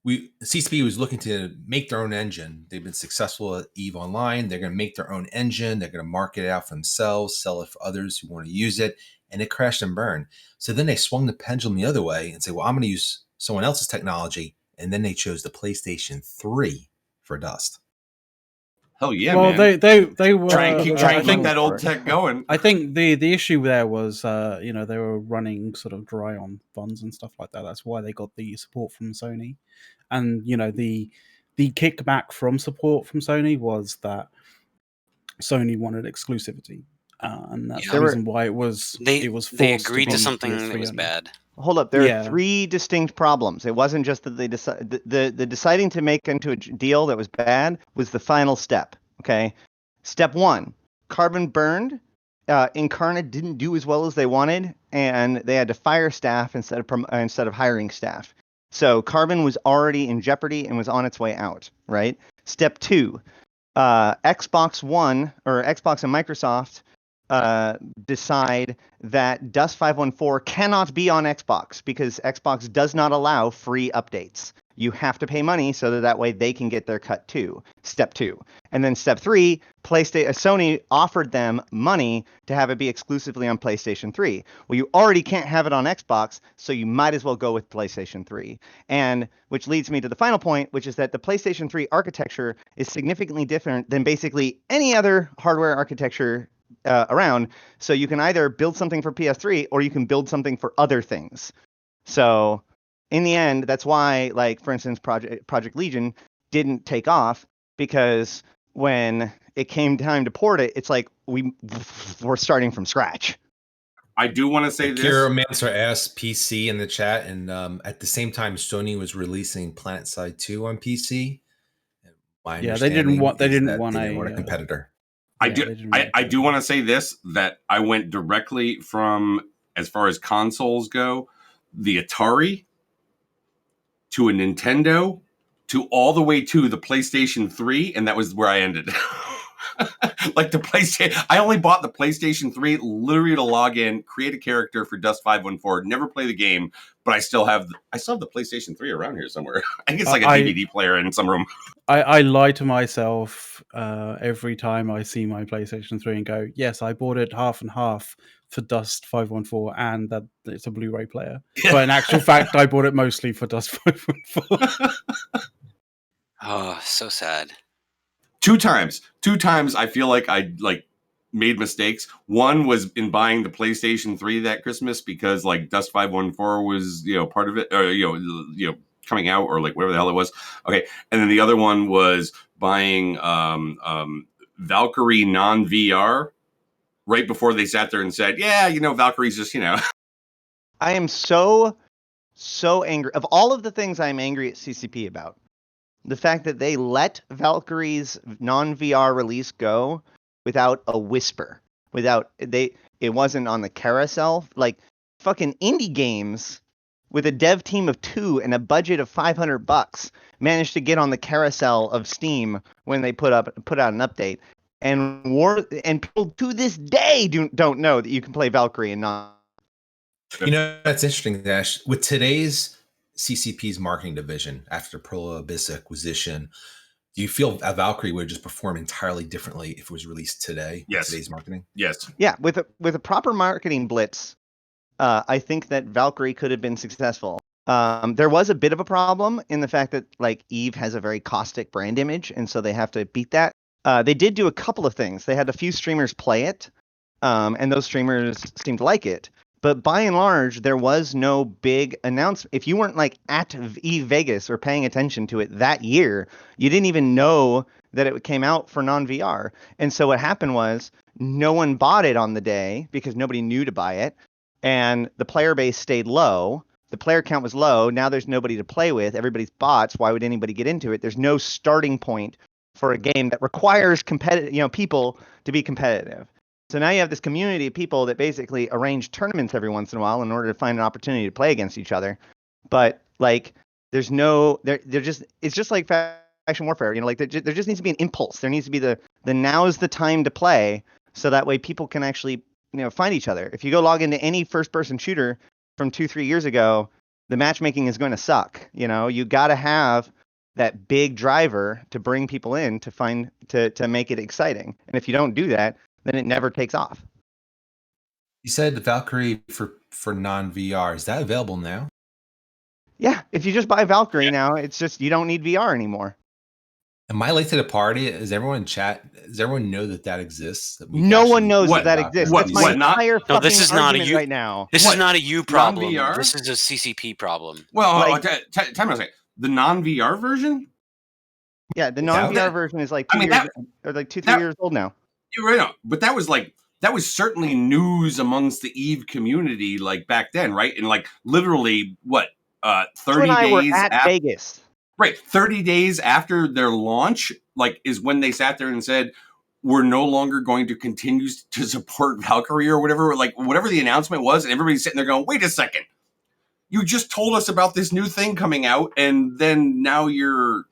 CCP was looking to make their own engine. They've been successful at EVE Online. They're going to make their own engine. They're going to market it out for themselves, sell it for others who want to use it, and it crashed and burned. So then they swung the pendulum the other way and say, well, I'm going to use someone else's technology. And then they chose the PlayStation 3 for Dust. Hell yeah, well, man. They were try and keep that old tech going. I think the issue there was they were running sort of dry on funds and stuff like that. That's why they got the support from Sony, and the kickback from support from Sony was that Sony wanted exclusivity, and that's the reason why it was. They agreed to something that was bad. Hold up, there are three distinct problems. It wasn't just that they the deciding to make into a deal that was bad was the final step. Okay, step one, Carbon burned. Incarnate didn't do as well as they wanted, and they had to fire staff instead of hiring staff. So Carbon was already in jeopardy and was on its way out. Right. Step two, Xbox One or Xbox and Microsoft decide that Dust 514 cannot be on Xbox because Xbox does not allow free updates. You have to pay money so that way they can get their cut too. Step two. And then step three, Sony offered them money to have it be exclusively on PlayStation 3. Well, you already can't have it on Xbox, so you might as well go with PlayStation 3. And which leads me to the final point, which is that the PlayStation 3 architecture is significantly different than basically any other hardware architecture around. So you can either build something for PS3 or you can build something for other things. So in the end, that's why, like, for instance, Project Legion didn't take off, because when it came time to port it, it's like we're starting from scratch. I do want to say this. Kira Manser asked PC in the chat, and at the same time, Sony was releasing PlanetSide 2 on PC. They didn't want a competitor. I do want to say this, that I went directly from, as far as consoles go, the Atari to a Nintendo to all the way to the PlayStation 3, and that was where I ended. Like the PlayStation, I only bought the PlayStation 3 literally to log in, create a character for Dust 514, never play the game, but I still have the PlayStation 3 around here somewhere. I think it's like a DVD player in some room. I lie to myself every time I see my PlayStation 3 and go, yes, I bought it half and half for Dust 514 and that it's a Blu-ray player. But in actual fact, I bought it mostly for Dust 514. Oh, so sad. Two times I feel like I made mistakes. One was in buying the PlayStation 3 that Christmas because like Dust 514 was part of it, or coming out, or like whatever the hell it was. Okay, and then the other one was buying Valkyrie non-VR right before they sat there and said, yeah, Valkyrie's just, I am so angry. Of all of the things I'm angry at CCP about, the fact that they let Valkyrie's non-VR release go without a whisper, it wasn't on the carousel. Like fucking indie games with a dev team of 2 and a budget of $500 managed to get on the carousel of Steam when they put out an update. And people to this day don't know that you can play Valkyrie and not. That's interesting, Dash. With today's CCP's marketing division after the Pearl Abyss acquisition, do you feel a Valkyrie would just perform entirely differently if it was released today? Yes. Today's marketing? Yes. Yeah, with a proper marketing blitz, I think that Valkyrie could have been successful. There was a bit of a problem in the fact that like Eve has a very caustic brand image, and so they have to beat that. They did do a couple of things. They had a few streamers play it, and those streamers seemed to like it. But by and large, there was no big announcement. If you weren't like at Eve Vegas or paying attention to it that year, you didn't even know that it came out for non-VR. And so what happened was no one bought it on the day because nobody knew to buy it. And the player base stayed low. The player count was low. Now there's nobody to play with. Everybody's bots. Why would anybody get into it? There's no starting point for a game that requires people to be competitive. So now you have this community of people that basically arrange tournaments every once in a while in order to find an opportunity to play against each other. But like, it's just like faction warfare. Like there just needs to be an impulse. There needs to be the now's the time to play, so that way people can actually find each other. If you go log into any first-person shooter from 2-3 years ago, the matchmaking is going to suck. You got to have that big driver to bring people in to make it exciting. And if you don't do that, then it never takes off. You said the Valkyrie for non-VR. Is that available now? Yeah, if you just buy Valkyrie now, it's just you don't need VR anymore. Am I late to the party? Does everyone in chat? Does everyone know that exists? No one knows that exists. That's my entire fucking this is not argument right now. This is not a you problem. Non-VR? This is a CCP problem. Well, time a second. The non-VR version? Yeah, the non-VR version is like 2 years old now. You're right on. But that was certainly news amongst the Eve community, like back then, right? And like literally, 30 days after Vegas, right? 30 days after their launch, like, is when they sat there and said, "We're no longer going to continue to support Valkyrie," or whatever, like whatever the announcement was, and everybody's sitting there going, "Wait a second, you just told us about this new thing coming out, and then now you're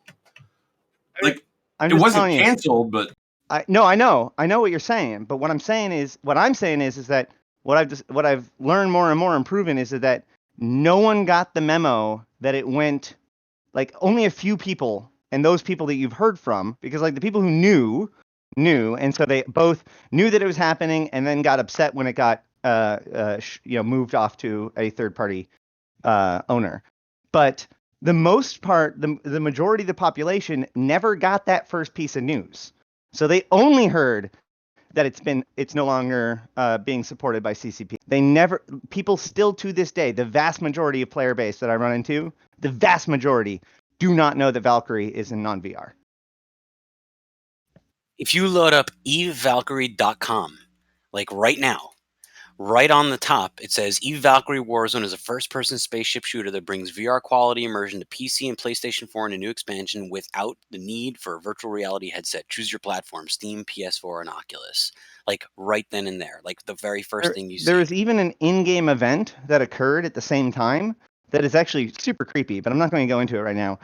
like, it wasn't canceled, but." I know what you're saying, but what I'm saying is that what I've learned more and more and proven is that no one got the memo that it went, like only a few people, and those people that you've heard from, because like the people who knew, and so they both knew that it was happening and then got upset when it got moved off to a third party owner. But the most part, the majority of the population never got that first piece of news. So they only heard that it's no longer being supported by CCP. People still to this day, the vast majority of player base that I run into, the vast majority do not know that Valkyrie is in non-VR. If you load up evevalkyrie.com, like right now, right on the top, it says Eve Valkyrie Warzone is a first-person spaceship shooter that brings VR quality immersion to PC and PlayStation 4 in a new expansion without the need for a virtual reality headset. Choose your platform, Steam, PS4, and Oculus. Like right then and there, like the very first thing you see. There was even an in-game event that occurred at the same time that is actually super creepy, but I'm not going to go into it right now.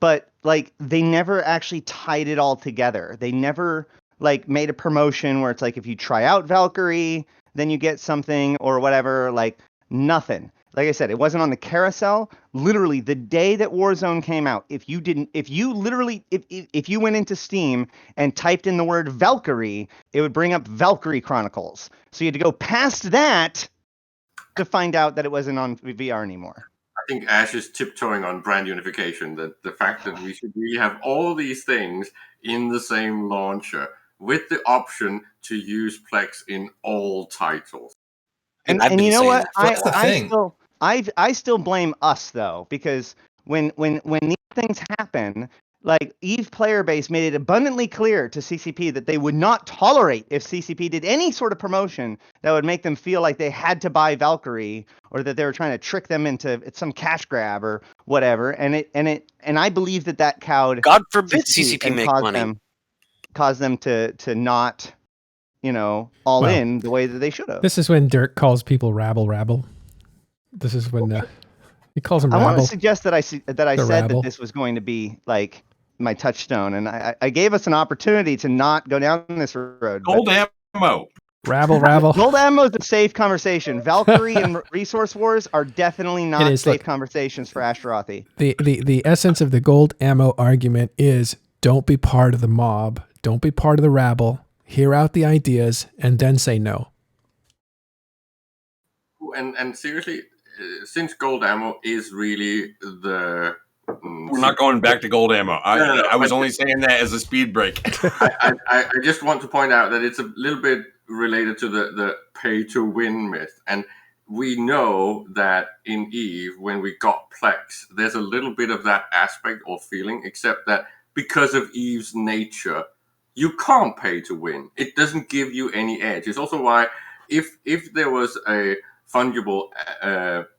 But like they never actually tied it all together. They never like made a promotion where it's like if you try out Valkyrie, then you get something or whatever, like nothing. Like I said, it wasn't on the carousel. Literally the day that Warzone came out, if you went into Steam and typed in the word Valkyrie, it would bring up Valkyrie Chronicles. So you had to go past that to find out that it wasn't on VR anymore. I think Ash is tiptoeing on brand unification, that the fact that we should really have all these things in the same launcher with the option to use Plex in all titles. And you know what? That's the thing. I still blame us though, because when these things happen, like EVE player base made it abundantly clear to CCP that they would not tolerate if CCP did any sort of promotion that would make them feel like they had to buy Valkyrie, or that they were trying to trick them into some cash grab or whatever. And I believe that cowed God forbid CCP make money. Caused them to not, all in the way that they should have. This is when Dirk calls people rabble. This is when he calls them rabble. I want to suggest that I said rabble. that this was going to be like my touchstone, and I gave us an opportunity to not go down this road. Gold ammo. Rabble. Gold ammo is a safe conversation. Valkyrie and Resource Wars are definitely not safe conversations for Ashtarothi. The essence of the gold ammo argument is don't be part of the mob, don't be part of the rabble, hear out the ideas, and then say no. And seriously, since gold ammo is really the... We're not going back to gold ammo. I was only saying that as a speed break. I just want to point out that it's a little bit related to the pay-to-win myth. And we know that in EVE, when we got Plex, there's a little bit of that aspect or feeling, except that because of EVE's nature, you can't pay to win. It doesn't give you any edge. It's also why if there was a fungible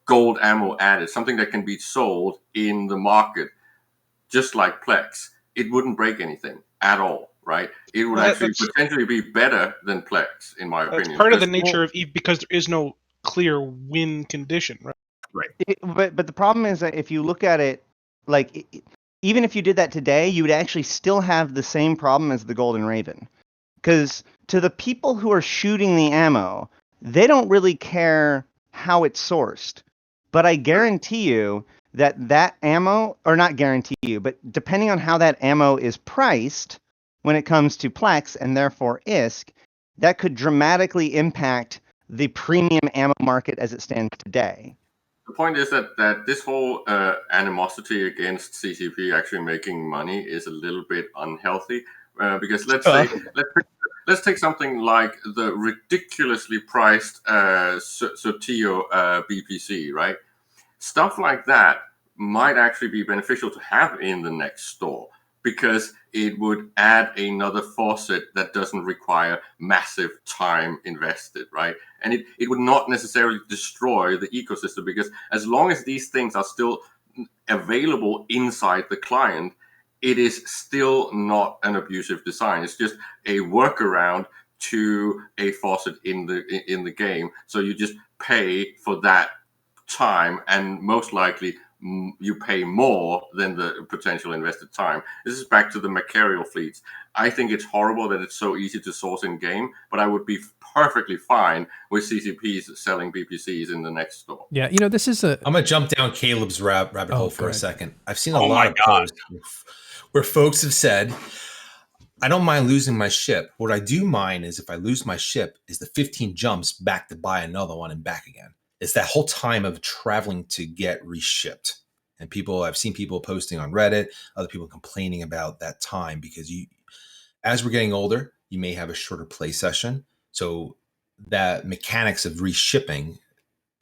gold ammo added, something that can be sold in the market, just like Plex, it wouldn't break anything at all, right? It would actually potentially be better than Plex, in my opinion. That's part of the nature of EVE, because there is no clear win condition, right? Right. But the problem is that if you look at it, like, even if you did that today, you would actually still have the same problem as the Golden Raven. Because to the people who are shooting the ammo, they don't really care how it's sourced. But I guarantee you that ammo, or not guarantee you, but depending on how that ammo is priced when it comes to Plex and therefore ISK, that could dramatically impact the premium ammo market as it stands today. The point is that this whole animosity against CCP actually making money is a little bit unhealthy, because let's take something like the ridiculously priced Sotio BPC, right? Stuff like that might actually be beneficial to have in the next store, because it would add another faucet that doesn't require massive time invested, right? And it would not necessarily destroy the ecosystem, because as long as these things are still available inside the client, it is still not an abusive design. It's just a workaround to a faucet in the game. So you just pay for that time, and most likely you pay more than the potential invested time. This is back to the Macarial fleets. I think it's horrible that it's so easy to source in game, but I would be perfectly fine with CCPs selling BPCs in the next store. Yeah, this is I'm going to jump down Caleb's rabbit hole for a second. I've seen a lot of posts where folks have said, I don't mind losing my ship. What I do mind is if I lose my ship is the 15 jumps back to buy another one and back again. It's that whole time of traveling to get reshipped. And I've seen people posting on Reddit, other people complaining about that time, because as we're getting older, you may have a shorter play session. So that mechanics of reshipping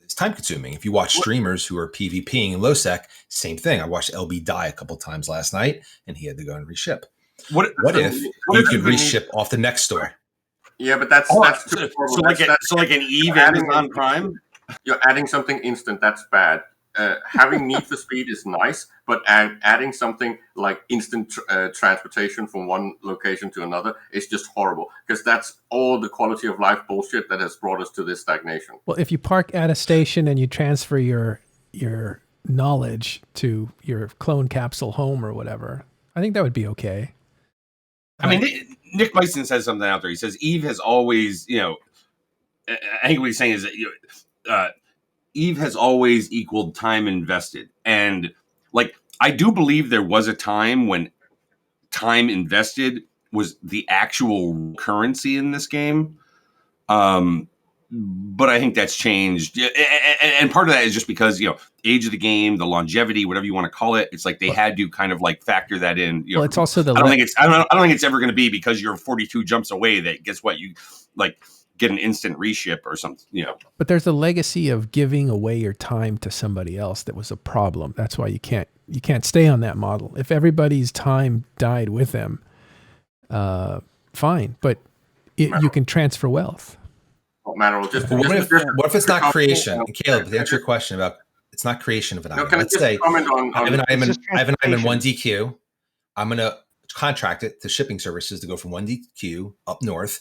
is time consuming. If you watch streamers who are PvPing in low sec, same thing. I watched LB die a couple times last night and he had to go and reship. What if you could reship off the next store? Yeah, but that's too horrible. So like an EVE Amazon Prime? You're adding something instant. That's bad. Having need for speed is nice, but adding something like instant transportation from one location to another is just horrible, because that's all the quality of life bullshit that has brought us to this stagnation. Well, if you park at a station and you transfer your knowledge to your clone capsule home or whatever, I think that would be okay. I mean, Nick Bison says something out there. He says EVE has always, I think what he's saying is that EVE has always equaled time invested. And like, I do believe there was a time when time invested was the actual currency in this game. But I think that's changed. And part of that is just because, age of the game, the longevity, whatever you want to call it. It's like they had to kind of like factor that in. Well, it's also I don't think it's ever going to be because you're 42 jumps away that guess what? You like get an instant reship or something, you know. But there's a legacy of giving away your time to somebody else that was a problem. That's why you can't stay on that model. If everybody's time died with them, fine, but you can transfer wealth. Matterall, what if it's not creation? Caleb, to answer your question about it's not creation of an item. Let's say I have an item in 1DQ. I'm going to contract it to shipping services to go from 1DQ up north.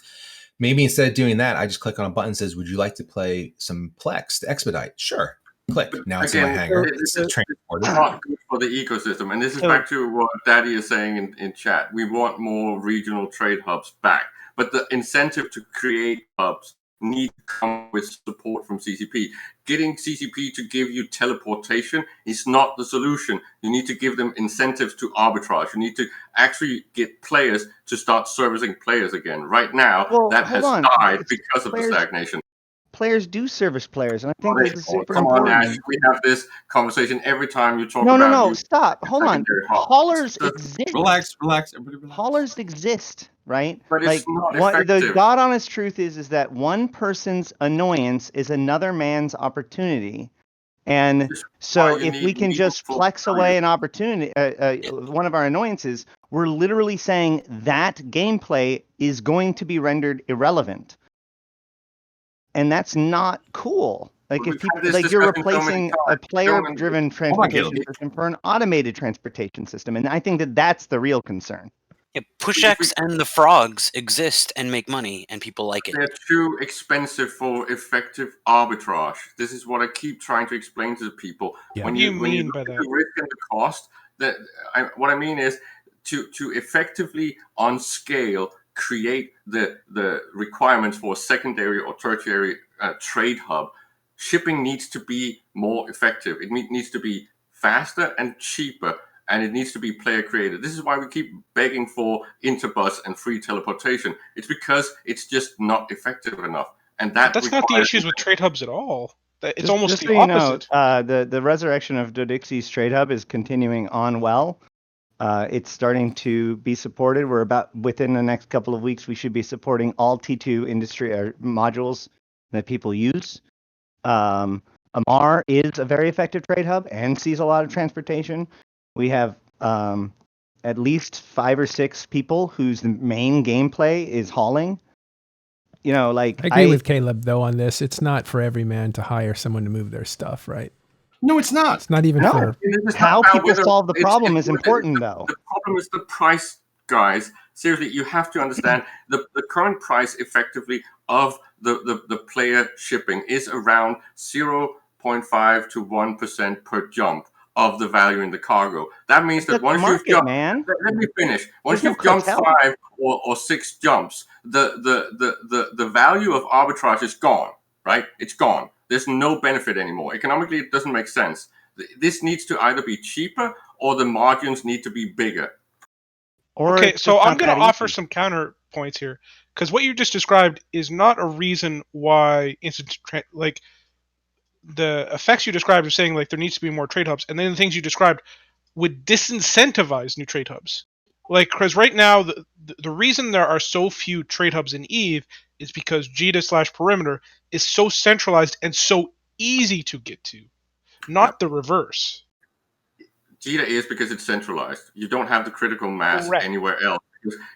Maybe instead of doing that, I just click on a button that says, would you like to play some Plex to expedite? Sure. Click. Now it's in my hangar. It's transported. Not good for the ecosystem. And this is back to what Daddy is saying in chat. We want more regional trade hubs back. But the incentive to create hubs need to come with support from CCP. Getting CCP to give you teleportation is not the solution. You need to give them incentives to arbitrage. You need to actually get players to start servicing players again. Right now, that has died because of the stagnation. Players do service players, and I think this is super Come important. on, Ash, we have this conversation every time you talk about... No, stop. Hold on. Haulers exist. Relax. Haulers exist, right? But it's not effective. The God-honest truth is that one person's annoyance is another man's opportunity. And so if we can just flex away an opportunity, one of our annoyances, we're literally saying that gameplay is going to be rendered irrelevant. And that's not cool. Like if people, like you're replacing a player-driven transportation system for an automated transportation system, and I think that that's the real concern. Yeah, PushX and the frogs exist and make money, and people like it. They're too expensive for effective arbitrage. This is what I keep trying to explain to the people. Yeah. When you look at the risk and the cost, what I mean is to effectively on scale create the requirements for a secondary or tertiary trade hub. Shipping needs to be more effective. It needs to be faster and cheaper, and it needs to be player created. This is why we keep begging for interbus and free teleportation. It's because it's just not effective enough. And that's not the issues with trade hubs at all. It's almost the opposite. The resurrection of Dodixie's trade hub is continuing on well. It's starting to be supported. We're about within the next couple of weeks, we should be supporting all T2 industry modules that people use. Amar is a very effective trade hub and sees a lot of transportation. We have at least 5 or 6 people whose main gameplay is hauling. You know, like I agree with Caleb though on this. It's not for every man to hire someone to move their stuff, right? No, it's not. It's not even for how people solve the problem is important though. The problem is the price, guys. Seriously, you have to understand the current price effectively of the player shipping is around 0.5 to 1% per jump of the value in the cargo. That means that once you've jumped, let me finish. Once you've jumped 5 or 6 jumps, the value of arbitrage is gone, right? It's gone. There's no benefit anymore. Economically, it doesn't make sense. This needs to either be cheaper or the margins need to be bigger. Okay, so I'm going to offer some counterpoints here, because what you just described is not a reason why like the effects you described of saying like there needs to be more trade hubs, and then the things you described would disincentivize new trade hubs. Like, because right now the reason there are so few trade hubs in EVE is because JITA/Perimeter is so centralized and so easy to get to, not the reverse. JITA is because it's centralized. You don't have the critical mass anywhere else.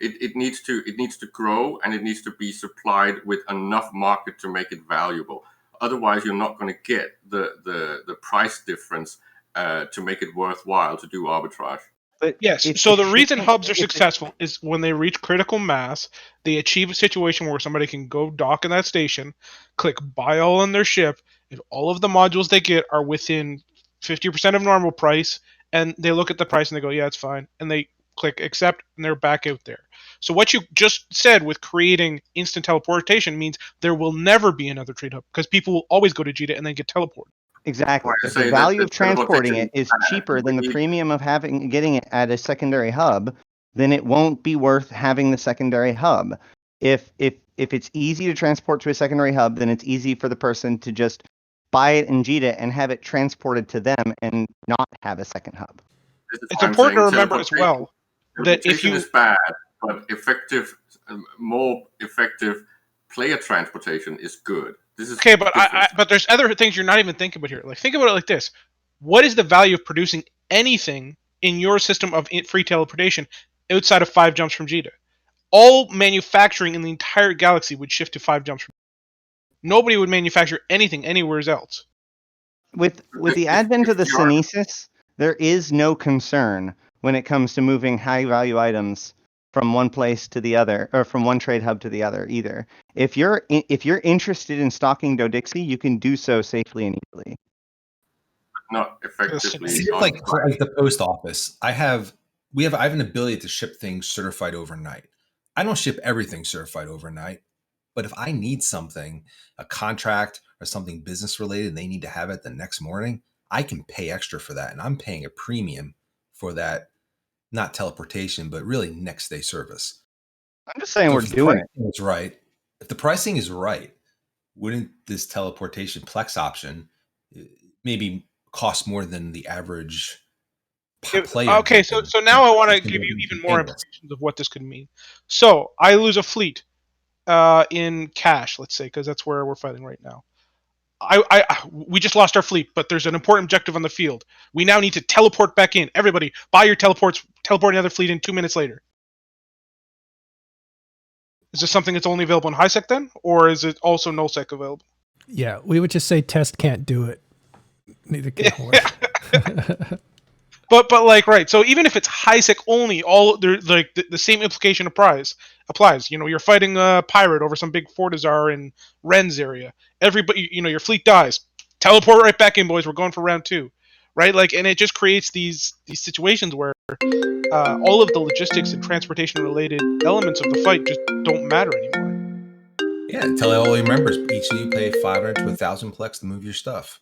It needs to grow, and it needs to be supplied with enough market to make it valuable. Otherwise, you're not going to get the price difference to make it worthwhile to do arbitrage. But yes, so the reason hubs are successful is when they reach critical mass, they achieve a situation where somebody can go dock in that station, click buy all on their ship, and all of the modules they get are within 50% of normal price, and they look at the price and they go, yeah, it's fine, and they click accept, and they're back out there. So what you just said with creating instant teleportation means there will never be another trade hub, because people will always go to JITA and then get teleported. Exactly. If the value of transporting it is cheaper than the premium of getting it at a secondary hub, then it won't be worth having the secondary hub. If it's easy to transport to a secondary hub, then it's easy for the person to just buy it in JITA and have it transported to them and not have a second hub. It's important to remember as well that if you is bad, but effective, more effective player transportation is good. This is okay, but there's other things you're not even thinking about here. Like, think about it like this: what is the value of producing anything in your system of free teleportation outside of 5 jumps from Jita? All manufacturing in the entire galaxy would shift to 5 jumps from Jita. Nobody would manufacture anything anywhere else. With the advent of the Synesis, there is no concern when it comes to moving high value items from one place to the other, or from one trade hub to the other either. If you're interested in stocking Dodixie, you can do so safely and easily. Not effectively. See, like the post office, I have an ability to ship things certified overnight. I don't ship everything certified overnight, but if I need something, a contract or something business related, and they need to have it the next morning, I can pay extra for that, and I'm paying a premium for that. Not teleportation, but really next day service. I'm just saying we're doing it. It's right. If the pricing is right, wouldn't this teleportation Plex option maybe cost more than the average player? Okay, so now I want to give you even more implications of what this could mean. So I lose a fleet in cash, let's say, because that's where we're fighting right now. We just lost our fleet, but there's an important objective on the field. We now need to teleport back in. Everybody, buy your teleports. Teleport another fleet in 2 minutes later. Is this something that's only available in HiSec then, or is it also nullsec available? Yeah, we would just say test can't do it. Neither can horse. But like, right. So even if it's HiSec only, all like the same implication applies. You know, you're fighting a pirate over some big Fortizar in Ren's area. Everybody, you know, your fleet dies. Teleport right back in, boys. We're going for round 2, right? Like, and it just creates these situations where all of the logistics and transportation related elements of the fight just don't matter anymore. Yeah, tell all your members, each of you pay 500 to 1,000 plex to move your stuff.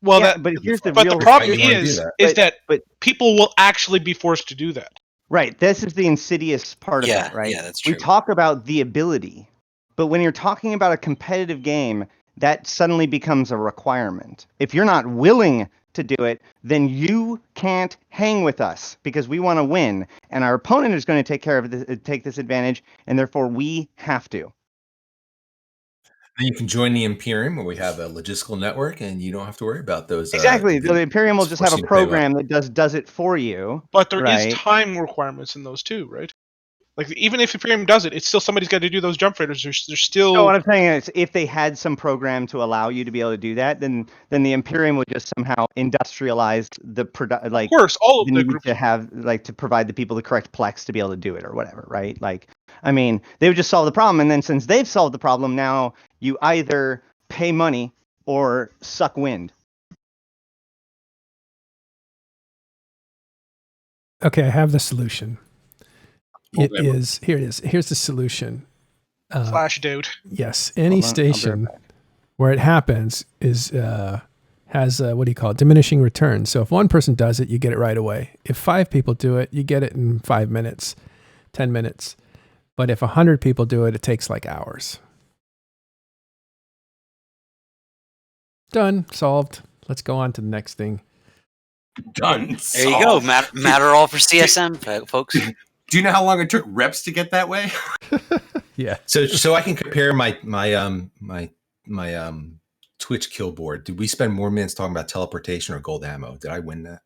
Well, yeah, but here's the problem is that people will actually be forced to do that. Right. This is the insidious part of it, right? Yeah, that's true. We talk about the ability, but when you're talking about a competitive game, that suddenly becomes a requirement. If you're not willing to do it, then you can't hang with us because we want to win, and our opponent is going to take this advantage, and therefore we have to. Then you can join the Imperium, where we have a logistical network, and you don't have to worry about those. Exactly. The Imperium will just have a program that does it for you. But there is time requirements in those too, right? Like, even if Imperium does it, it's still somebody's got to do those jump freighters. There's still. So what I'm saying is, if they had some program to allow you to be able to do that, then the Imperium would just somehow industrialize the product. Like, of course, all of the need groups to have to provide the people the correct plex to be able to do it or whatever, right? Like, I mean, they would just solve the problem, and then since they've solved the problem, now you either pay money or suck wind. Okay, I have the solution. Here it is. Here's the solution. Flash dude. Yes, any station where it happens is has what do you call it? Diminishing returns. So if one person does it, you get it right away. If 5 people do it, you get it in 5 minutes, 10 minutes. But if 100 people do it, it takes like hours. Done. Solved. Let's go on to the next thing. Done. There you go. Matterall for CSM, folks. Do you know how long it took reps to get that way? Yeah. So I can compare my Twitch kill board. Did we spend more minutes talking about teleportation or gold ammo? Did I win that?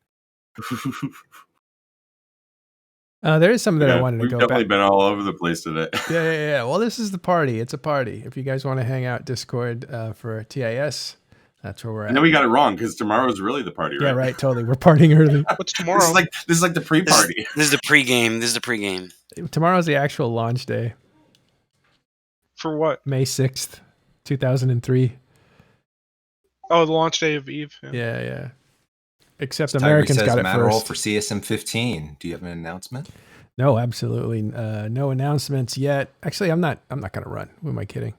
There is something that I wanted to go back. We've definitely been all over the place today. Yeah. Well, this is the party. It's a party. If you guys want to hang out Discord for TIS, that's where we're at. And then we got it wrong because tomorrow's really the party, right? Yeah, right. Totally. We're partying early. What's tomorrow? This is like the pre-party. This is the pregame. Tomorrow's the actual launch day. For what? May 6th, 2003. Oh, the launch day of Eve. Yeah. Except Americans got it Matterall first. For CSM 15. Do you have an announcement? No, absolutely. No announcements yet. Actually, I'm not going to run. Who am I kidding?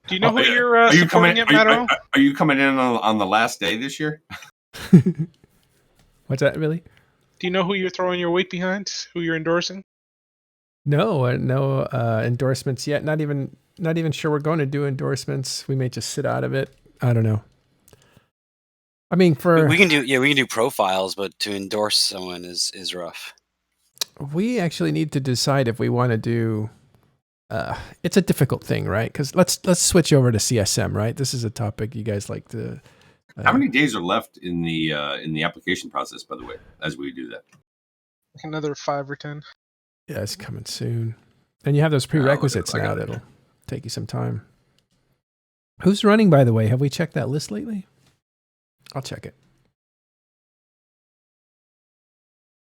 Do you know who you're supporting at Matterall? Are you coming in on the last day this year? What's that, really? Do you know who you're throwing your weight behind? Who you're endorsing? No endorsements yet. Not even sure we're going to do endorsements. We may just sit out of it. I don't know. I mean, we can do profiles, but to endorse someone is rough. We actually need to decide if we want to do it's a difficult thing, right? Because let's switch over to CSM, right? This is a topic you guys like to. How many days are left in the application process, by the way, as we do that? Another 5 or 10. Yeah, it's coming soon. And you have those prerequisites now that'll take you some time. Who's running, by the way? Have we checked that list lately? I'll check it.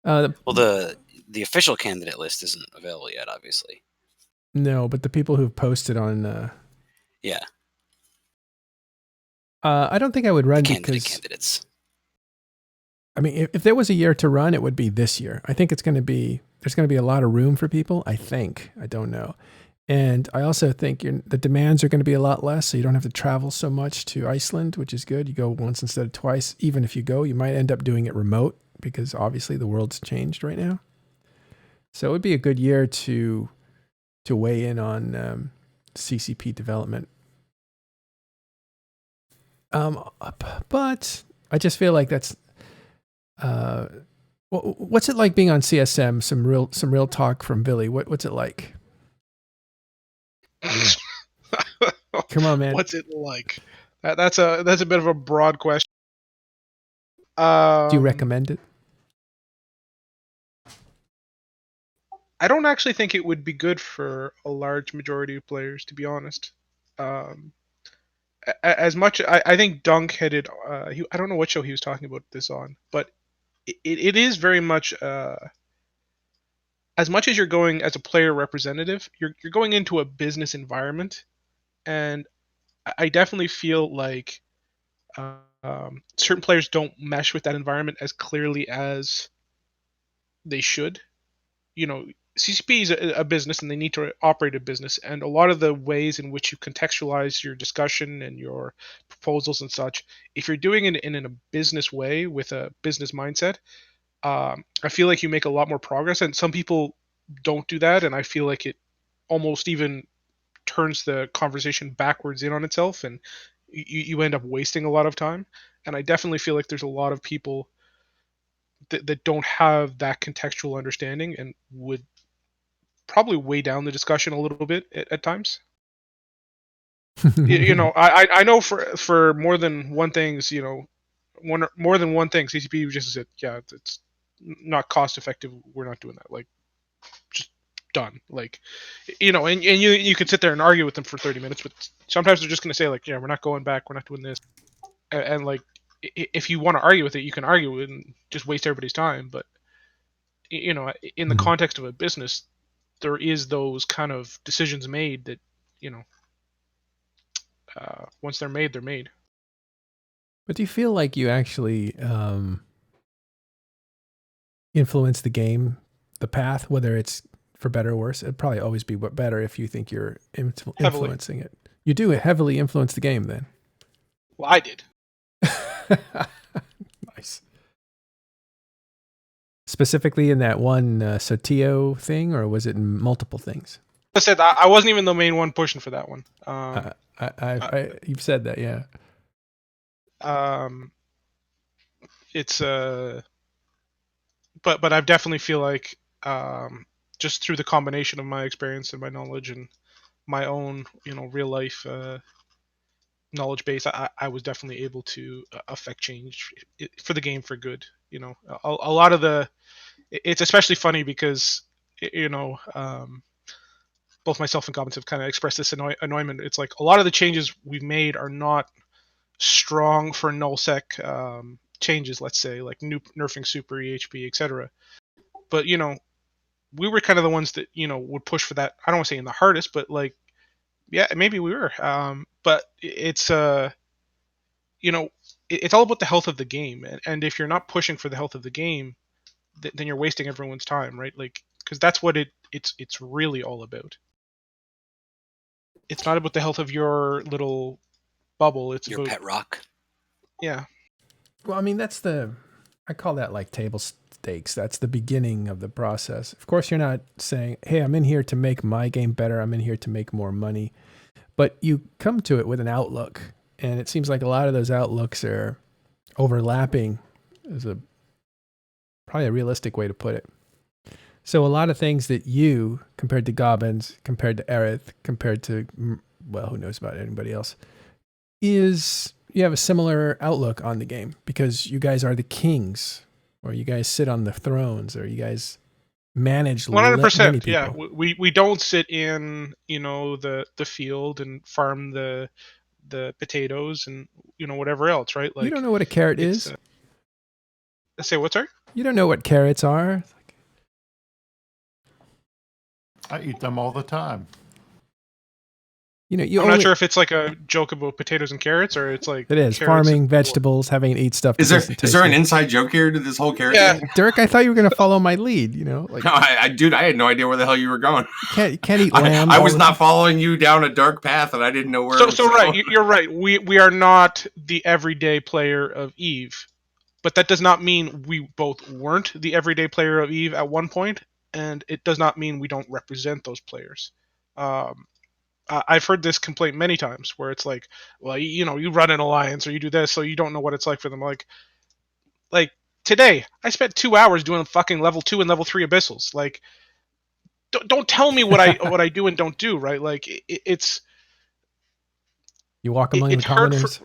Well, the official candidate list isn't available yet, obviously. No, but the people who've posted on... yeah. I don't think I would run candidates. I mean, if there was a year to run, it would be this year. I think there's going to be a lot of room for people. I think. I don't know. And I also think the demands are going to be a lot less, so you don't have to travel so much to Iceland, which is good. You go once instead of twice. Even if you go, you might end up doing it remote because obviously the world's changed right now. So it would be a good year to weigh in on CCP development. But I just feel like that's what's it like being on CSM? Some real talk from Billy. What's it like? Come on, man. What's it like? That's a bit of a broad question. Do you recommend it? I don't actually think it would be good for a large majority of players, to be honest. As much, I think Dunk headed. I don't know what show he was talking about this on, but it is very much. As much as you're going as a player representative, you're going into a business environment, and I definitely feel like certain players don't mesh with that environment as clearly as they should. You know, CCP is a business, and they need to operate a business, and a lot of the ways in which you contextualize your discussion and your proposals and such, if you're doing it in a business way with a business mindset, I feel like you make a lot more progress, and some people don't do that, and I feel like it almost even turns the conversation backwards in on itself, and you end up wasting a lot of time. And I definitely feel like there's a lot of people that don't have that contextual understanding and would probably weigh down the discussion a little bit at times. You know, I know for more than one things, you know, more than one thing, CCP just said, yeah, it's not cost effective. We're not doing that. Like, just done. Like, you know, and you could sit there and argue with them for 30 minutes, but sometimes they're just going to say like, yeah, we're not going back. We're not doing this. And like, if you want to argue with it, you can argue it and just waste everybody's time. But, you know, in the context of a business, there is those kind of decisions made that, you know, once they're made, they're made. But do you feel like you actually influence the game, the path, whether it's for better or worse? It'd probably always be better if you think you're influencing it. You do heavily influence the game then. Well, I did. Nice. Specifically in that one Sotio thing, or was it in multiple things? I said I wasn't even the main one pushing for that one. You've said that, yeah. It's but I definitely feel like just through the combination of my experience and my knowledge and my own, you know, real life knowledge base, I was definitely able to affect change for the game for good. You know, a lot of it's especially funny because, you know, both myself and Gobbins have kind of expressed this annoyment. It's like a lot of the changes we've made are not strong for nullsec changes, let's say, like nerfing super EHP, etc. But, you know, we were kind of the ones that, you know, would push for that. I don't want to say in the hardest, but like, yeah, maybe we were. But it's, you know, it's all about the health of the game. And if you're not pushing for the health of the game, then you're wasting everyone's time, right? Like, because that's what it's really all about. It's not about the health of your little bubble. It's your about pet rock. Yeah. Well, I mean, I call that like table stakes. That's the beginning of the process. Of course, you're not saying, hey, I'm in here to make my game better. I'm in here to make more money. But you come to it with an outlook. And it seems like a lot of those outlooks are overlapping, is probably a realistic way to put it. So a lot of things that you, compared to Gobbins, compared to Aerith, compared to, well, who knows about anybody else, is you have a similar outlook on the game because you guys are the kings, or you guys sit on the thrones, or you guys manage 100%. people. Yeah, we don't sit in the field and farm the potatoes and whatever else, right? Like you don't know what a carrot is. Say what, sorry? You don't know what carrots are. I eat them all the time. I'm not sure if it's like a joke about potatoes and carrots, or it's like it is farming vegetables, having to eat stuff. Is there an inside joke here to this whole carrot thing? Dirk, I thought you were going to follow my lead. Like, no, dude, I had no idea where the hell you were going. You can't eat lamb. I was not following you down a dark path, and I didn't know where. So right, you're right. We are not the everyday player of Eve, but that does not mean we both weren't the everyday player of Eve at one point, and it does not mean we don't represent those players. I've heard this complaint many times where it's like, well, you run an alliance or you do this, so you don't know what it's like for them. Like today, I spent 2 hours doing fucking level 2 and level 3 abyssals. Like, don't tell me what I do and don't do, right? Like it's. You walk among the commoners.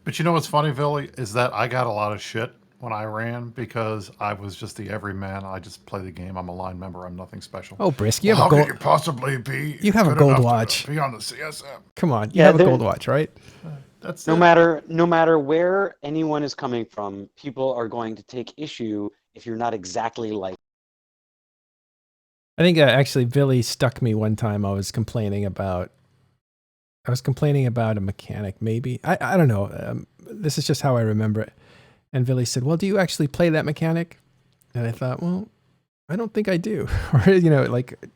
But you know what's funny, Billy, is that I got a lot of shit when I ran because I was just the everyman. I just play the game. I'm a line member. I'm nothing special. Oh, Brisk, you have how a gold. Could you possibly be? You have a gold watch. Be on the CSM. Come on, you have a gold watch, right? That's no matter where anyone is coming from, people are going to take issue if you're not exactly like. I think actually Billy stuck me one time. I was complaining about a mechanic. Maybe I don't know. This is just how I remember it. And Billy said, well, do you actually play that mechanic? And I thought, well, I don't think I do. Or, do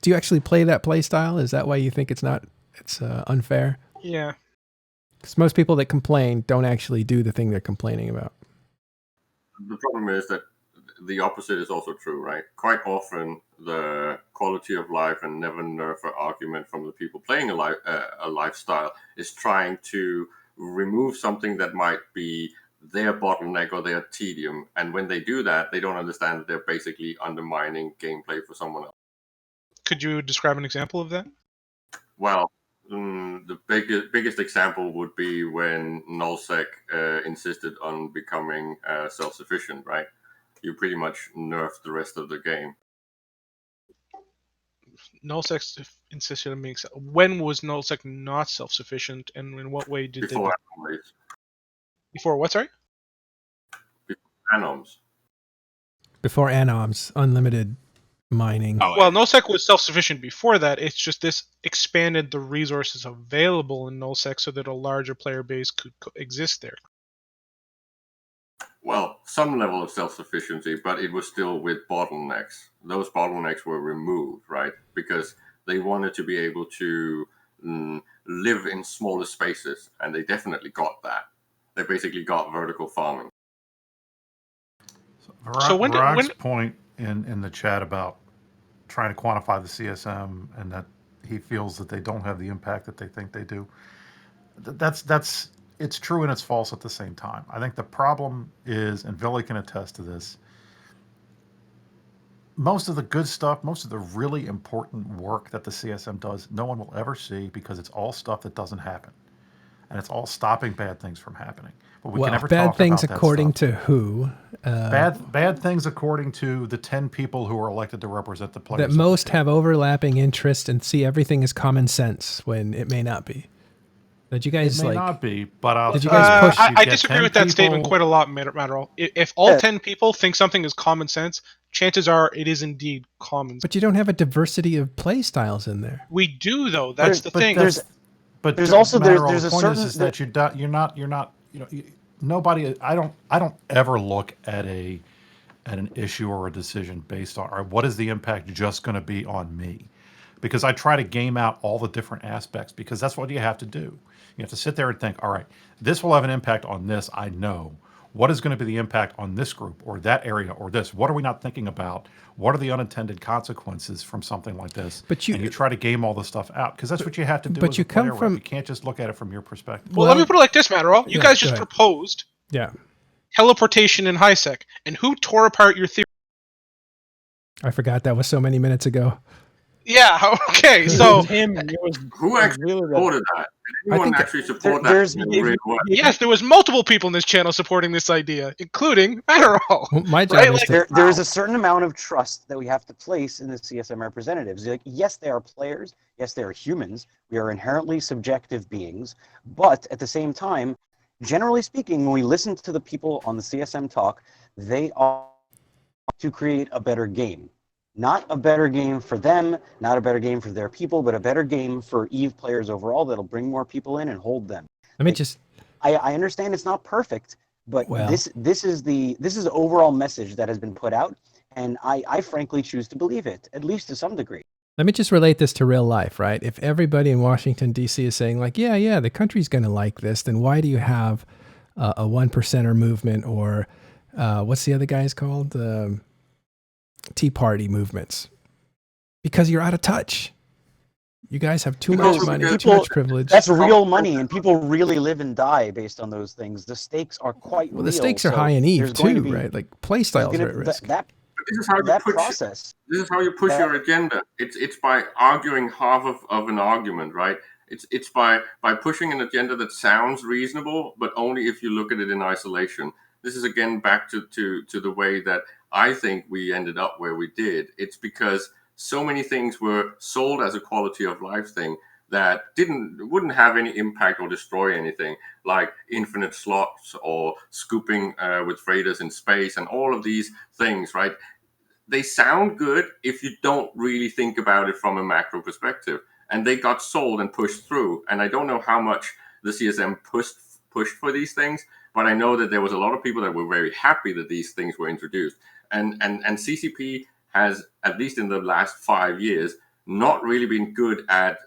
you actually play that play style? Is that why you think it's unfair? Yeah. Because most people that complain don't actually do the thing they're complaining about. The problem is that the opposite is also true, right? Quite often, the quality of life and never nerfer argument from the people playing a lifestyle is trying to remove something that might be their bottleneck or their tedium, and when they do that, they don't understand that they're basically undermining gameplay for someone else. Could you describe an example of that? Well, the biggest example would be when nullsec insisted on becoming self-sufficient, right? You pretty much nerfed the rest of the game. Nullsec insisted on being. When was nullsec not self-sufficient, and in what way did Before they? Before what? Sorry. Before anoms. Before anoms, unlimited mining. Well, nullsec was self-sufficient before that. It's just this expanded the resources available in nullsec so that a larger player base could exist there. Well, some level of self-sufficiency, but it was still with bottlenecks. Those bottlenecks were removed, right? Because they wanted to be able to live in smaller spaces, and they definitely got that. They basically got vertical farming. So Varag's point in the chat about trying to quantify the CSM and that he feels that they don't have the impact that they think they do. That's it's true and it's false at the same time. I think the problem is, and Billy can attest to this, most of the good stuff, most of the really important work that the CSM does, no one will ever see because it's all stuff that doesn't happen. And it's all stopping bad things from happening. But we can never bad talk things about that according stuff. to who? Bad things according to the 10 people who are elected to represent the players. That most have overlapping interest and see everything as common sense when it may not be. Did you guys it may not be, but did you guys push? I disagree with that statement quite a lot, Matterall. If all 10 people think something is common sense, chances are it is indeed common sense. But you don't have a diversity of play styles in there. We do, though. That's the thing. But there's also there's a point certain is that you're not nobody. I don't ever look at an issue or a decision based on what is the impact just going to be on me, because I try to game out all the different aspects, because that's what you have to do. You have to sit there and think, all right, this will have an impact on this. I know. What is going to be the impact on this group or that area or this? What are we not thinking about? What are the unintended consequences from something like this? And you try to game all this stuff out, because that's what you have to do. But as you a player, come from. You can't just look at it from your perspective. Well, let me put it like this, Matterall. You guys just proposed. Yeah. Teleportation in HiSec, and who tore apart your theory? I forgot that was so many minutes ago. Yeah. Okay. So who actually supported that? Did anyone actually support that? Yes, there was multiple people in this channel supporting this idea, including Matterall. Well, my job is there is a certain amount of trust that we have to place in the CSM representatives. Like, yes, they are players. Yes, they are humans. We are inherently subjective beings. But at the same time, generally speaking, when we listen to the people on the CSM talk, they are to create a better game. Not a better game for them, not a better game for their people, but a better game for EVE players overall that'll bring more people in and hold them. Let me just... I understand it's not perfect, but this is the overall message that has been put out, and I frankly choose to believe it, at least to some degree. Let me just relate this to real life, right? If everybody in Washington, D.C. is saying like, yeah, the country's going to like this, then why do you have a 1%er movement or what's the other guys called? Tea Party movements? Because you're out of touch. You guys have too much money, too much privilege. That's real money, and people really live and die based on those things. The stakes are quite real. The stakes are high in EVE too, right? Like play styles are at risk. This is how you push your agenda. It's by arguing half of an argument, right? It's by pushing an agenda that sounds reasonable, but only if you look at it in isolation. This is again back to the way that I think we ended up where we did. It's because so many things were sold as a quality of life thing that wouldn't have any impact or destroy anything, like infinite slots or scooping with freighters in space and all of these things, right? They sound good if you don't really think about it from a macro perspective. And they got sold and pushed through. And I don't know how much the CSM pushed for these things, but I know that there was a lot of people that were very happy that these things were introduced. And CCP has, at least in the last 5 years, not really been good at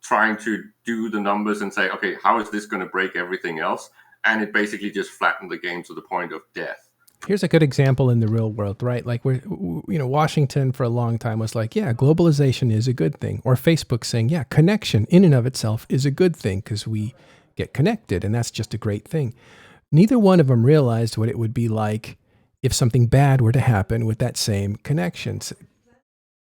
trying to do the numbers and say, okay, how is this going to break everything else? And it basically just flattened the game to the point of death. Here's a good example in the real world, right? Like Washington for a long time was like, yeah, globalization is a good thing. Or Facebook saying, yeah, connection in and of itself is a good thing because we get connected and that's just a great thing. Neither one of them realized what it would be like if something bad were to happen with that same connections.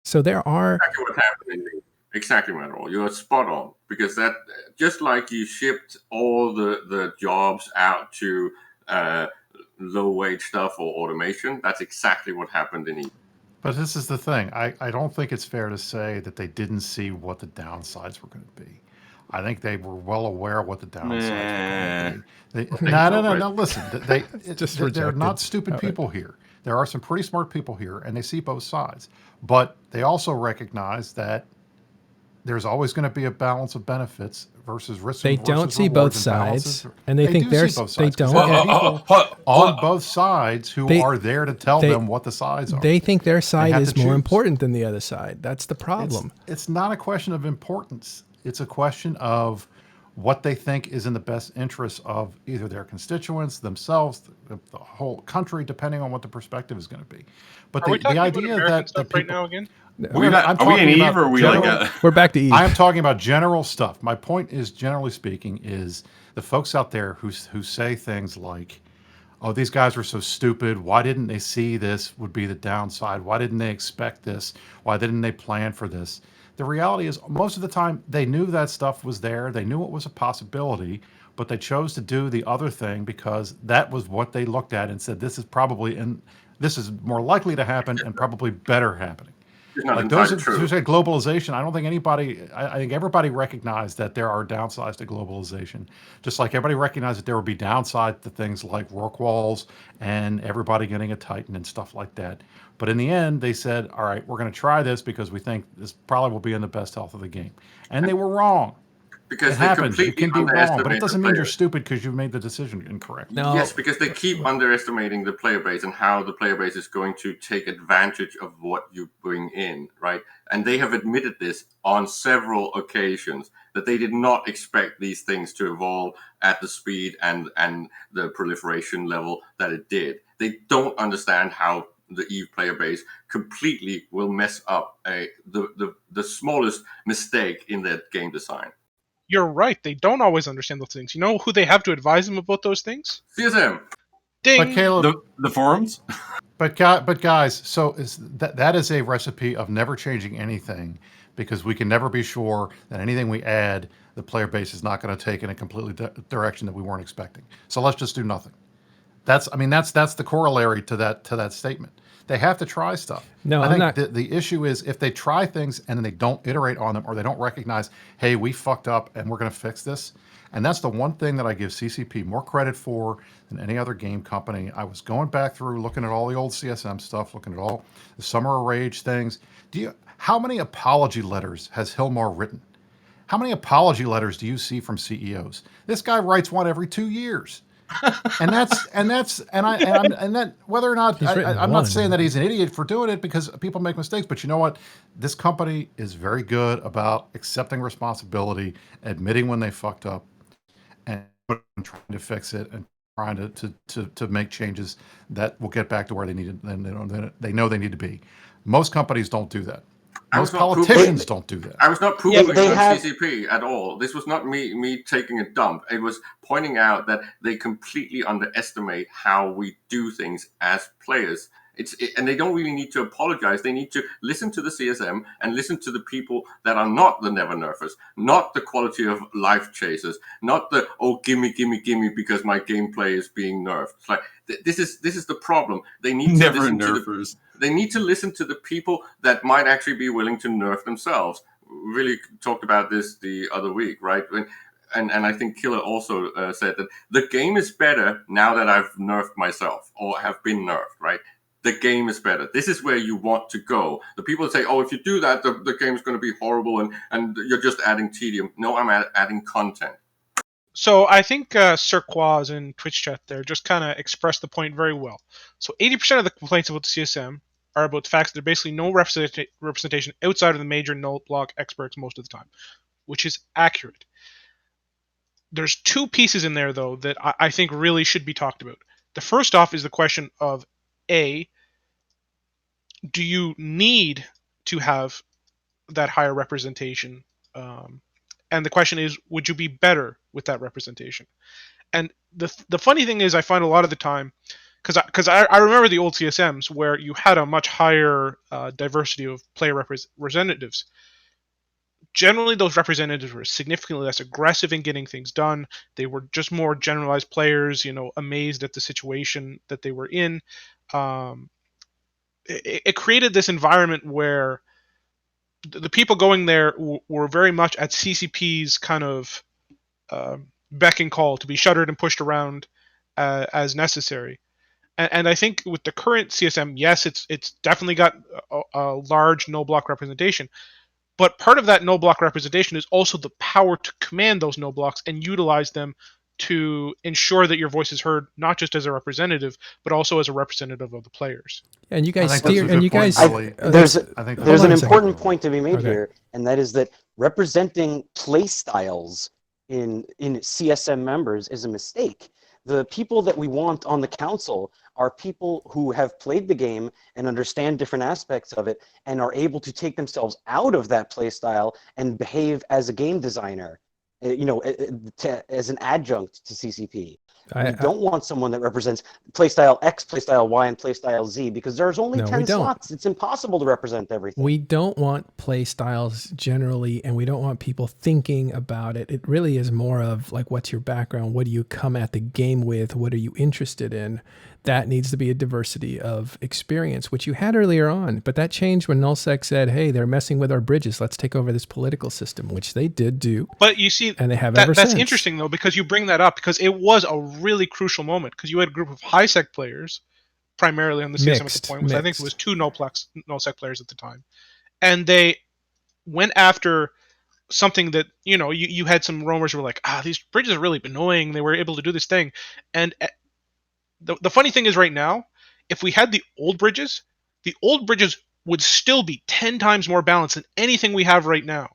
So there are... Exactly what happened. Exactly, Matterall. You're spot on. Because that, just like you shipped all the jobs out to low-wage stuff or automation, that's exactly what happened in EVE. But this is the thing. I don't think it's fair to say that they didn't see what the downsides were going to be. I think they were well aware of what the downsides were going to be. No. Listen, they're not stupid people here. There are some pretty smart people here, and they see both sides. But they also recognize that there's always going to be a balance of benefits versus risks. They don't see both sides, and they think they don't. On both sides who are there to tell them what the sides are. They think their side is more important than the other side. That's the problem. It's not a question of importance. It's a question of what they think is in the best interest of either their constituents, themselves, the whole country, depending on what the perspective is going to be. But the idea that stuff right now again? Are we in EVE or are we we're back to EVE. I am talking about general stuff. My point is, generally speaking, is the folks out there who say things like, oh, these guys were so stupid. Why didn't they see this would be the downside? Why didn't they expect this? Why didn't they plan for this? The reality is, most of the time, they knew that stuff was there. They knew it was a possibility, but they chose to do the other thing because that was what they looked at and said, this is more likely to happen and probably better happening. Like those who say globalization, I don't think I think everybody recognized that there are downsides to globalization. Just like everybody recognized that there would be downsides to things like work walls and everybody getting a Titan and stuff like that. But in the end, they said, all right, we're going to try this because we think this probably will be in the best health of the game. And they were wrong. Because it happens. You can be wrong, but it doesn't mean you're stupid because you made the decision incorrect. No. Yes, because they keep underestimating the player base and how the player base is going to take advantage of what you bring in, right? And they have admitted this on several occasions, that they did not expect these things to evolve at the speed and the proliferation level that it did. They don't understand how the EVE player base completely will mess up the smallest mistake in that game design. You're right. They don't always understand those things. You know who they have to advise them about those things? CSM. Ding. But Caleb, the forums. But guys, so that is a recipe of never changing anything, because we can never be sure that anything we add, the player base is not going to take in a completely direction that we weren't expecting. So let's just do nothing. That's the corollary to that statement. They have to try stuff. No, I I'm think not. the issue is if they try things and then they don't iterate on them, or they don't recognize, hey, we fucked up and we're going to fix this. And that's the one thing that I give CCP more credit for than any other game company. I was going back through, looking at all the old CSM stuff, looking at all the Summer of Rage things. How many apology letters has Hilmar written? How many apology letters do you see from CEOs? This guy writes one every 2 years. and that whether or not I'm not saying that he's an idiot for doing it, because people make mistakes, but you know what? This company is very good about accepting responsibility, admitting when they fucked up, and trying to fix it, and trying to make changes that will get back to where they need it, they know they need to be. Most companies don't do that. Most politicians don't do that. I was not proving CCP at all. This was not me taking a dump. It was pointing out that they completely underestimate how we do things as players. And they don't really need to apologize. They need to listen to the CSM and listen to the people that are not the never nerfers, not the quality of life chasers, not the, oh, gimme because my gameplay is being nerfed. It's like, this is the problem. They need to never nerfers. They need to listen to the people that might actually be willing to nerf themselves. We really talked about this the other week, right? And I think Killer also said that the game is better now that I've nerfed myself or have been nerfed, right? The game is better. This is where you want to go. The people say, oh, if you do that, the game's going to be horrible and you're just adding tedium. No, I'm adding content. So I think Sir Quaz in Twitch chat there just kind of expressed the point very well. So 80% of the complaints about the CSM are about the fact that there's basically no representation outside of the major null block experts most of the time, which is accurate. There's two pieces in there, though, that I think really should be talked about. The first off is the question of, A, do you need to have that higher representation? And the question is, would you be better with that representation? And the funny thing is, I find a lot of the time, because I remember the old CSMs where you had a much higher diversity of player representatives. Generally, those representatives were significantly less aggressive in getting things done. They were just more generalized players, amazed at the situation that they were in. It created this environment where the people going there were very much at CCP's kind of beck and call to be shuttered and pushed around as necessary. And I think with the current CSM, yes, it's definitely got a large no block representation. But part of that no block representation is also the power to command those no blocks and utilize them to ensure that your voice is heard, not just as a representative, but also as a representative of the players. And you guys steer, and you guys. There's an important point to be made here, and that is that representing play styles in CSM members is a mistake. The people that we want on the council are people who have played the game and understand different aspects of it and are able to take themselves out of that play style and behave as a game designer, as an adjunct to CCP. We don't want someone that represents playstyle X, playstyle Y, and playstyle Z, because there's only 10 slots. It's impossible to represent everything. We don't want playstyles generally, and we don't want people thinking about it. It really is more of like, what's your background? What do you come at the game with? What are you interested in? That needs to be a diversity of experience, which you had earlier on. But that changed when Nullsec said, hey, they're messing with our bridges. Let's take over this political system, which they did do. But you see, and they have ever since. That's interesting, though, because you bring that up, because it was a really crucial moment, because you had a group of high-sec players, primarily on the CSM at the point. I think it was 2 null-sec players at the time. And they went after something that, you had some roamers who were like, these bridges are really annoying. They were able to do this thing. And the funny thing is right now, if we had the old bridges would still be 10 times more balanced than anything we have right now,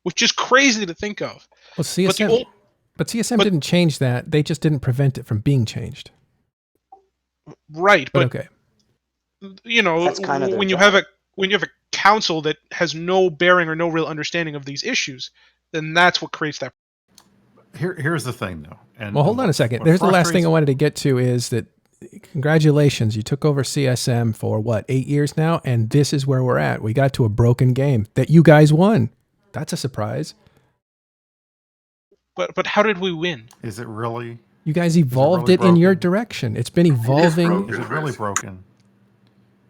which is crazy to think of. Well, CSM didn't change that. They just didn't prevent it from being changed. Right, but okay. That's kind of when you have a council that has no bearing or no real understanding of these issues, then that's what creates that. Here's the thing, though. Well, hold on a second. There's the last thing I wanted to get to is that congratulations. You took over CSM for what, 8 years now? And this is where we're at. We got to a broken game that you guys won. That's a surprise. But how did we win? Is it really? You guys evolved it in your direction. It's been evolving. Is it really broken?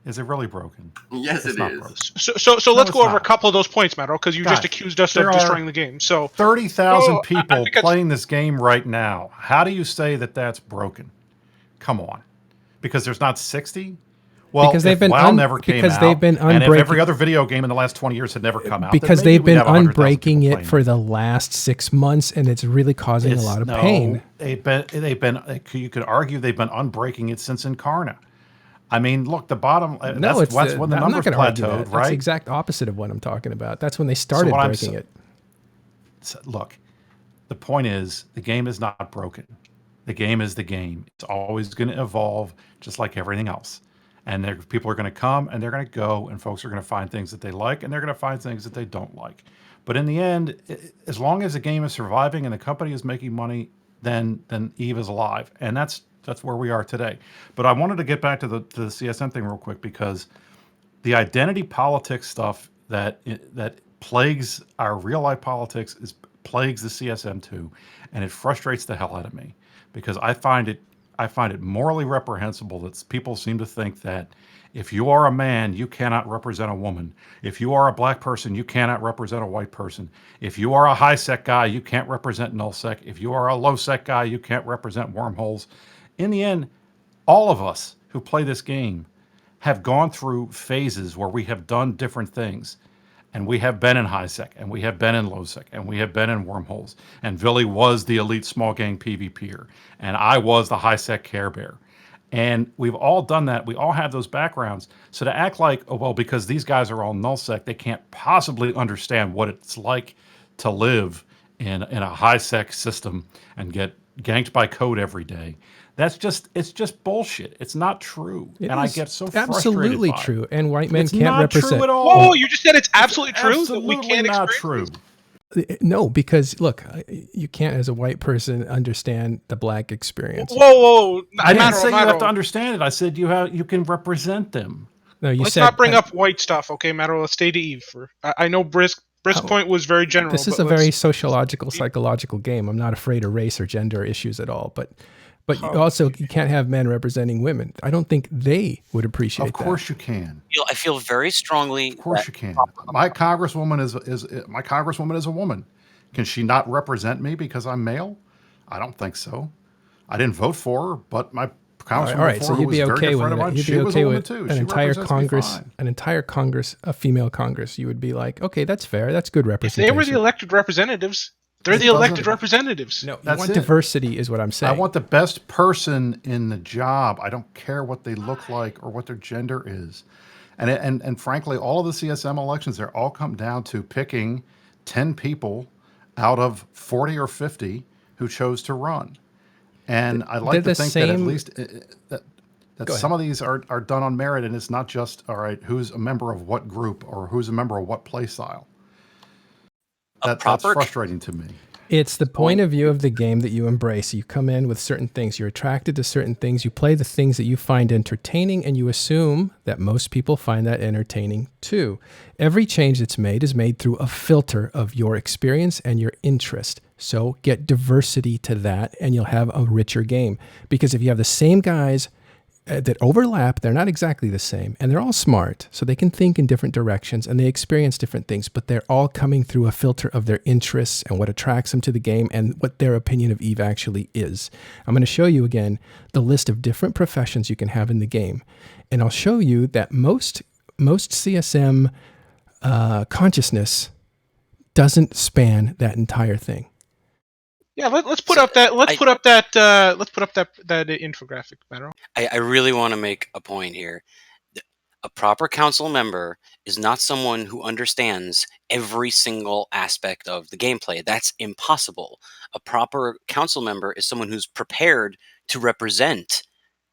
Is it really broken? Yes, it is. So let's go over a couple of those points, Matterall, because you just accused us of destroying the game. So 30,000 people playing this game right now. How do you say that that's broken? Come on, because there's not 60. Well, because they've been never came out, they've been and if every other video game in the last 20 years had never come out, because they've been unbreaking it for the last 6 months, and it's really causing a lot of pain. They've been. You could argue they've been unbreaking it since Incarna. I mean, look, the bottom. No, that's when the I'm numbers not argue plateaued, that. right? That's the exact opposite of what I'm talking about. That's when they started breaking it. So, look, the point is, the game is not broken. The game is the game. It's always going to evolve, just like everything else. And people are going to come and they're going to go, and folks are going to find things that they like, and they're going to find things that they don't like. But in the end, as long as the game is surviving and the company is making money, then Eve is alive, and that's where we are today. But I wanted to get back to the CSM thing real quick, because the identity politics stuff that plagues our real life politics plagues the CSM too, and it frustrates the hell out of me, because I find it morally reprehensible that people seem to think that if you are a man, you cannot represent a woman. If you are a black person, you cannot represent a white person. If you are a high-sec guy, you can't represent null-sec. If you are a low-sec guy, you can't represent wormholes. In the end, all of us who play this game have gone through phases where we have done different things. And we have been in high-sec, and we have been in low-sec, and we have been in wormholes. And Villy was the elite small gang PvPer, and I was the high-sec Care Bear. And we've all done that. We all have those backgrounds. So to act like, oh, well, because these guys are all null-sec, they can't possibly understand what it's like to live in a high-sec system and get ganked by code every day. It's just bullshit. It's not true. I get so frustrated absolutely by it. True. And white men It's can't not represent. true at all. Whoa, you just said it's absolutely true? Absolutely We can't not experience true. No, because look, you can't, as a white person, understand the black experience. Whoa! I didn't say you have to understand it. I said you can represent them. No, Let's not bring up white stuff, okay, Matterall? Let's stay to Eve. I know Brisk point was very general. This is a very sociological, psychological game. I'm not afraid of race or gender issues at all, but you can't have men representing women. I don't think they would appreciate that. Of course you can. I feel very strongly. Of course you can. My congresswoman is a woman. Can she not represent me because I'm male? I don't think so. I didn't vote for her, but my congresswoman all right, so you'd be okay with it. You'd be okay with an entire Congress, a female Congress. You would be like, okay, that's fair. That's good representation. If they were the elected representatives. They're the elected representatives. No, you want diversity is what I'm saying. I want the best person in the job. I don't care what they look like or what their gender is. And frankly, all of the CSM elections, they all come down to picking 10 people out of 40 or 50 who chose to run. And I'd like to think that at least that some of these are done on merit, and it's not just, all right, who's a member of what group or who's a member of what play style. That's frustrating to me. It's the point of view of the game that you embrace. You come in with certain things. You're attracted to certain things. You play the things that you find entertaining, and you assume that most people find that entertaining too. Every change that's made is made through a filter of your experience and your interest. So get diversity to that, and you'll have a richer game. Because if you have the same guys that overlap, they're not exactly the same, and they're all smart, so they can think in different directions and they experience different things, but they're all coming through a filter of their interests and what attracts them to the game and what their opinion of Eve actually is. I'm going to show you again the list of different professions you can have in the game, and I'll show you that most CSM consciousness doesn't span that entire thing. Yeah, let's put up that infographic, Matterall. I really want to make a point here. A proper council member is not someone who understands every single aspect of the gameplay. That's impossible. A proper council member is someone who's prepared to represent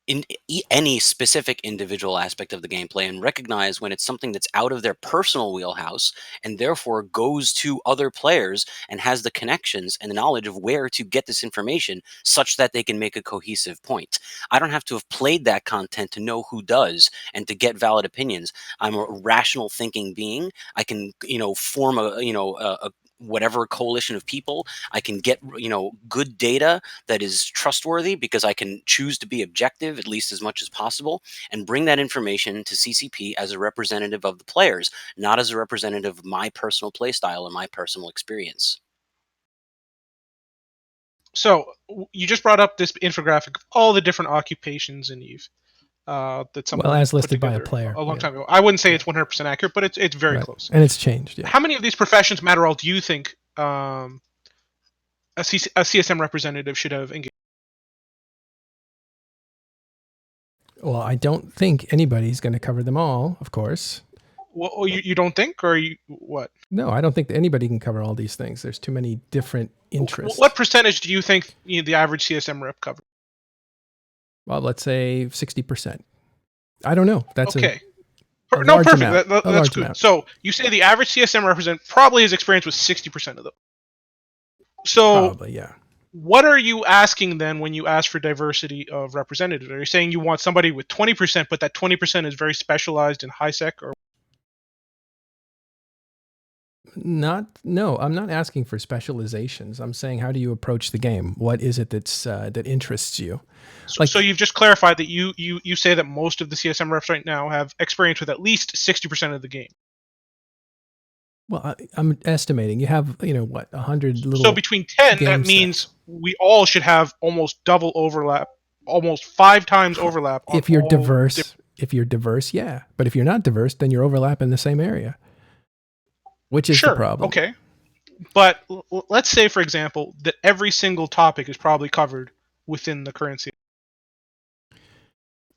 in any specific individual aspect of the gameplay and recognize when it's something that's out of their personal wheelhouse and therefore goes to other players and has the connections and the knowledge of where to get this information such that they can make a cohesive point. I don't have to have played that content to know who does and to get valid opinions. I'm a rational thinking being. I can, form a whatever coalition of people. I can get, good data that is trustworthy because I can choose to be objective at least as much as possible and bring that information to CCP as a representative of the players, not as a representative of my personal play style and my personal experience. So you just brought up this infographic of all the different occupations in EVE. That someone as listed put by a player a long time ago. I wouldn't say it's 100% accurate, but it's very close. And it's changed. Yeah. How many of these professions, Matterall, do you think a CSM representative should have engaged? Well, I don't think anybody's going to cover them all, of course. Well, you don't think, or what? No, I don't think that anybody can cover all these things. There's too many different interests. What percentage do you think the average CSM rep covers? Well, let's say 60%. I don't know. That's okay. No, perfect. That's good. Amount. So you say the average CSM represent probably his experience with 60% of them. So probably, yeah. What are you asking then when you ask for diversity of representatives? Are you saying you want somebody with 20%, but that 20% is very specialized in high sec, or? No, I'm not asking for specializations. I'm saying, how do you approach the game? What is it that's that interests you? So you've just clarified that you say that most of the CSM reps right now have experience with at least 60% of the game. Well, I'm estimating you have 100 little. So between 10, that means we all should have almost double overlap, almost 5 times overlap. If you're diverse, yeah. But if you're not diverse, then you're overlapping the same area. Which is the problem. Okay. But let's say, for example, that every single topic is probably covered within the currency.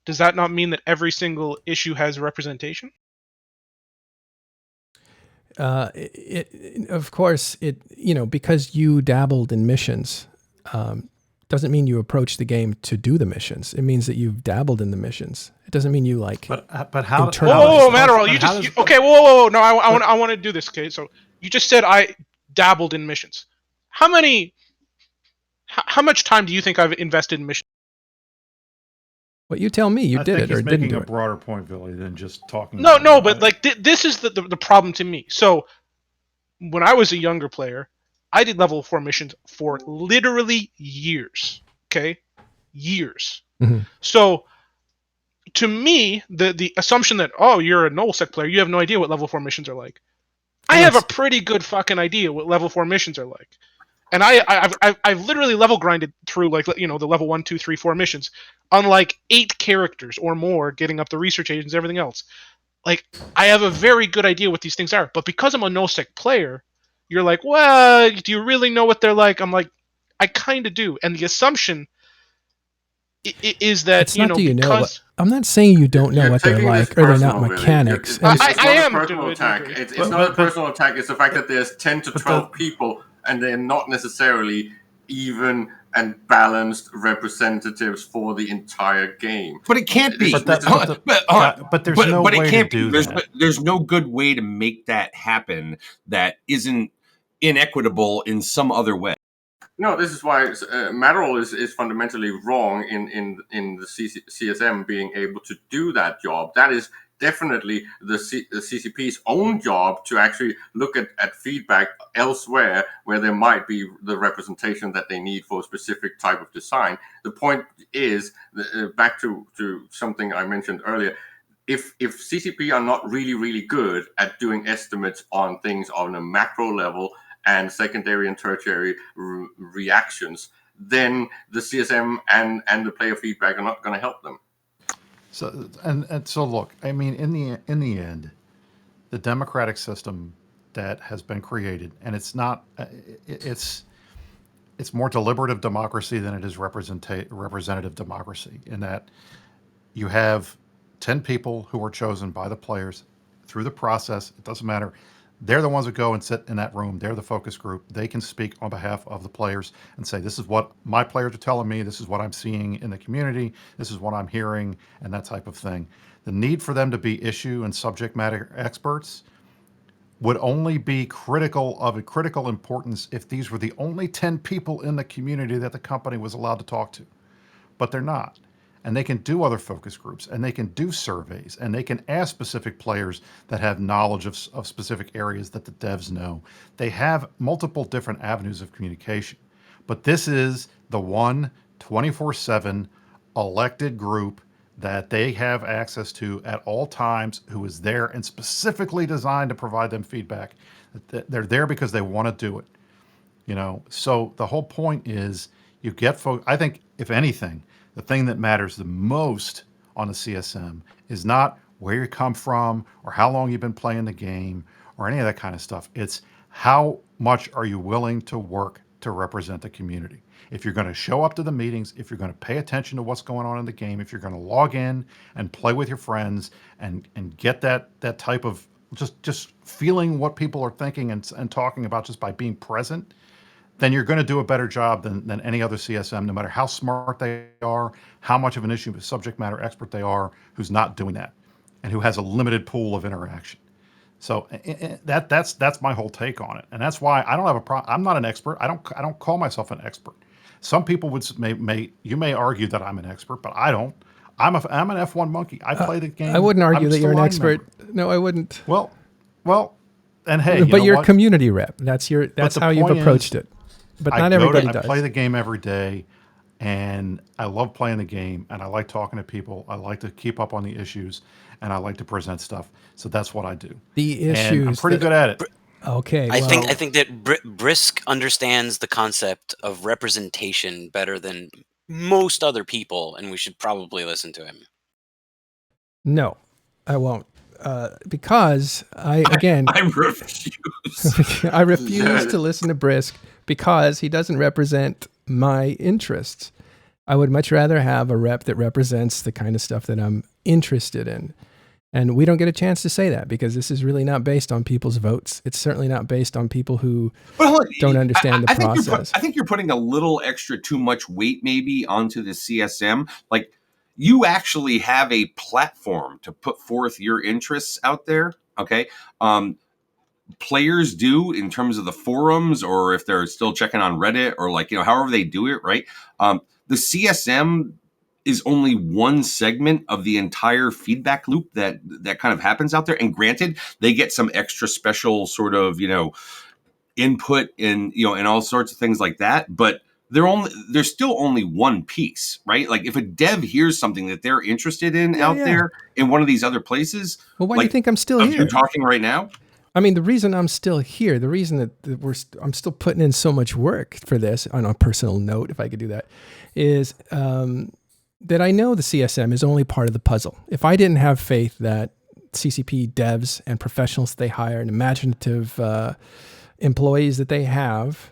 Does that not mean that every single issue has representation? Of course, because you dabbled in missions, doesn't mean you approach the game to do the missions. It means that you've dabbled in the missions. It doesn't mean you like. But how? Whoa, Matterall! Okay. Whoa! No, I want to do this. Okay, so you just said I dabbled in missions. How much time do you think I've invested in missions? Well, you tell me. You did it or didn't do it. Making a broader point, Billy, than just talking. No, but like this is the problem to me. So when I was a younger player, I did level 4 missions for literally years. Okay, years. Mm-hmm. So to me, the assumption that you're a nullsec player, you have no idea what level 4 missions are like. I have a pretty good fucking idea what level 4 missions are like. And I've literally level grinded through the level 1, 2, 3, 4 missions, unlike 8 characters or more, getting up the research agents, everything else. Like, I have a very good idea what these things are, but because I'm a nullsec player, you're like, well, do you really know what they're like? I'm like, I kind of do, and the assumption is that it's not because I'm not saying you don't know what they're like or they're not mechanics. It's not a personal attack. It's not a personal attack. It's the fact that there's 10 to 12 people and they're not necessarily even and balanced representatives for the entire game. But it can't be. But there's no way to do that. There's no good way to make that happen that isn't inequitable in some other way. No, this is why Matterall is fundamentally wrong in the CSM being able to do that job. That is definitely the CCP's own job to actually look at feedback elsewhere where there might be the representation that they need for a specific type of design. The point is, back to something I mentioned earlier, if CCP are not really, really good at doing estimates on things on a macro level and secondary and tertiary reactions, then the CSM and the player feedback are not going to help them. So so look, I mean, in the end, the democratic system that has been created, and it's not, it's more deliberative democracy than it is representative democracy. In that you have 10 people who are chosen by the players through the process. It doesn't matter. They're the ones that go and sit in that room. They're the focus group. They can speak on behalf of the players and say, this is what my players are telling me. This is what I'm seeing in the community. This is what I'm hearing, and that type of thing. The need for them to be issue and subject matter experts would only be critical importance if these were the only 10 people in the community that the company was allowed to talk to. But they're not. And they can do other focus groups, and they can do surveys, and they can ask specific players that have knowledge of specific areas that the devs know. They have multiple different avenues of communication. But this is the one 24/7 elected group that they have access to at all times, who is there and specifically designed to provide them feedback. They're there because they want to do it. So the whole point is you get folks. I think, if anything, the thing that matters the most on the CSM is not where you come from or how long you've been playing the game or any of that kind of stuff. It's how much are you willing to work to represent the community. If you're going to show up to the meetings, if you're going to pay attention to what's going on in the game, if you're going to log in and play with your friends and get that type of just feeling what people are thinking and talking about just by being present, then you're going to do a better job than any other CSM, no matter how smart they are, how much of an issue with subject matter expert they are, who's not doing that and who has a limited pool of interaction. So that's my whole take on it, and that's why I don't have a problem. I'm not an expert. I don't call myself an expert. Some people you may argue that I'm an expert, but I don't. I'm an F1 monkey. I play the game. I wouldn't argue that you're an expert. Member. No, I wouldn't. Well, and hey, but you're a community rep. That's how you've approached it. But not everybody does. I play the game every day, and I love playing the game, and I like talking to people. I like to keep up on the issues, and I like to present stuff. So that's what I do. The issues. And I'm pretty good at it. Okay. I think that Brisk understands the concept of representation better than most other people, and we should probably listen to him. No, I won't. Because I refuse. I refuse to listen to Brisk because he doesn't represent my interests. I would much rather have a rep that represents the kind of stuff that I'm interested in. And we don't get a chance to say that because this is really not based on people's votes. It's certainly not based on people who don't understand the process. I think you're putting a little extra too much weight maybe onto the CSM. Like, you actually have a platform to put forth your interests out there. Okay. Players do in terms of the forums, or if they're still checking on Reddit, or however they do it, right? The CSM is only one segment of the entire feedback loop that kind of happens out there. And granted, they get some extra special sort of, input in, and all sorts of things like that. But they're still only one piece, right? Like, if a dev hears something that they're interested in there in one of these other places. Well, why do you think I'm still here? You're talking right now? I mean, the reason I'm still here, the reason that I'm still putting in so much work for this, on a personal note, if I could do that, is that I know the CSM is only part of the puzzle. If I didn't have faith that CCP devs and professionals they hire and imaginative employees that they have,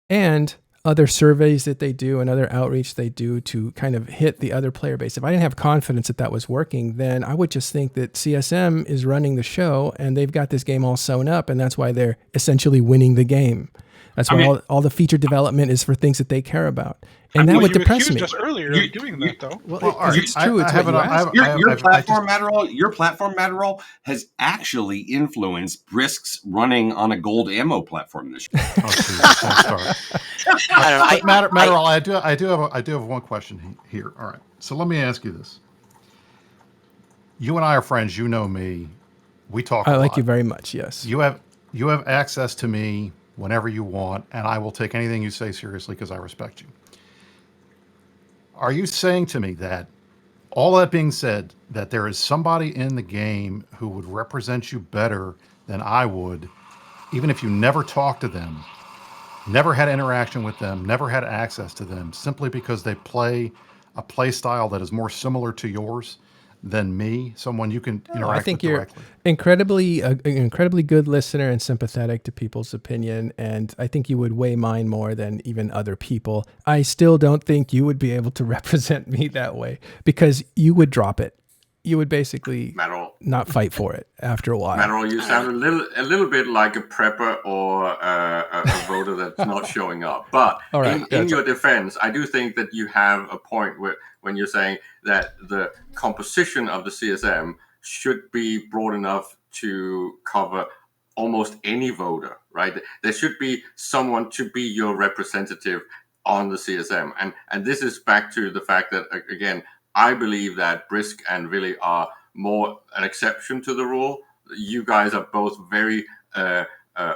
and other surveys that they do and other outreach they do to kind of hit the other player base. If I didn't have confidence that was working, then I would just think that CSM is running the show and they've got this game all sewn up, and that's why they're essentially winning the game. That's why all the feature development is for things that they care about. And that would depress me. You accused us earlier of doing that, though. Well, it's true. It's what you asked. Your platform, Matterall, has actually influenced Brisk's running on a gold ammo platform this year. Matterall, I do have one question here. All right. So let me ask you this. You and I are friends. You know me. We talk. I like you very much. Yes. You have access to me whenever you want, and I will take anything you say seriously because I respect you. Are you saying to me that, all that being said, that there is somebody in the game who would represent you better than I would, even if you never talked to them, never had interaction with them, never had access to them, simply because they play a play style that is more similar to yours than me, someone you can interact with I think directly? You're an incredibly good listener and sympathetic to people's opinion, and I think you would weigh mine more than even other people. I still don't think you would be able to represent me that way because you would drop it. you would basically not fight for it after a while. Matterall, you sound a little bit like a prepper or a voter that's not showing up. But in your defense, I do think that you have a point when you're saying that the composition of the CSM should be broad enough to cover almost any voter, right? There should be someone to be your representative on the CSM. And this is back to the fact that, again, I believe that Brisk and Willy are more an exception to the rule. You guys are both very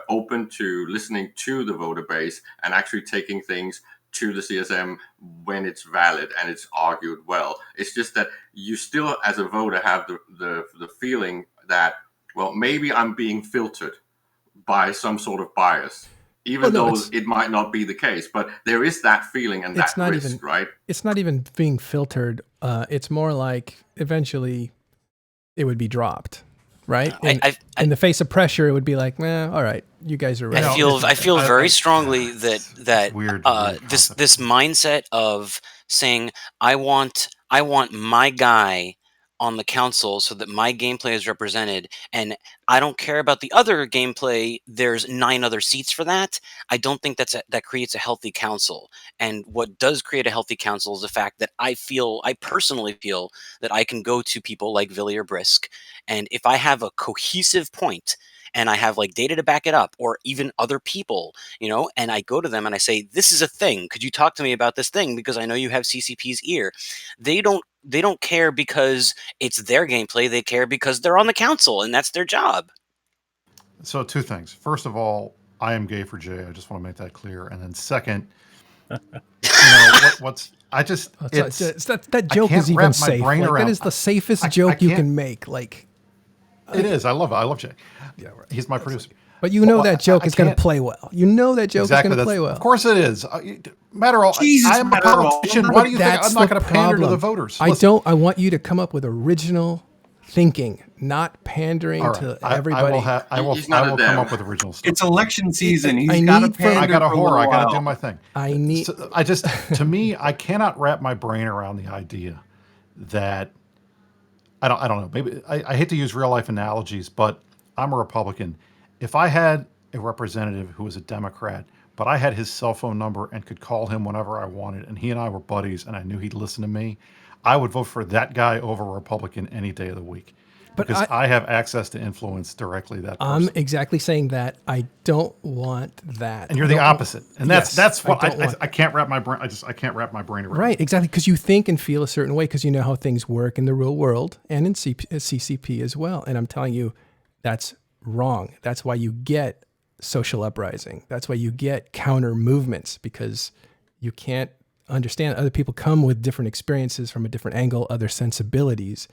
open to listening to the voter base and actually taking things to the CSM when it's valid and it's argued well. It's just that you still, as a voter, have the feeling that, well, maybe I'm being filtered by some sort of bias, even though it might not be the case. But there is that feeling and that risk, right? It's not even being filtered. It's more like eventually it would be dropped, right? In the face of pressure, it would be like, all right, you guys are right. I feel very strongly that this mindset of saying I want my guy on the council so that my gameplay is represented, and I don't care about the other gameplay. There's 9 other seats for that. I don't think that creates a healthy council. And what does create a healthy council is the fact that I personally feel that I can go to people like Willy or Brisk, and if I have a cohesive point and I have like data to back it up, or even other people, and I go to them and I say, this is a thing. Could you talk to me about this thing? Because I know you have CCP's ear. They don't care because it's their gameplay. They care because they're on the council and that's their job. So 2 things. First of all, I am gay for Jay. I just want to make that clear. And then second, that joke is even safe. That is the safest joke you can make. It is. I love Jay. Yeah, right. He's my producer. But that joke is going to play well. You know that joke is going to play well. Of course it is. Matterall, I'm a politician. Why do you think I'm not going to pander to the voters? I want you to come up with original thinking, not pandering to everybody. I will come up with original stuff. It's election season. I got a whore. I got to do my thing. To me, I cannot wrap my brain around the idea that I don't know. Maybe I hate to use real life analogies, but I'm a Republican. If I had a representative who was a Democrat, but I had his cell phone number and could call him whenever I wanted, and he and I were buddies, and I knew he'd listen to me, I would vote for that guy over a Republican any day of the week. Because I have access to influence directly that person. I'm exactly saying that. I don't want that. And you're the opposite. And that's what I can't wrap my brain. I can't wrap my brain around. Right, exactly. Because you think and feel a certain way because you know how things work in the real world and in CCP as well. And I'm telling you, that's wrong. That's why you get social uprising. That's why you get counter movements, because you can't understand other people come with different experiences from a different angle, other sensibilities.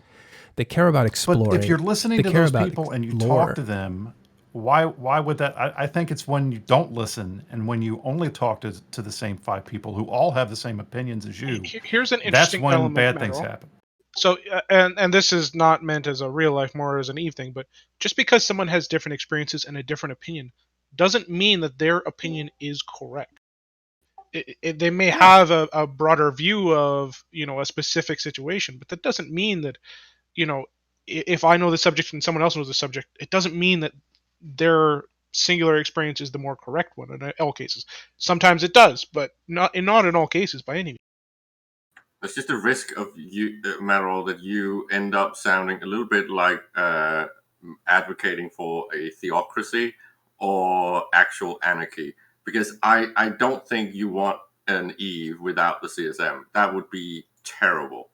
They care about exploring. But if you're listening to those people and you talk to them, why would that? I think it's when you don't listen and when you only talk to the same 5 people who all have the same opinions as you. Here's an interesting element. That's when bad things happen. So, and this is not meant as a real life, more as an Eve thing, but just because someone has different experiences and a different opinion doesn't mean that their opinion is correct. They may have a broader view of, a specific situation, but that doesn't mean that, if I know the subject and someone else knows the subject, it doesn't mean that their singular experience is the more correct one in all cases. Sometimes it does, but not in all cases by any means. There's just a risk of you, Matterall, that you end up sounding a little bit like advocating for a theocracy or actual anarchy. Because I don't think you want an Eve without the CSM. That would be terrible.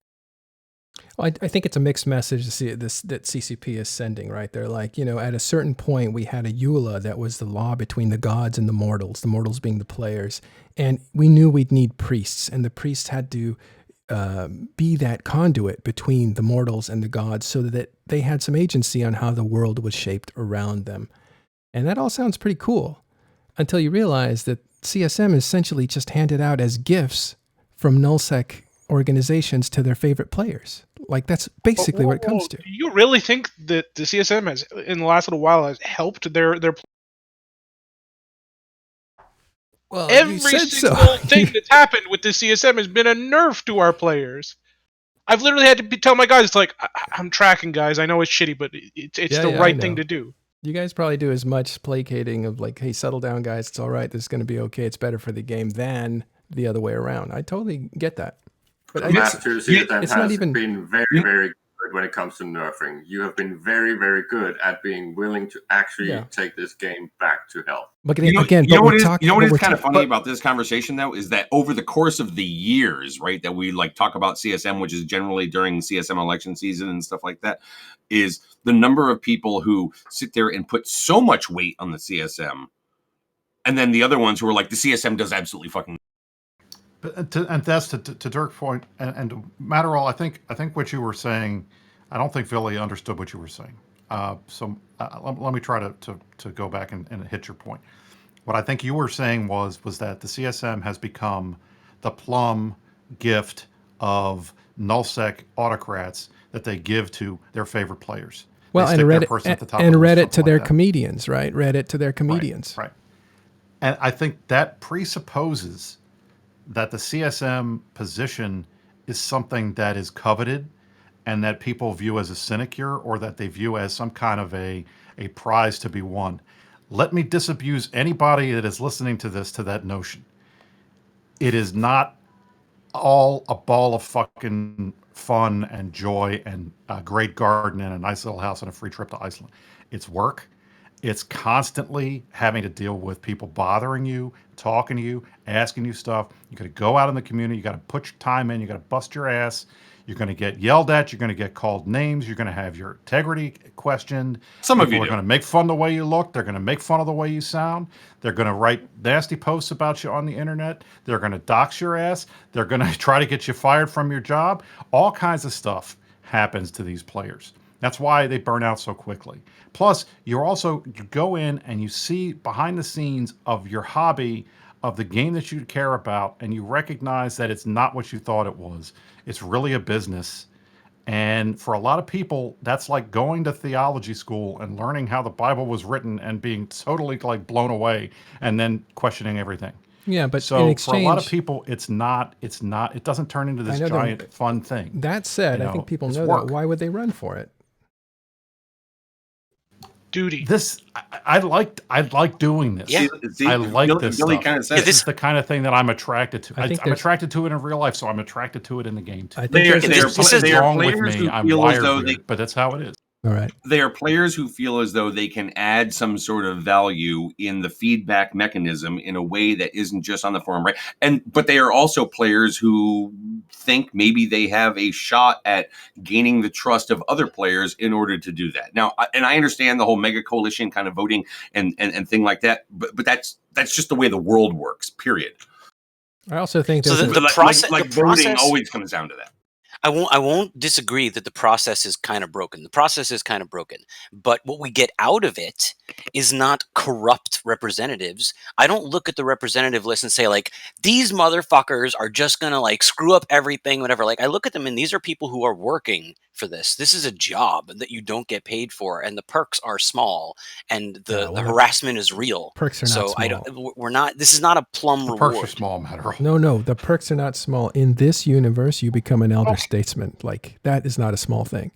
Well, I think it's a mixed message that CCP is sending, right? They're like, at a certain point, we had a EULA that was the law between the gods and the mortals being the players. And we knew we'd need priests, and the priests had to be that conduit between the mortals and the gods so that they had some agency on how the world was shaped around them. And that all sounds pretty cool until you realize that CSM is essentially just handed out as gifts from nullsec organizations to their favorite players. Like, that's basically what it comes to. Do you really think that the CSM has, in the last little while, has helped their Well, every single thing that's happened with the CSM has been a nerf to our players. I've literally had to tell my guys, it's like, I'm tracking, guys. I know it's shitty, but it's the right thing to do. You guys probably do as much placating of like, hey, settle down, guys. It's all right. This is going to be okay. It's better for the game than the other way around. I totally get that. But Master CSM it's has not even been very, very good when it comes to nerfing. You have been very, very good at being willing to actually take this game back to health. But you know what is kind of funny about this conversation, though, is that over the course of the years, right, that we like talk about CSM, which is generally during CSM election season and stuff like that, is the number of people who sit there and put so much weight on the CSM, and then the other ones who are like, the CSM does absolutely fucking. But and that's to Dirk's point, and Matterall, I think what you were saying, I don't think Philly understood what you were saying. So let me try to go back and hit your point. What I think you were saying was that the CSM has become the plum gift of nullsec autocrats that they give to their favorite players. Well, and Reddit to their comedians, right? Reddit to their comedians. Right. And I think that presupposes that the CSM position is something that is coveted and that people view as a sinecure, or that they view as some kind of a prize to be won. Let me disabuse anybody that is listening to this to that notion. It is not all a ball of fucking fun and joy and a great garden and a nice little house and a free trip to Iceland. It's work. It's constantly having to deal with people bothering you, talking to you, asking you stuff. You got to go out in the community. You got to put your time in. You got to bust your ass. You're going to get yelled at. You're going to get called names. You're going to have your integrity questioned. Some of you are going to make fun of the way you look. They're going to make fun of the way you sound. They're going to write nasty posts about you on the internet. They're going to dox your ass. They're going to try to get you fired from your job. All kinds of stuff happens to these players. That's why they burn out so quickly. Plus, you go in and you see behind the scenes of your hobby, of the game that you care about, and you recognize that it's not what you thought it was. It's really a business. And for a lot of people, that's like going to theology school and learning how the Bible was written and being totally like blown away and then questioning everything. Yeah, but so in exchange, for a lot of people, it doesn't turn into this giant fun thing. That said, I think people know that. Why would they run for it? Duty. I like doing this. Yeah. I like this Billy stuff. kind of says This is the kind of thing that I'm attracted to. I'm attracted to it in real life, so I'm attracted to it in the game too. I think they are wrong with me. I'm wired weird, but that's how it is. All right. They are players who feel as though they can add some sort of value in the feedback mechanism in a way that isn't just on the forum, right? But they are also players who think maybe they have a shot at gaining the trust of other players in order to do that. Now, and I understand the whole mega coalition kind of voting and thing like that, but that's just the way the world works. Period. I also think the process, voting always comes down to that. I won't disagree that the process is kind of broken. The process is kind of broken. But what we get out of it is not corrupt representatives. I don't look at the representative list and say, like, these motherfuckers are just going to, like, screw up everything, whatever. Like, I look at them and these are people who are working for this. This is a job that you don't get paid for, and the perks are small, and the harassment is real. Perks are not small. This is not a plum reward. Perks are small, Matterall. No, the perks are not small. In this universe, you become an elder statesman. Like, that is not a small thing.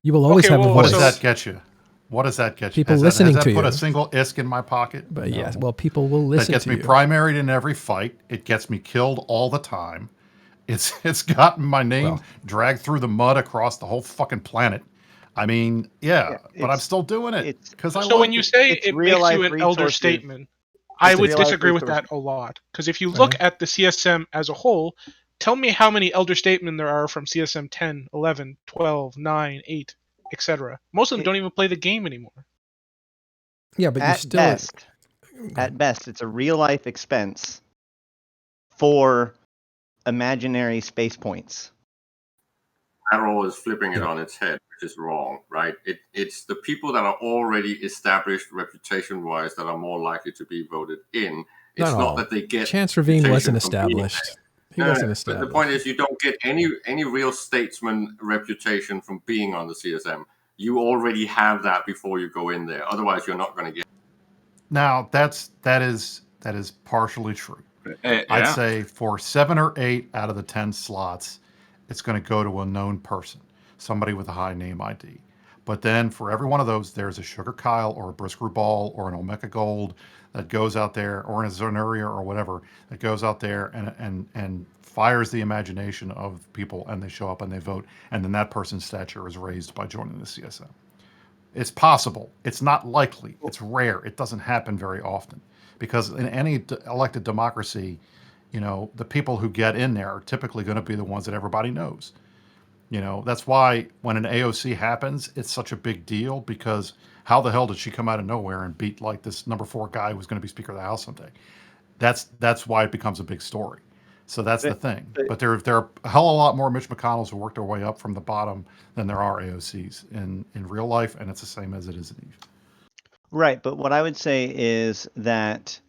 You will always have a voice. What does that get you? What does that get you? People listening to you. Put a single isk in my pocket? But no. Yes, well, people will listen to you. That gets me primaried in every fight. It gets me killed all the time. It's gotten my name dragged through the mud across the whole fucking planet. I mean, but I'm still doing it because I. So when you say it makes you an elder statesman, I would disagree with that a lot. Because if you look at the CSM as a whole, tell me how many elder statesmen there are from CSM 10, 11, 12, 9, 8, etc. Most of them don't even play the game anymore. Yeah, but you're still at best, it's a real life expense for imaginary space points. Matterall is flipping it on its head, which is wrong, right? It's the people that are already established reputation-wise that are more likely to be voted in. It's not that they get. Chance Ravine wasn't established. He wasn't established. But the point is, you don't get any real statesman reputation from being on the CSM. You already have that before you go in there. Otherwise, you're not going to get. Now that is partially true. I'd say for 7 or 8 out of the 10 slots, it's going to go to a known person, somebody with a high name ID. But then for every one of those, there's a Sugar Kyle or a Brisker Ball or an Omega Gold that goes out there, or a Zonuria or whatever, that goes out there and fires the imagination of people, and they show up and they vote, and then that person's stature is raised by joining the CSM. It's possible. It's not likely. It's rare. It doesn't happen very often, because in any elected democracy, the people who get in there are typically going to be the ones that everybody knows. That's why when an AOC happens, it's such a big deal, because how the hell did she come out of nowhere and beat like this number 4 guy who's going to be Speaker of the House someday? That's why it becomes a big story. So that's the thing. But there are a hell of a lot more Mitch McConnells who worked their way up from the bottom than there are AOCs in real life, and it's the same as it is in EVE. Right, but what I would say is that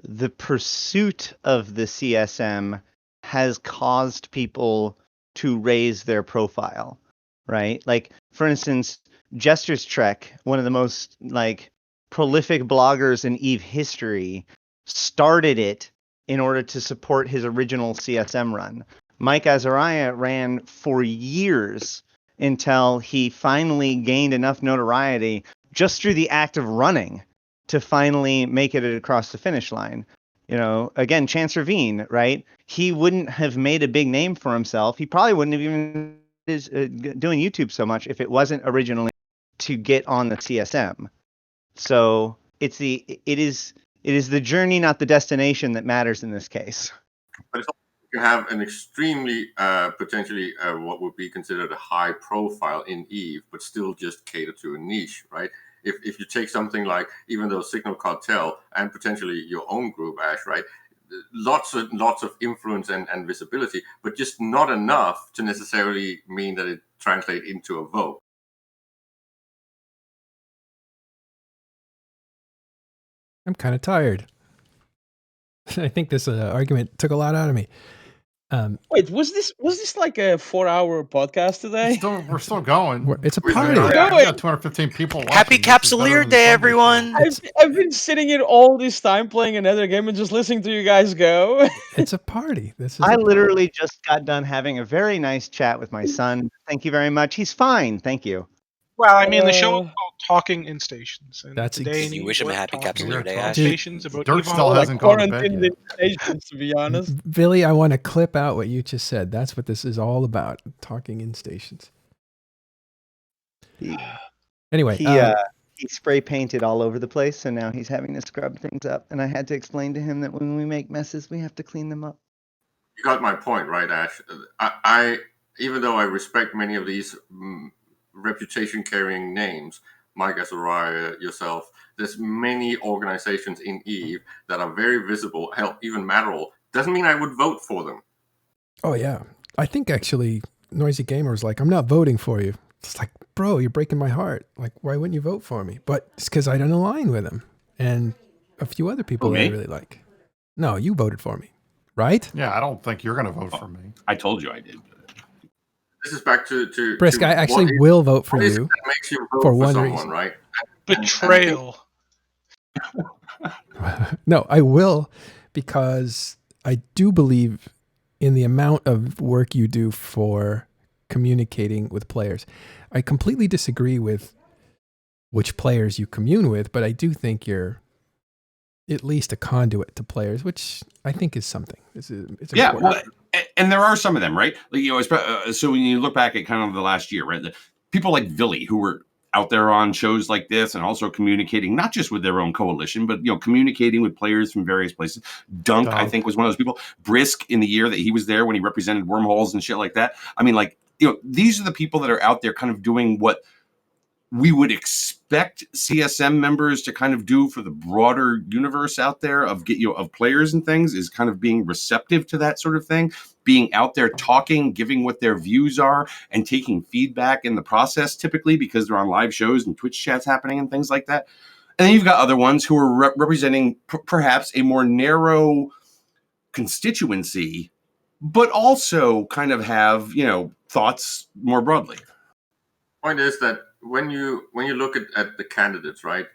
the pursuit of the CSM has caused people to raise their profile, right? Like, for instance, Jester's Trek, one of the most prolific bloggers in EVE history, started it in order to support his original CSM run. Mike Azariah ran for years until he finally gained enough notoriety just through the act of running to finally make it across the finish line. Again, Chance Ravine, right? He wouldn't have made a big name for himself. He probably wouldn't have even been doing YouTube so much if it wasn't originally to get on the CSM. So it is the journey, not the destination, that matters in this case. But it's also, you have an extremely potentially what would be considered a high profile in EVE, but still just cater to a niche, right? If you take something like, even though Signal Cartel and potentially your own group, Ash, right? Lots of influence and visibility, but just not enough to necessarily mean that it translates into a vote. I'm kind of tired. I think this argument took a lot out of me. Wait, was this like a 4-hour podcast today? We're still going. It's a party. We got 215 people watching. Happy Capsuleer Day, everyone! I've been sitting here all this time playing another game and just listening to you guys go. It's a party. I literally just got done having a very nice chat with my son. Thank you very much. He's fine. Thank you. Well, I mean, the show is called Talking in Stations. And that's you wish him a happy Capsuleer Day, Ash. Stations about Dirk still hasn't gone to bed yet. Stations, to be honest. Billy, I want to clip out what you just said. That's what this is all about. Talking in stations. Anyway, he spray painted all over the place, so now he's having to scrub things up. And I had to explain to him that when we make messes, we have to clean them up. You got my point, right, Ash? I even though I respect many of these reputation-carrying names, Mike Azariah, yourself, there's many organizations in EVE that are very visible. Hell, even Matterall. Doesn't mean I would vote for them. Oh, yeah. I think actually Noisy Gamer was like, I'm not voting for you. It's like, bro, you're breaking my heart. Like, why wouldn't you vote for me? But it's because I don't align with him. And a few other people that I really like. No, you voted for me, right? Yeah, I don't think you're going to vote for me. I told you I did. This is back to Brisk. I actually will vote for you. That makes you vote for for one someone, reason, right? Betrayal. No, I will, because I do believe in the amount of work you do for communicating with players. I completely disagree with which players you commune with, but I do think you're at least a conduit to players, which I think is something. It's yeah, important. well, and there are some of them, right? Like, so when you look back at kind of the last year, right, people like Villy, who were out there on shows like this and also communicating not just with their own coalition, but communicating with players from various places. Dunk, I think, was one of those people. Brisk, in the year that he was there when he represented Wormholes and shit like that. I mean, these are the people that are out there kind of doing what we would expect CSM members to kind of do for the broader universe out there of players and things, is kind of being receptive to that sort of thing, being out there talking, giving what their views are, and taking feedback in the process, typically because they're on live shows and Twitch chats happening and things like that. And then you've got other ones who are representing perhaps a more narrow constituency, but also kind of have, thoughts more broadly. Point is that when you look at the candidates, right,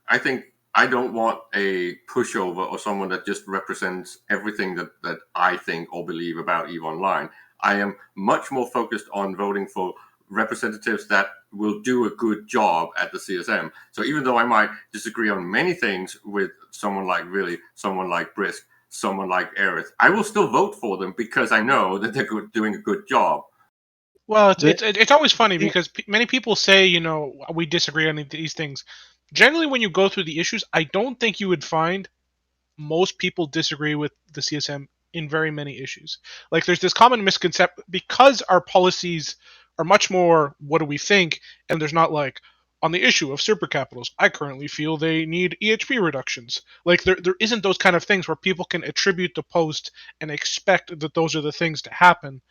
I think I don't want a pushover or someone that just represents everything that I think or believe about EVE Online. I am much more focused on voting for representatives that will do a good job at the CSM. So even though I might disagree on many things with someone like Brisk, someone like Aerith, I will still vote for them because I know that they're doing a good job. Well, it's always funny because many people say, we disagree on these things. Generally, when you go through the issues, I don't think you would find most people disagree with the CSM in very many issues. Like, there's this common misconception because our policies are much more what do we think, and there's not like on the issue of super capitals, I currently feel they need EHP reductions. Like, there isn't those kind of things where people can attribute the post and expect that those are the things to happen.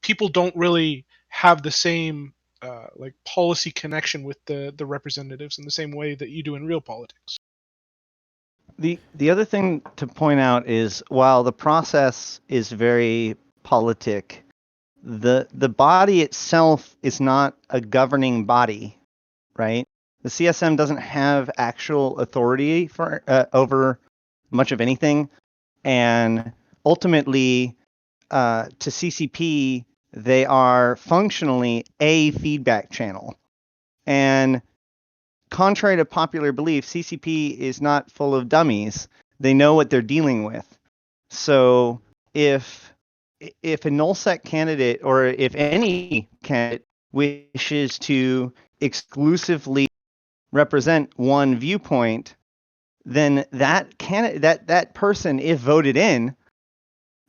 People don't really have the same like policy connection with the representatives in the same way that you do in real politics. The other thing to point out is while the process is very politic, the body itself is not a governing body, right? The CSM doesn't have actual authority for over much of anything, and ultimately, to CCP, they are functionally a feedback channel. And contrary to popular belief, CCP is not full of dummies. They know what they're dealing with. So if a nullsec candidate, or if any candidate wishes to exclusively represent one viewpoint, then that person, if voted in,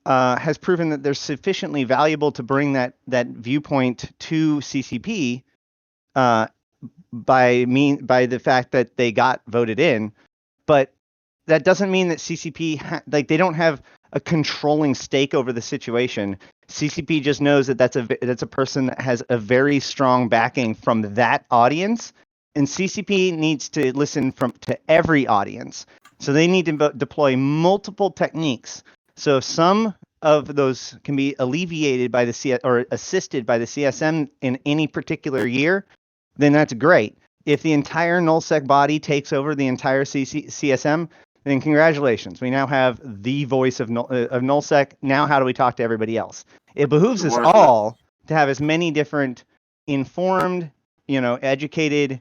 has proven that they're sufficiently valuable to bring that viewpoint to CCP by the fact that they got voted in. But that doesn't mean that CCP they don't have a controlling stake over the situation. CCP just knows that that's a person that has a very strong backing from that audience, and CCP needs to listen to every audience. So they need to deploy multiple techniques. So some of those can be alleviated by or assisted by the CSM in any particular year, then that's great. If the entire nullsec body takes over the entire CSM, then congratulations. We now have the voice of nullsec. Now how do we talk to everybody else? It behooves us all to have as many different informed, educated,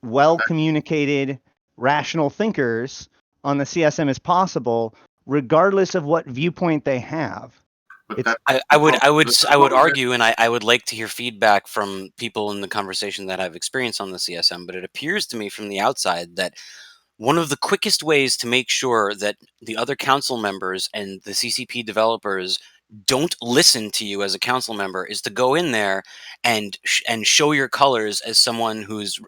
well-communicated, rational thinkers on the CSM as possible, regardless of what viewpoint they have. I would argue, and I would like to hear feedback from people in the conversation that I've experienced on the CSM, but it appears to me from the outside that one of the quickest ways to make sure that the other council members and the CCP developers don't listen to you as a council member is to go in there and show your colors as someone who's,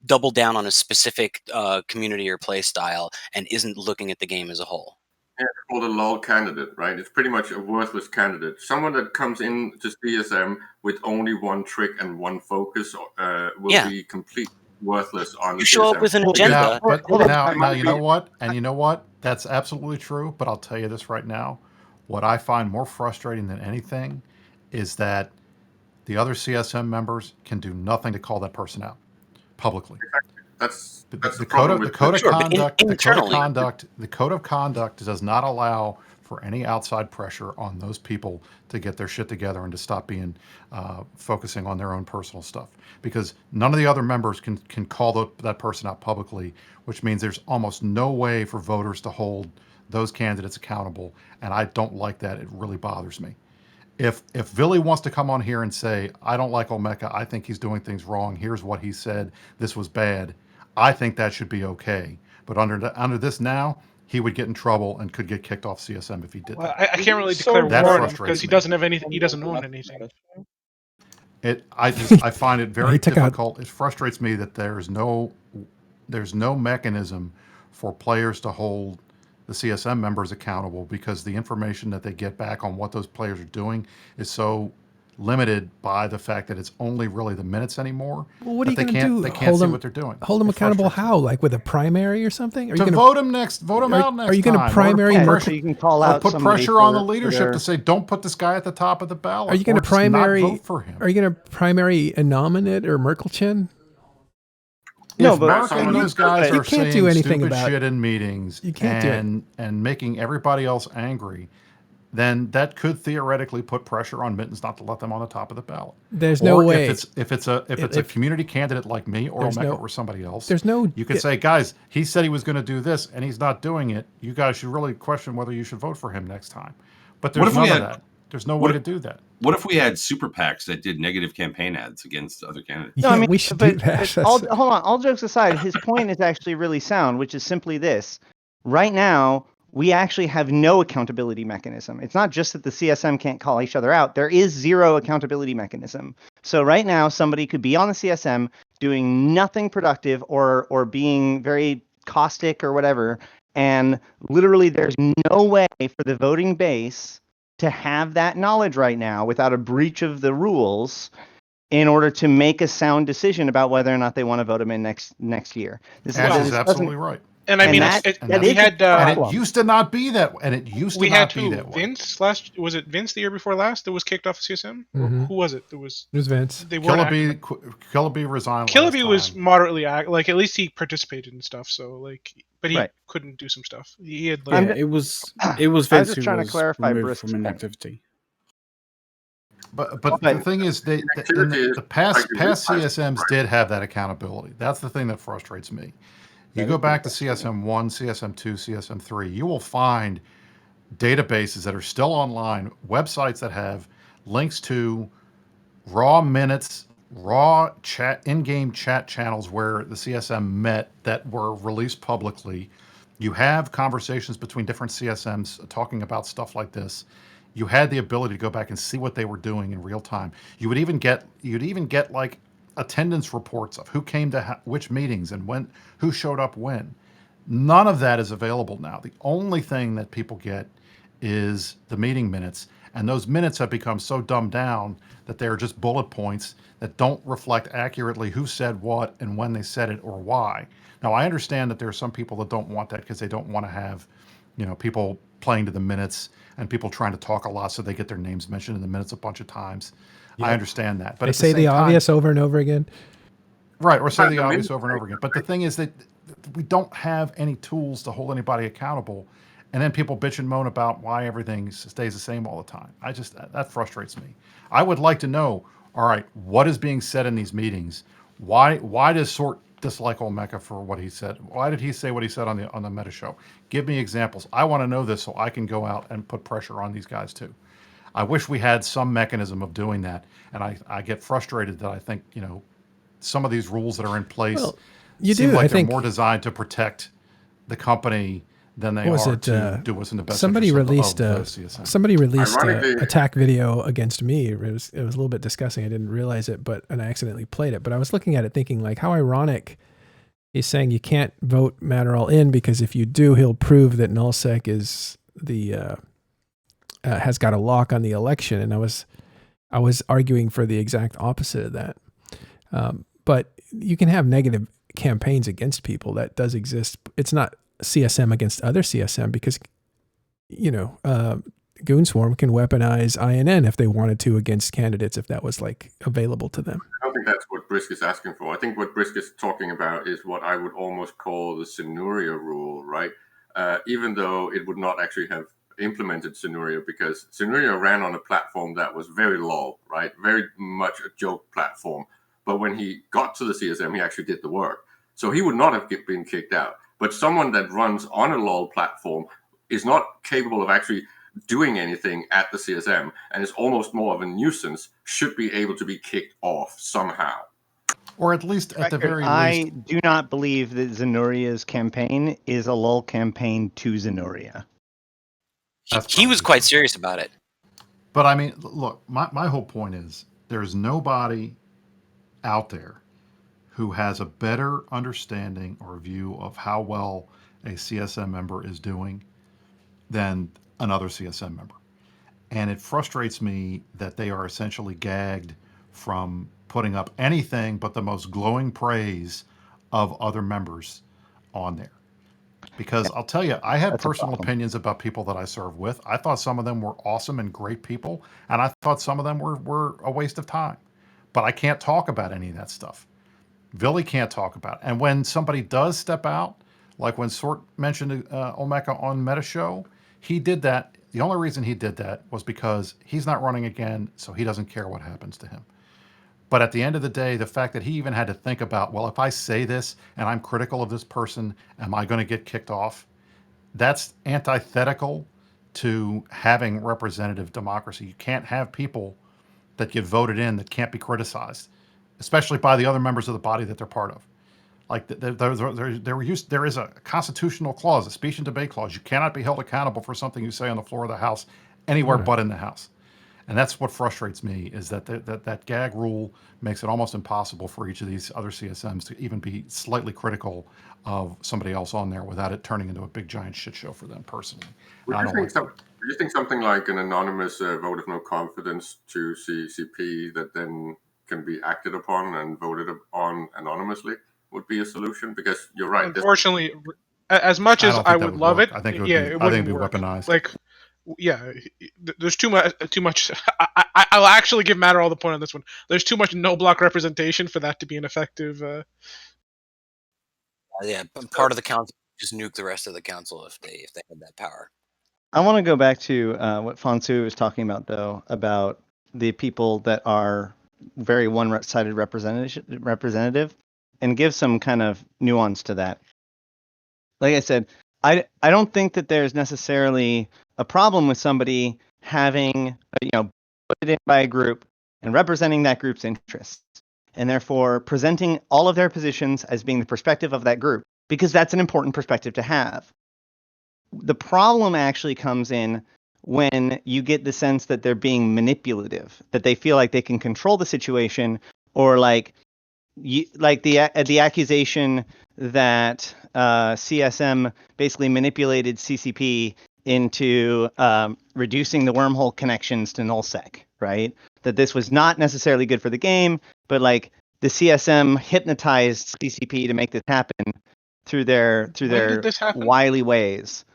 double down on a specific community or play style and isn't looking at the game as a whole. Yeah, it's called a lull candidate, right? It's pretty much a worthless candidate. Someone that comes in to CSM with only one trick and one focus will be completely worthless on. You show up with an agenda. Yeah, but now you know what? And you know what? That's absolutely true. But I'll tell you this right now. What I find more frustrating than anything is that the other CSM members can do nothing to call that person out publicly. That's the code of conduct does not allow for any outside pressure on those people to get their shit together and to stop being focusing on their own personal stuff, because none of the other members can call that person out publicly, which means there's almost no way for voters to hold those candidates accountable, and I don't like that. It really bothers me. If Villy wants to come on here and say, I don't like Omeka, I think he's doing things wrong, here's what he said, this was bad, I think that should be okay. But under this now, he would get in trouble and could get kicked off CSM if he did that. I can't really declare war on him because he doesn't have anything. He doesn't own anything. I find it very difficult. It frustrates me that there's no mechanism for players to hold the CSM members accountable, because the information that they get back on what those players are doing is so limited by the fact that it's only really the minutes anymore. Well, what are you going to do? They can't see what they're doing. Hold them accountable how? Like with a primary or something? Are you going to vote them next? Vote them out next time. Are you going to primary Merkel? You can call out. Put pressure on the leadership to say, don't put this guy at the top of the ballot. Are you going to primary? Vote for him? Are you going to primary a nominate or Merkelchen? No, but Mark and those guys are saying do anything stupid about shit in meetings and making everybody else angry. then that could theoretically put pressure on Mittens not to let them on the top of the ballot. There's no way. If it's a community candidate like me or Omeka or somebody else, you could say, guys, he said he was going to do this and he's not doing it. You guys should really question whether you should vote for him next time. But there's none of that. There's no way to do that. What if we had super PACs that did negative campaign ads against other candidates? No, I mean, we should do that. Hold on. All jokes aside, his point is actually really sound, which is simply this. Right now, we actually have no accountability mechanism. It's not just that the CSM can't call each other out. There is zero accountability mechanism. So right now, somebody could be on the CSM doing nothing productive or being very caustic or whatever, and literally there's no way for the voting base to have that knowledge right now without a breach of the rules in order to make a sound decision about whether or not they want to vote him in next year. This is absolutely right. And I mean, we had it used to not be that, and it used to not be that way. Vince was it Vince the year before last that was kicked off the CSM? Mm-hmm. Who was it? It was Vince. Killaby resigned. Killaby was moderately at least he participated in stuff. So but he couldn't do some stuff. He had it was Vince. I was just trying to clarify from inactivity. But the thing is, the past CSMs did have that accountability. That's the thing that frustrates me. You go back to CSM 1, CSM 2, CSM 3, you will find databases that are still online, websites that have links to raw minutes, raw chat, in-game chat channels where the CSM met that were released publicly. You have conversations between different CSMs talking about stuff like this. You had the ability to go back and see what they were doing in real time. You'd even get like attendance reports of who came to which meetings and when, who showed up when. None of that is available now. The only thing that people get is the meeting minutes, and those minutes have become so dumbed down that they're just bullet points that don't reflect accurately who said what and when they said it or why. Now, I understand that there are some people that don't want that because they don't want to have, people playing to the minutes and people trying to talk a lot so they get their names mentioned in the minutes a bunch of times. Yeah. I understand that. But they say the obvious over and over again. Right, or say the obvious over and over again. But the thing is that we don't have any tools to hold anybody accountable. And then people bitch and moan about why everything stays the same all the time. That frustrates me. I would like to know, all right, what is being said in these meetings? Why does Sort dislike Omeka for what he said? Why did he say what he said on the Meta Show? Give me examples. I want to know this so I can go out and put pressure on these guys too. I wish we had some mechanism of doing that, and I get frustrated that I think some of these rules that are in place seem like they're more designed to protect the company than they are to do what's in the best somebody interest released of CSM. Somebody released an attack video against me. It was a little bit disgusting. I didn't realize it, and I accidentally played it. But I was looking at it thinking, like, how ironic. He's saying you can't vote Matterall in because if you do, he'll prove that nullsec is has got a lock on the election. And I was arguing for the exact opposite of that. But you can have negative campaigns against people. That does exist. It's not CSM against other CSM because, Goonswarm can weaponize INN if they wanted to against candidates if that was available to them. I don't think that's what Brisk is asking for. I think what Brisk is talking about is what I would almost call the Sinuria rule, right? Even though it would not actually have implemented Sinuria because Sinuria ran on a platform that was very low, right? Very much a joke platform. But when he got to the CSM, he actually did the work. So he would not have been kicked out. But someone that runs on a LOL platform is not capable of actually doing anything at the CSM and is almost more of a nuisance, should be able to be kicked off somehow. Or at least at the very least. I do not believe that Zenuria's campaign is a LOL campaign to Zenuria. He was quite serious about it. But I mean, look, my whole point is there's nobody out there who has a better understanding or view of how well a CSM member is doing than another CSM member. And it frustrates me that they are essentially gagged from putting up anything but the most glowing praise of other members on there. Because I'll tell you, I had personal opinions about people that I serve with. I thought some of them were awesome and great people, and I thought some of them were a waste of time. But I can't talk about any of that stuff. Villy can't talk about it. And when somebody does step out, like when Sort mentioned Omeka on Meta Show, he did that The only reason he did that was because he's not running again, so he doesn't care what happens to him. But at the end of the day, the fact that he even had to think about, well, if I say this and I'm critical of this person, am I going to get kicked off? That's antithetical to having representative democracy. You can't have people that get voted in that can't be criticized, especially by the other members of the body that they're part of. Like there is a constitutional clause, a speech and debate clause. You cannot be held accountable for something you say on the floor of the House anywhere but in the House. And that's what frustrates me, is that gag rule makes it almost impossible for each of these other CSMs to even be slightly critical of somebody else on there without it turning into a big giant shit show for them personally. Do you think something like an anonymous vote of no confidence to CCP that then can be acted upon and voted on anonymously would be a solution? Because you're right. Unfortunately, as much as I would love it, I think it would it be work. weaponized. Like, yeah, there's too much. I'll actually give Matterall the point on this one. There's too much no block representation for that to be an effective. Yeah, part of the council just nuke the rest of the council if they had that power. I want to go back to what Fonsui was talking about, though, about the people that are very one-sided representative, and give some kind of nuance to that. Like I said, I don't think that there's necessarily a problem with somebody having, put in by a group and representing that group's interests, and therefore presenting all of their positions as being the perspective of that group, because that's an important perspective to have. The problem actually comes in when you get the sense that they're being manipulative, that they feel like they can control the situation, or like the accusation that CSM basically manipulated CCP into reducing the wormhole connections to nullsec, right? That this was not necessarily good for the game, but like the CSM hypnotized CCP to make this happen through their wily ways.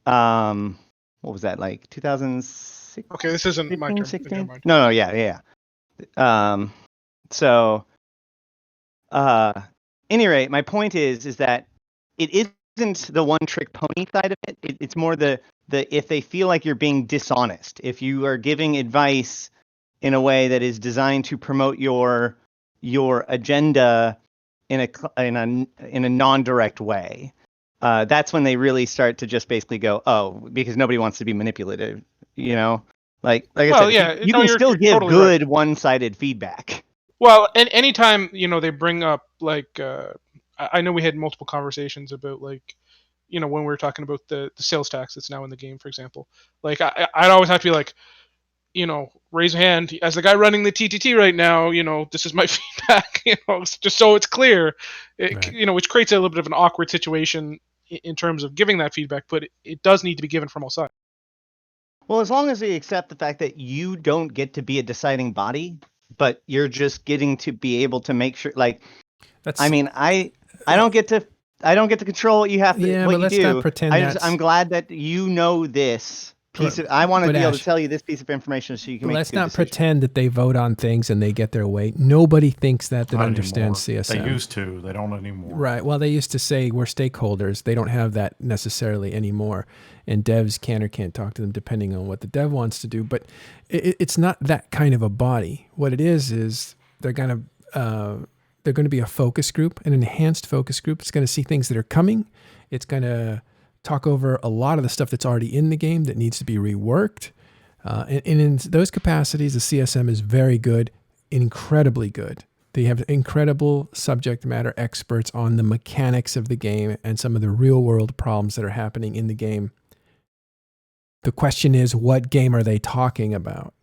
What was that, like 2006? Okay, this isn't my turn. 16? No, yeah. Any rate, my point is that it isn't the one trick pony side of it. It's more the if they feel like you're being dishonest, if you are giving advice in a way that is designed to promote your agenda in a non-direct way. That's when they really start to just basically go, oh, because nobody wants to be manipulative, Like I said, you can still give totally good one-sided feedback. Well, and anytime they bring up like, I know we had multiple conversations about like, when we were talking about the sales tax that's now in the game, for example. Like I'd always have to be like, raise a hand as the guy running the TTT right now. This is my feedback. Just so it's clear, right. Which creates a little bit of an awkward situation in terms of giving that feedback, but it does need to be given from all sides. Well, as long as we accept the fact that you don't get to be a deciding body, but you're just getting to be able to make sure, like, I don't get to control what you have to, yeah, what but you let's do. not pretend I'm glad that this piece of, I want to be able to tell you this piece of information so you can make let's a good not decision. pretend that they vote on things and they get their way. Nobody thinks that understands CSM. They used to. They don't anymore. Right. Well, they used to say we're stakeholders. They don't have that necessarily anymore. And devs can or can't talk to them depending on what the dev wants to do. But it's not that kind of a body. What it is they're going to be a focus group, an enhanced focus group. It's going to see things that are coming. It's going to talk over a lot of the stuff that's already in the game that needs to be reworked. And in those capacities, the CSM is very good, incredibly good. They have incredible subject matter experts on the mechanics of the game and some of the real world problems that are happening in the game. The question is, what game are they talking about?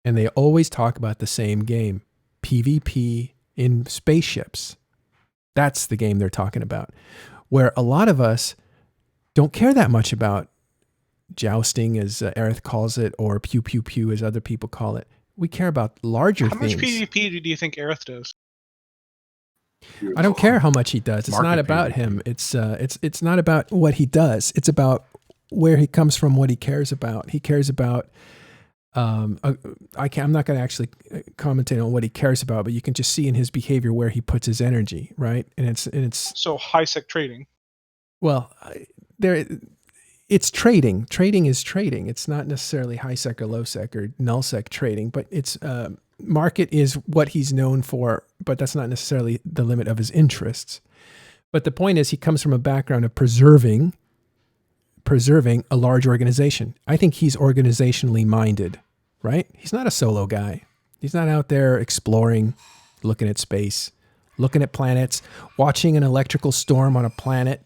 And they always talk about the same game, PvP in spaceships. That's the game they're talking about. Where a lot of us don't care that much about jousting, as Aerith calls it, or pew pew pew, as other people call it. We care about larger things. How much PvP do you think Aerith does? I don't care how much he does. It's not about him. It's not about what he does. It's about where he comes from, what he cares about. He cares about. I'm not going to actually commentate on what he cares about, but you can just see in his behavior where he puts his energy, right? And it's so high sec trading. Well, it's trading. Trading is trading. It's not necessarily high sec or low sec or null sec trading, but it's market is what he's known for, but that's not necessarily the limit of his interests. But the point is, he comes from a background of preserving a large organization. I think he's organizationally minded, right? He's not a solo guy. He's not out there exploring, looking at space, looking at planets, watching an electrical storm on a planet.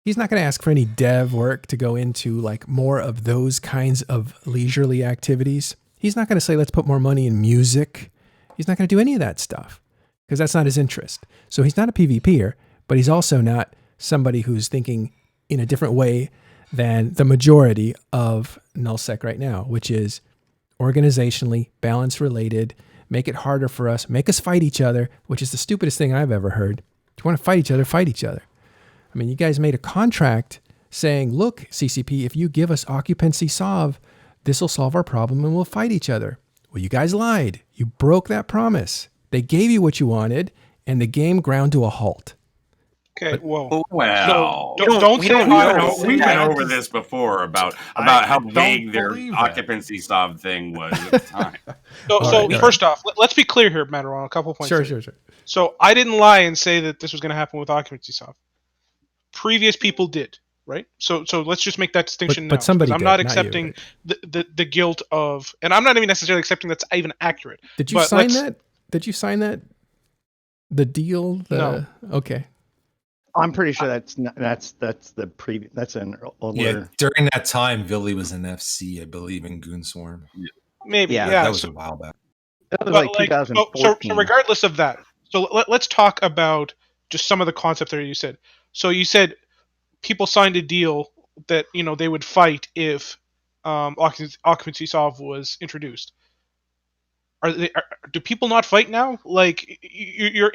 He's not going to ask for any dev work to go into like more of those kinds of leisurely activities. He's not going to say, let's put more money in music. He's not going to do any of that stuff because that's not his interest. So he's not a PvPer, but he's also not somebody who's thinking in a different way than the majority of nullsec right now, which is organizationally, balance related, make it harder for us, make us fight each other, which is the stupidest thing I've ever heard. If you want to fight each other, fight each other. I mean, you guys made a contract saying, look, CCP, if you give us occupancy solve, this will solve our problem and we'll fight each other. Well, you guys lied. You broke that promise. They gave you what you wanted and the game ground to a halt. Okay, well, we've been over this before about how vague their occupancy solve thing was at the time. So first off, let's be clear here, Matterall, a couple points. Sure. So I didn't lie and say that this was going to happen with occupancy solve. Previous people did, right? So let's just make that distinction but now. somebody I'm did, not accepting the guilt of, and I'm not even necessarily accepting that's even accurate. Did you sign that? Did you sign that? The deal? No. Okay. I'm pretty sure that's the previous. That's an older. Yeah, during that time, Villy was in FC, I believe, in Goonswarm. Maybe. Yeah, that was a while back. That was like 2014. So regardless of that, so let's talk about just some of the concepts that you said. So you said people signed a deal that they would fight if occupancy solve was introduced. Do people not fight now? Like you're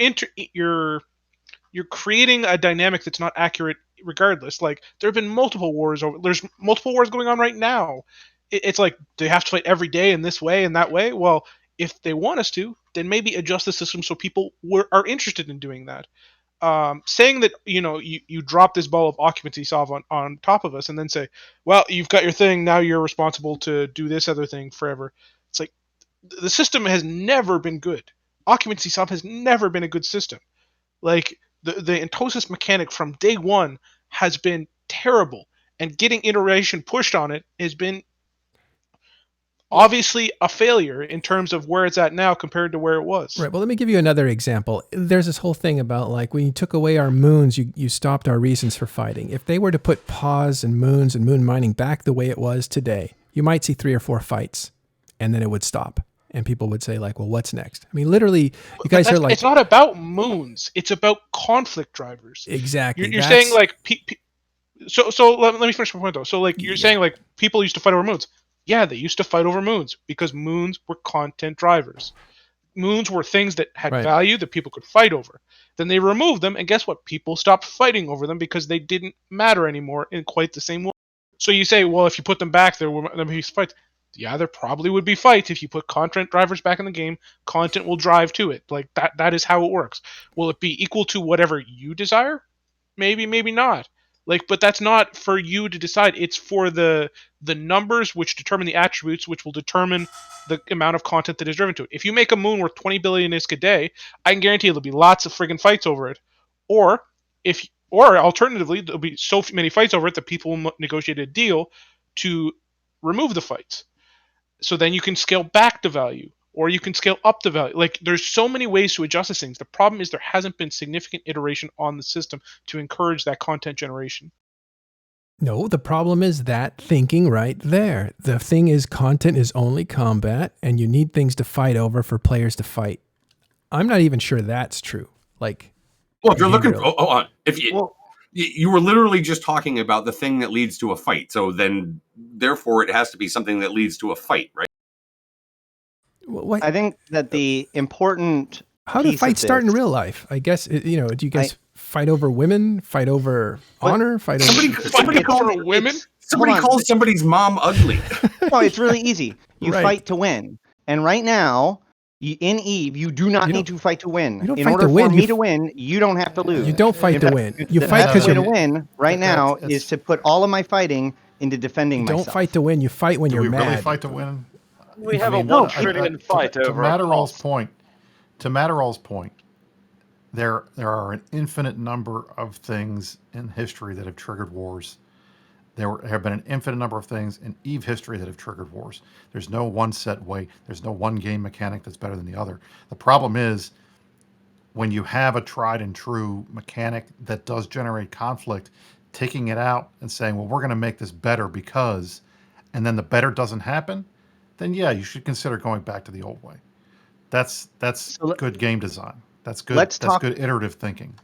creating a dynamic that's not accurate regardless. Like there have been multiple wars there's multiple wars going on right now. It's like they have to fight every day in this way and that way. Well, if they want us to, then maybe adjust the system so people are interested in doing that. Saying that you drop this ball of occupancy solve on top of us and then say, well, you've got your thing, now you're responsible to do this other thing forever. It's like the system has never been good. Occupancy solve has never been a good system. Like the Entosis mechanic from day one has been terrible, and getting iteration pushed on it has been obviously a failure in terms of where it's at now compared to where it was. Right. Well, let me give you another example. There's this whole thing about like when you took away our moons, you stopped our reasons for fighting. If they were to put pause and moons and moon mining back the way it was today, you might see 3 or 4 fights and then it would stop. And people would say like, well, what's next? I mean, literally, you guys are like... It's not about moons. It's about conflict drivers. Exactly. You're saying like... So let me finish my point though. So like you're saying like people used to fight over moons. Yeah, they used to fight over moons because moons were content drivers. Moons were things that had value that people could fight over. Then they removed them, and guess what? People stopped fighting over them because they didn't matter anymore in quite the same way. So you say, well, if you put them back, there will be fights. Yeah, there probably would be fights if you put content drivers back in the game. Content will drive to it. Like that is how it works. Will it be equal to whatever you desire? Maybe, maybe not. Like, but that's not for you to decide. It's for the numbers which determine the attributes, which will determine the amount of content that is driven to it. If you make a moon worth 20 billion ISK a day, I can guarantee there'll be lots of friggin' fights over it. Or alternatively, there'll be so many fights over it that people will negotiate a deal to remove the fights. So then you can scale back the value, or you can scale up the value. Like, there's so many ways to adjust these things. The problem is there hasn't been significant iteration on the system to encourage that content generation. No, the problem is that thinking right there. The thing is, content is only combat, and you need things to fight over for players to fight. I'm not even sure that's true. Like, well, if you're looking for, you were literally just talking about the thing that leads to a fight. So then, therefore, it has to be something that leads to a fight, right? I think that the important... How do fights start in real life? I guess, do you guys fight over women? Fight over honor? Somebody called women? Somebody calls somebody's mom ugly. Well, it's really easy. You fight to win. And right now, In Eve, you do not need to fight to win. You don't In fight order to win. for me to win, you don't have to lose. You don't fight to win. You the fight best because way you're to win right now is to put all of my fighting into defending You myself. don't fight to win. You fight when Do you're we mad. really fight to win? We have I mean, a 1 trillion fight to over a Matterall's cost. point. To Matterall's point, there are an infinite number of things in history that have triggered wars. There have been an infinite number of things in EVE history that have triggered wars. There's no one set way. There's no one game mechanic that's better than the other. The problem is when you have a tried and true mechanic that does generate conflict, taking it out and saying, well, we're going to make this better because, and then the better doesn't happen, then yeah, you should consider going back to the old way. That's good game design. That's good. That's good iterative thinking.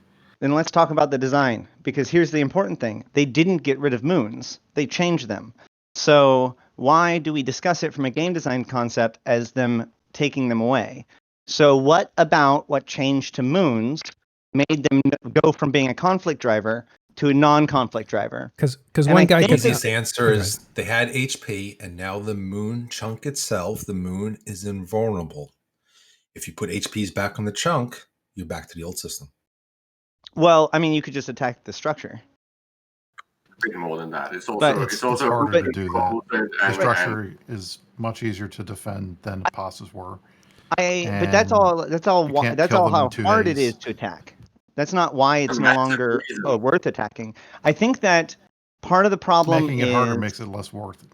Then let's talk about the design, because here's the important thing. They didn't get rid of moons. They changed them. So why do we discuss it from a game design concept as them taking them away? So what about what changed to moons made them go from being a conflict driver to a non-conflict driver? Because one guy the easiest answer is they had HP, and now the moon chunk itself, the moon is invulnerable. If you put HPs back on the chunk, you're back to the old system. Well, I mean, you could just attack the structure. Bit more than that. It's also it's harder to do that. The structure is much easier to defend than passes were. But that's all how hard it is to attack. That's not why it's no longer worth attacking. I think that part of the problem making it harder makes it less worth it.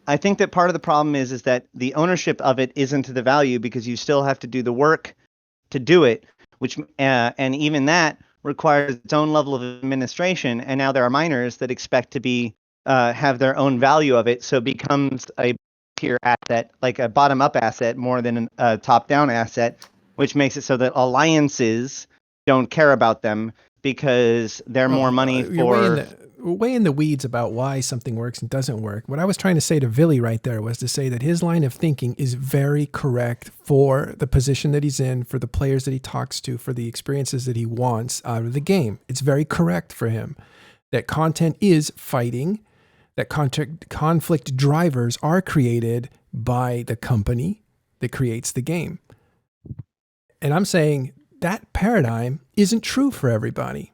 I think that part of the problem is that the ownership of it isn't the value, because you still have to do the work to do it, which and even that requires its own level of administration. And now there are miners that expect to be have their own value of it, so it becomes a tier asset, like a bottom-up asset more than a top-down asset, which makes it so that alliances don't care about them because they're more money for. We're way in the weeds about why something works and doesn't work. What I was trying to say to Villy right there was to say that his line of thinking is very correct for the position that he's in, for the players that he talks to, for the experiences that he wants out of the game. It's very correct for him that content is fighting, that conflict drivers are created by the company that creates the game. And I'm saying that paradigm isn't true for everybody.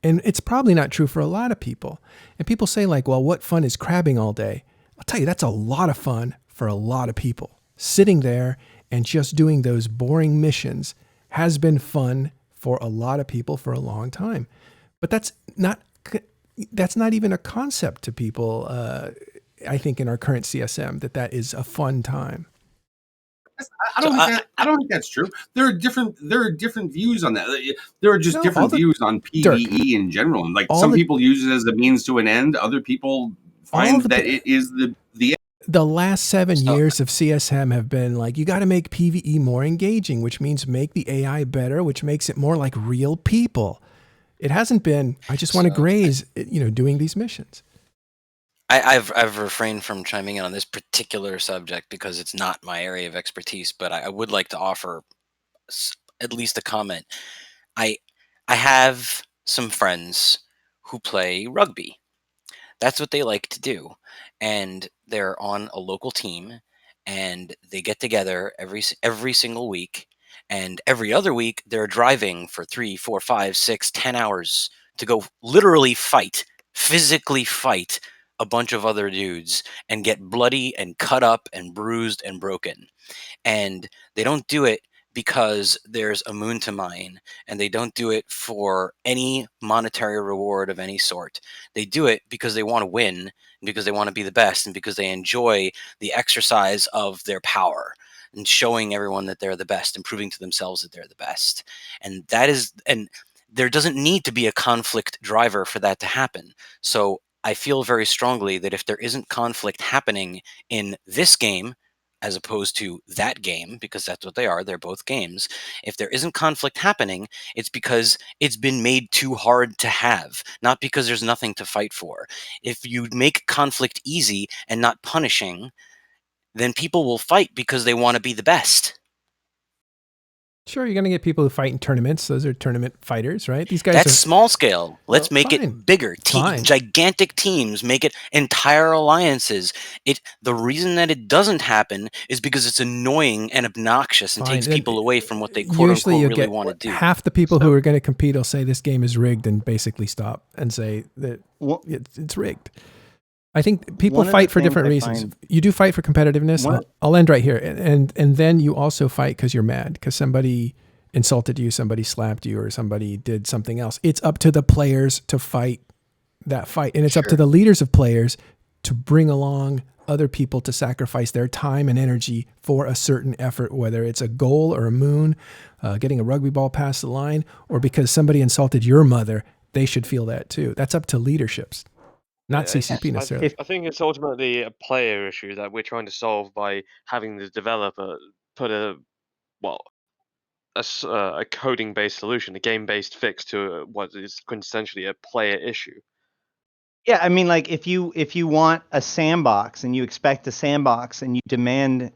And it's probably not true for a lot of people. And people say like, well, what fun is crabbing all day? I'll tell you, that's a lot of fun for a lot of people. Sitting there and just doing those boring missions has been fun for a lot of people for a long time. But that's not even a concept to people, I think, in our current CSM, that is a fun time. I don't think that's true. There are different views on that. There are just different views on PvE in general. And like some people use it as a means to an end. Other people find that it is the end. The last 7 years of CSM have been like, you got to make PvE more engaging, which means make the AI better, which makes it more like real people. It hasn't been, I just want to graze, doing these missions. I've refrained from chiming in on this particular subject because it's not my area of expertise, but I would like to offer at least a comment. I have some friends who play rugby. That's what they like to do. And they're on a local team, and they get together every single week. And every other week, they're driving for 3, 4, 5, 6, 10 hours to go literally physically fight a bunch of other dudes and get bloody and cut up and bruised and broken. And they don't do it because there's a moon to mine, and they don't do it for any monetary reward of any sort. They do it because they want to win, because they want to be the best, and because they enjoy the exercise of their power and showing everyone that they're the best and proving to themselves that they're the best. And there doesn't need to be a conflict driver for that to happen. So I feel very strongly that if there isn't conflict happening in this game, as opposed to that game, because that's what they are, they're both games. If there isn't conflict happening, it's because it's been made too hard to have, not because there's nothing to fight for. If you make conflict easy and not punishing, then people will fight because they want to be the best. Sure, you're going to get people who fight in tournaments. Those are tournament fighters, right? These guys That's are small scale. Let's make fine. it bigger. Fine. Gigantic teams, make it entire alliances. The reason that it doesn't happen is because it's annoying and obnoxious and Fine. takes people away from what they quote Usually unquote you really get want to do. half the people who are going to compete will say this game is rigged and basically stop and say that it's rigged. I think people fight for different reasons. You do fight for competitiveness. I'll end right here. And then you also fight because you're mad, because somebody insulted you, somebody slapped you, or somebody did something else. It's up to the players to fight that fight. And it's up to the leaders of players to bring along other people to sacrifice their time and energy for a certain effort, whether it's a goal or a moon, getting a rugby ball past the line, or because somebody insulted your mother. They should feel that too. That's up to leaderships. Not CCP necessarily. I think it's ultimately a player issue that we're trying to solve by having the developer put a coding-based solution, a game-based fix to what is quintessentially a player issue. Yeah, I mean, like if you want a sandbox and you expect a sandbox and you demand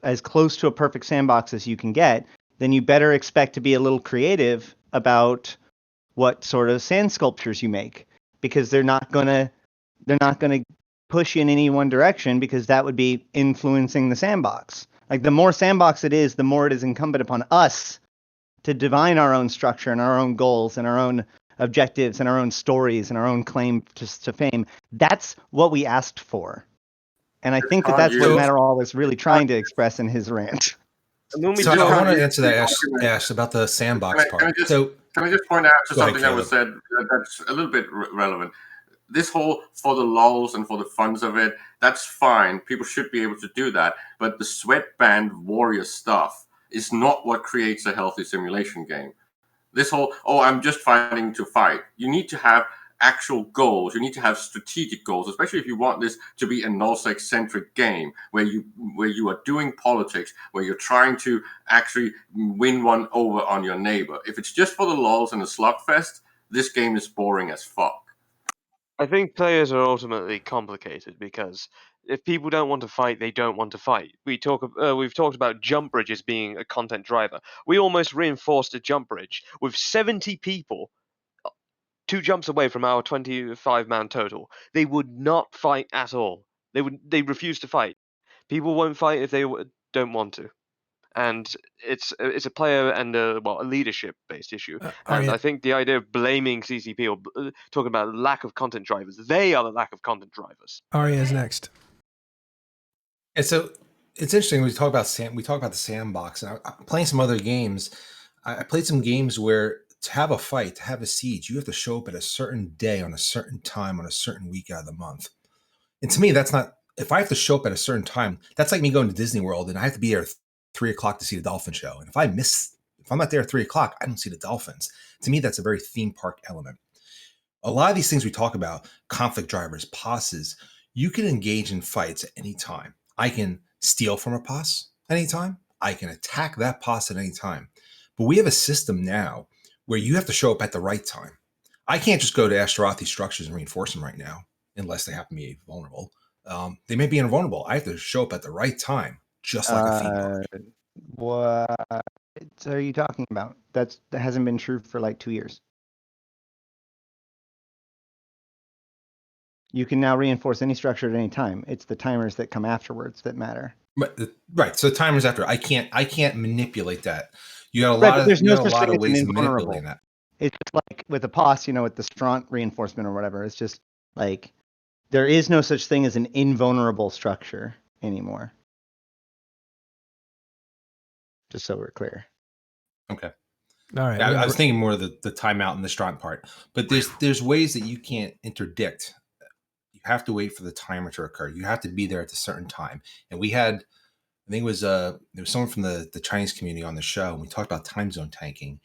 as close to a perfect sandbox as you can get, then you better expect to be a little creative about what sort of sand sculptures you make, because they're not gonna push you in any one direction, because that would be influencing the sandbox. Like the more sandbox it is, the more it is incumbent upon us to divine our own structure and our own goals and our own objectives and our own stories and our own claim to fame. That's what we asked for. And I think that's what Matterall was really trying to express in his rant. So I want to answer that, Ash, about the sandbox part. Can I just point out to something that was said that's a little bit relevant? This whole for the lulz and for the funs of it, that's fine. People should be able to do that. But the sweatband warrior stuff is not what creates a healthy simulation game. This whole, I'm just fighting to fight. You need to have actual goals. You need to have strategic goals, especially if you want this to be a nullsec-centric game where you are doing politics, where you're trying to actually win one over on your neighbor. If it's just for the lulz and the slugfest, this game is boring as fuck. I think players are ultimately complicated because if people don't want to fight, they don't want to fight. We've talked about jump bridges being a content driver. We almost reinforced a jump bridge with 70 people 2 jumps away from our 25-man total. They would not fight at all. They refuse to fight. People won't fight if they don't want to. And it's a player and a leadership-based issue. And I think the idea of blaming CCP or talking about lack of content drivers, they are the lack of content drivers. Arya is next. And so it's interesting. We talk about the sandbox, and I'm playing some other games. I played some games where to have a fight, to have a siege, you have to show up at a certain day on a certain time on a certain week out of the month. And to me, that's not. If I have to show up at a certain time, that's like me going to Disney World and I have to be there 3 o'clock to see the dolphin show. And if I'm not there at 3 o'clock, I don't see the dolphins. To me, that's a very theme park element. A lot of these things we talk about, conflict drivers, posses, you can engage in fights at any time. I can steal from a posse anytime. I can attack that posse at any time. But we have a system now where you have to show up at the right time. I can't just go to Ashtarothi structures and reinforce them right now, unless they happen to be vulnerable. They may be invulnerable. I have to show up at the right time, just like a theme park. What are you talking about? That hasn't been true for like 2 years. You can now reinforce any structure at any time. It's the timers that come afterwards that matter. Right. So the timers after, I can't manipulate that. You got a lot of ways of manipulating that. It's just like with the POS, with the strong reinforcement or whatever. It's just like there is no such thing as an invulnerable structure anymore. Just so we're clear. Okay. All right. I was thinking more of the timeout and the strong part, but there's ways that you can't interdict. You have to wait for the timer to occur. You have to be there at a certain time. And we had, I think it was there was someone from the Chinese community on the show, and we talked about time zone tanking,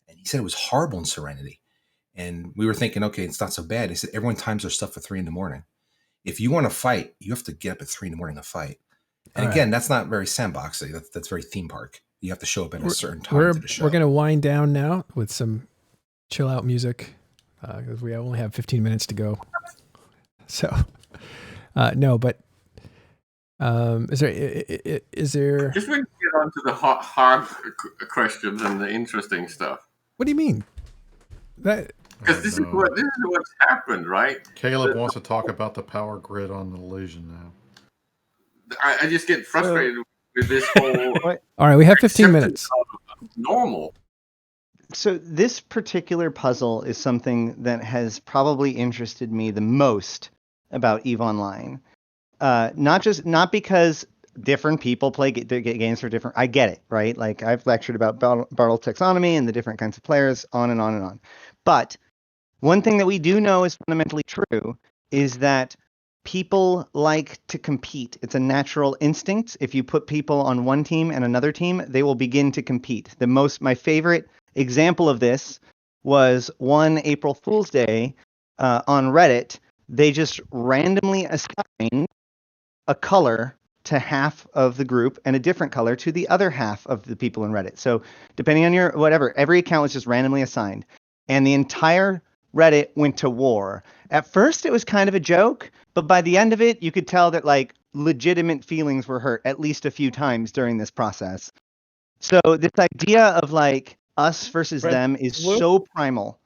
and he said it was horrible in Serenity. And we were thinking, okay, it's not so bad. He said everyone times their stuff at 3 a.m. If you want to fight, you have to get up at 3 a.m. to fight. And again, that's not very sandboxy. That's very theme park. You have to show up at a certain time to the show. We're going to wind down now with some chill out music because we only have 15 minutes to go. So, no, but is there? Just when you get on to the hard questions and the interesting stuff. What do you mean? That because this is what's happened, right? Caleb wants to talk about the power grid on the Illusion now. I just get frustrated with this whole. All right, we have 15 minutes. Normal. So this particular puzzle is something that has probably interested me the most about EVE Online. Not because different people play games for different. I get it, right? Like I've lectured about battle taxonomy and the different kinds of players, on and on and on. But one thing that we do know is fundamentally true is that people like to compete. It's a natural instinct. If you put people on one team and another team, they will begin to compete. My favorite example of this was one April Fool's Day on Reddit. They just randomly assigned a color to half of the group and a different color to the other half of the people in Reddit. So depending on your whatever, every account was just randomly assigned. And the entire Reddit went to war. At first, it was kind of a joke, but by the end of it, you could tell that like legitimate feelings were hurt at least a few times during this process. So this idea of like us versus them is so primal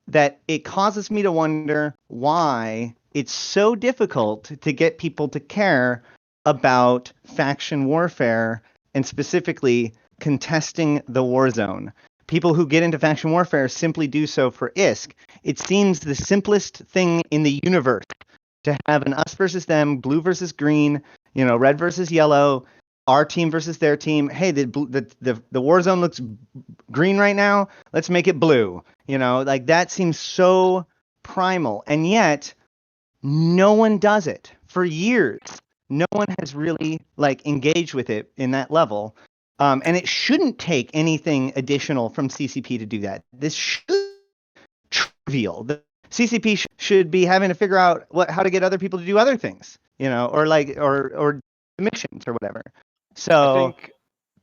that it causes me to wonder why it's so difficult to get people to care about faction warfare and specifically contesting the war zone. People who get into faction warfare simply do so for ISK. It seems the simplest thing in the universe to have an us versus them, blue versus green, red versus yellow, our team versus their team. Hey, the war zone looks green right now. Let's make it blue. Like that seems so primal. And yet no one does it for years. No one has really like engaged with it in that level. And it shouldn't take anything additional from CCP to do that. This should be trivial. The CCP should be having to figure out how to get other people to do other things, or missions or whatever. So,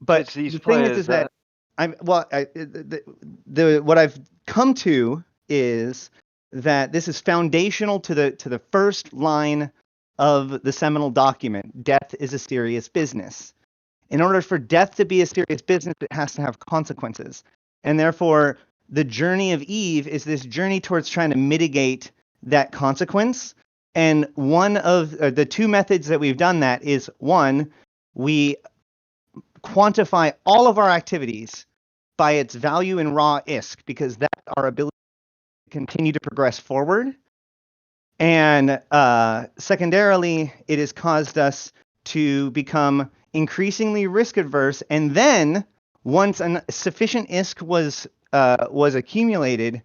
but the thing is that what I've come to is that this is foundational to the first line of the seminal document. Death is a serious business. In order for death to be a serious business, it has to have consequences. And therefore, the journey of EVE is this journey towards trying to mitigate that consequence. And one of the two methods that we've done that is, one, we quantify all of our activities by its value in raw ISK, because that's our ability to continue to progress forward. And secondarily, it has caused us to become increasingly risk adverse, and then once sufficient ISK was accumulated,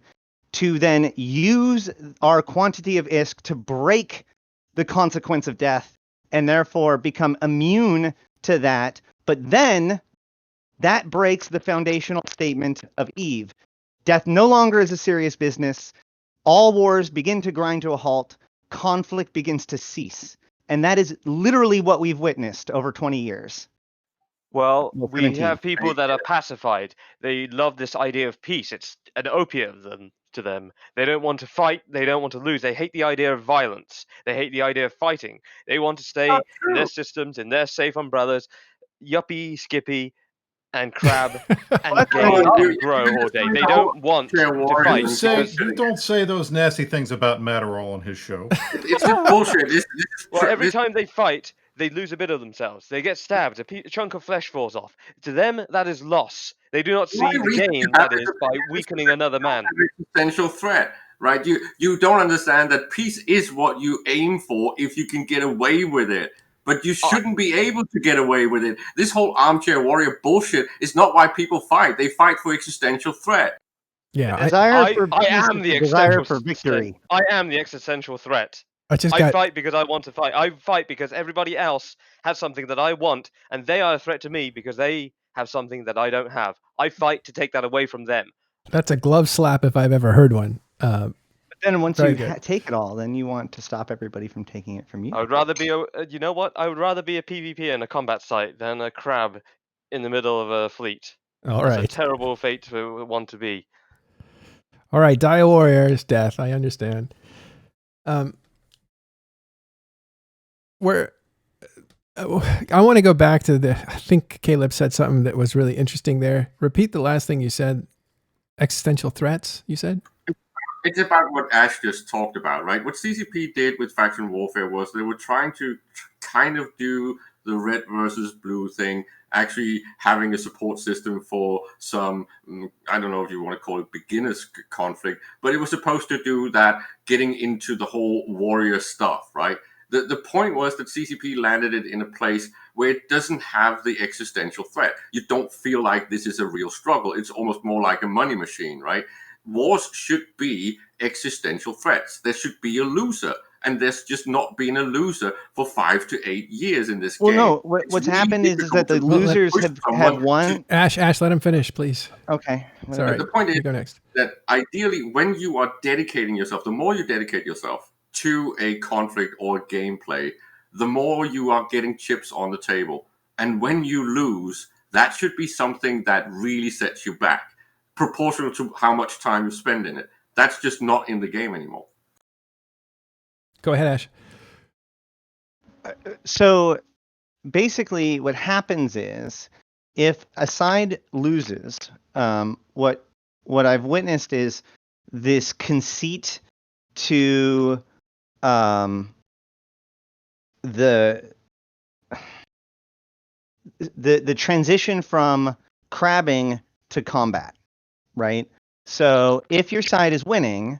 to then use our quantity of ISK to break the consequence of death, and therefore become immune to that. But then that breaks the foundational statement of EVE. Death no longer is a serious business. All wars begin to grind to a halt. Conflict begins to cease. And that is literally what we've witnessed over 20 years. Well, we have people that are pacified. They love this idea of peace. It's an opium to them. They don't want to fight. They don't want to lose. They hate the idea of violence. They hate the idea of fighting. They want to stay in their systems, in their safe umbrellas, yuppie, skippy, and crab, and game and grow all day. They don't want to fight. You don't say those nasty things about Matterall on his show. It's just bullshit. Well, every time they fight, they lose a bit of themselves. They get stabbed. A chunk of flesh falls off. To them, that is loss. They do not see the gain that is by weakening another man. Existential threat, right? You don't understand that peace is what you aim for if you can get away with it. But you shouldn't be able to get away with it. This whole armchair warrior bullshit is not why people fight. They fight for existential threat. Yeah, I am the existential for victory. I am the existential threat. I fight because I want to fight. I fight because everybody else has something that I want, and they are a threat to me because they have something that I don't have. I fight to take that away from them. That's a glove slap if I've ever heard one. But then once you take it all, then you want to stop everybody from taking it from you. I would rather be you know what? I would rather be a PvP in a combat site than a crab in the middle of a fleet. That's a terrible fate to want to be. All right, die a warrior's death. I understand. I want to go back to I think Caleb said something that was really interesting there. Repeat the last thing you said. Existential threats, you said? It's about what Ash just talked about, right? What CCP did with faction warfare was they were trying to kind of do the red versus blue thing, actually having a support system for some, I don't know if you want to call it beginners conflict, but it was supposed to do that, getting into the whole warrior stuff, right? The point was that CCP landed it in a place where it doesn't have the existential threat. You don't feel like this is a real struggle. It's almost more like a money machine, right? Wars should be existential threats. There should be a loser. And there's just not been a loser for 5 to 8 years in this game. No, what's really happened is that the losers have won. Ash, let him finish, please. Okay. Sorry. The point is go next. That ideally, when you are dedicating yourself, the more you dedicate yourself to a conflict or a gameplay, the more you are getting chips on the table. And when you lose, that should be something that really sets you back, proportional to how much time you spend in it. That's just not in the game anymore. Go ahead, Ash. So basically what happens is if a side loses, what I've witnessed is this conceit to the transition from crabbing to combat, right? So if your side is winning,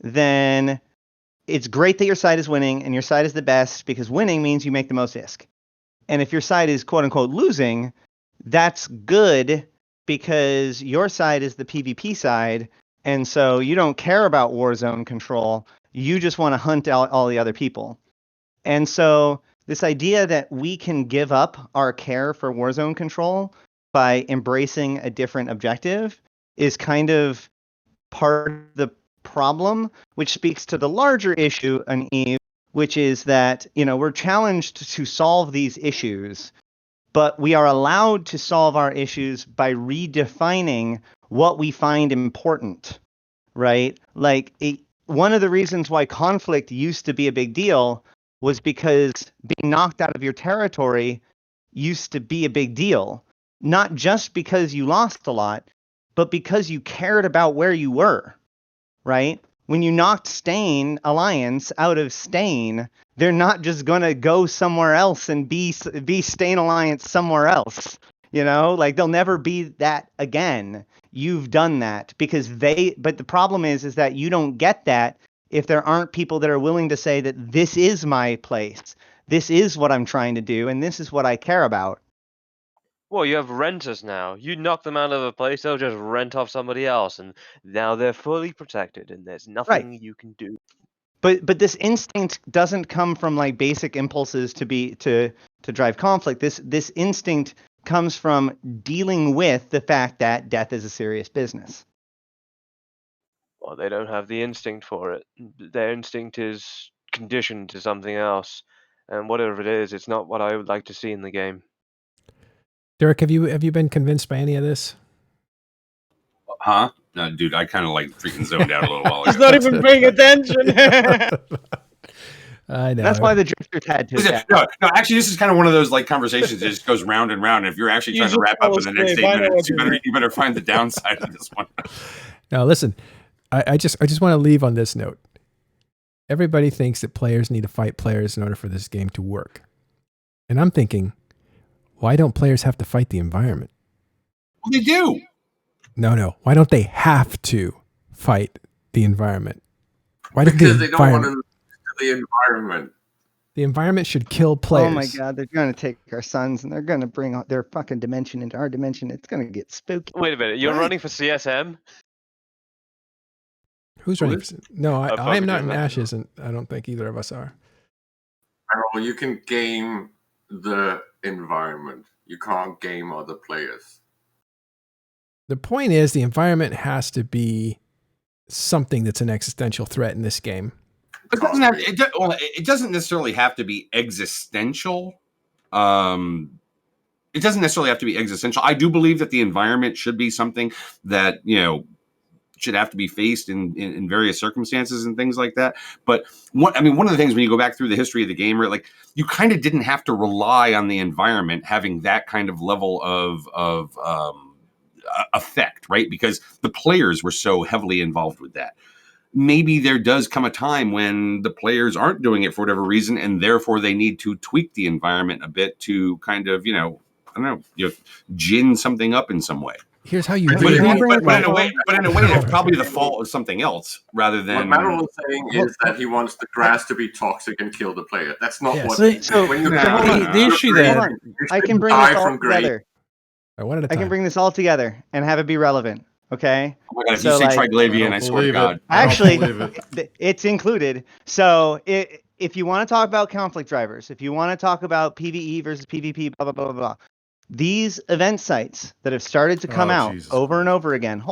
then it's great that your side is winning and your side is the best because winning means you make the most ISK. And if your side is quote unquote losing, that's good because your side is the PvP side. And so you don't care about war zone control. You just want to hunt out all the other people. And so this idea that we can give up our care for war zone control by embracing a different objective is kind of part of the problem, which speaks to the larger issue on EVE, which is that, we're challenged to solve these issues, but we are allowed to solve our issues by redefining what we find important, right? Like one of the reasons why conflict used to be a big deal was because being knocked out of your territory used to be a big deal, not just because you lost a lot, but because you cared about where you were, right? When you knocked Stain Alliance out of Stain, they're not just going to go somewhere else and be Stain Alliance somewhere else. Like they'll never be that again. You've done that because but the problem is that you don't get that if there aren't people that are willing to say that this is my place. This is what I'm trying to do. And this is what I care about. Well, you have renters now. You knock them out of a place, they'll just rent off somebody else, and now they're fully protected, and there's nothing you can do. But this instinct doesn't come from like basic impulses to drive conflict. This instinct comes from dealing with the fact that death is a serious business. Well, they don't have the instinct for it. Their instinct is conditioned to something else, and whatever it is, it's not what I would like to see in the game. Derek, have you been convinced by any of this? Huh? No, dude, I kind of like freaking zoned out a little while ago. He's not even paying attention. I know. That's why the drifter tattoo. No, actually, this is kind of one of those like conversations that just goes round and round. And if you're actually trying to wrap up in the next 8 minutes, you better find the downside of this one. Now, listen, I just want to leave on this note. Everybody thinks that players need to fight players in order for this game to work. And I'm thinking, why don't players have to fight the environment? Well, they do. No. Why don't they have to fight the environment? Why because they don't want to the environment. The environment should kill players. Oh my god, they're going to take our sons and they're going to bring their fucking dimension into our dimension. It's going to get spooky. Wait a minute, you're running for CSM? Who's running for CSM? No, I am not, and Ash isn't. I don't think either of us are. Well, you can game the environment. You can't game other players. The point is, the environment has to be something that's an existential threat in this game. It doesn't necessarily have to be existential. It doesn't necessarily have to be existential. I do believe that the environment should be something that, should have to be faced in various circumstances and things like that. But one of the things when you go back through the history of the game, right, like you kind of didn't have to rely on the environment having that kind of level of effect, right? Because the players were so heavily involved with that. Maybe there does come a time when the players aren't doing it for whatever reason, and therefore they need to tweak the environment a bit to kind of, gin something up in some way. Here's how you but really in a way, it's probably the fault of something else rather than. What Matterall is saying is that he wants the grass to be toxic and kill the player. That's not what. The issue there. I can bring this all together. I can bring this all together and have it be relevant. Okay. Oh my God, if you say Triglavian, I swear to God. Actually, it's included. So if you want to talk about conflict drivers, if you want to talk about PvE versus PvP, blah, blah, blah, blah, blah, these event sites that have started to come out over and over again,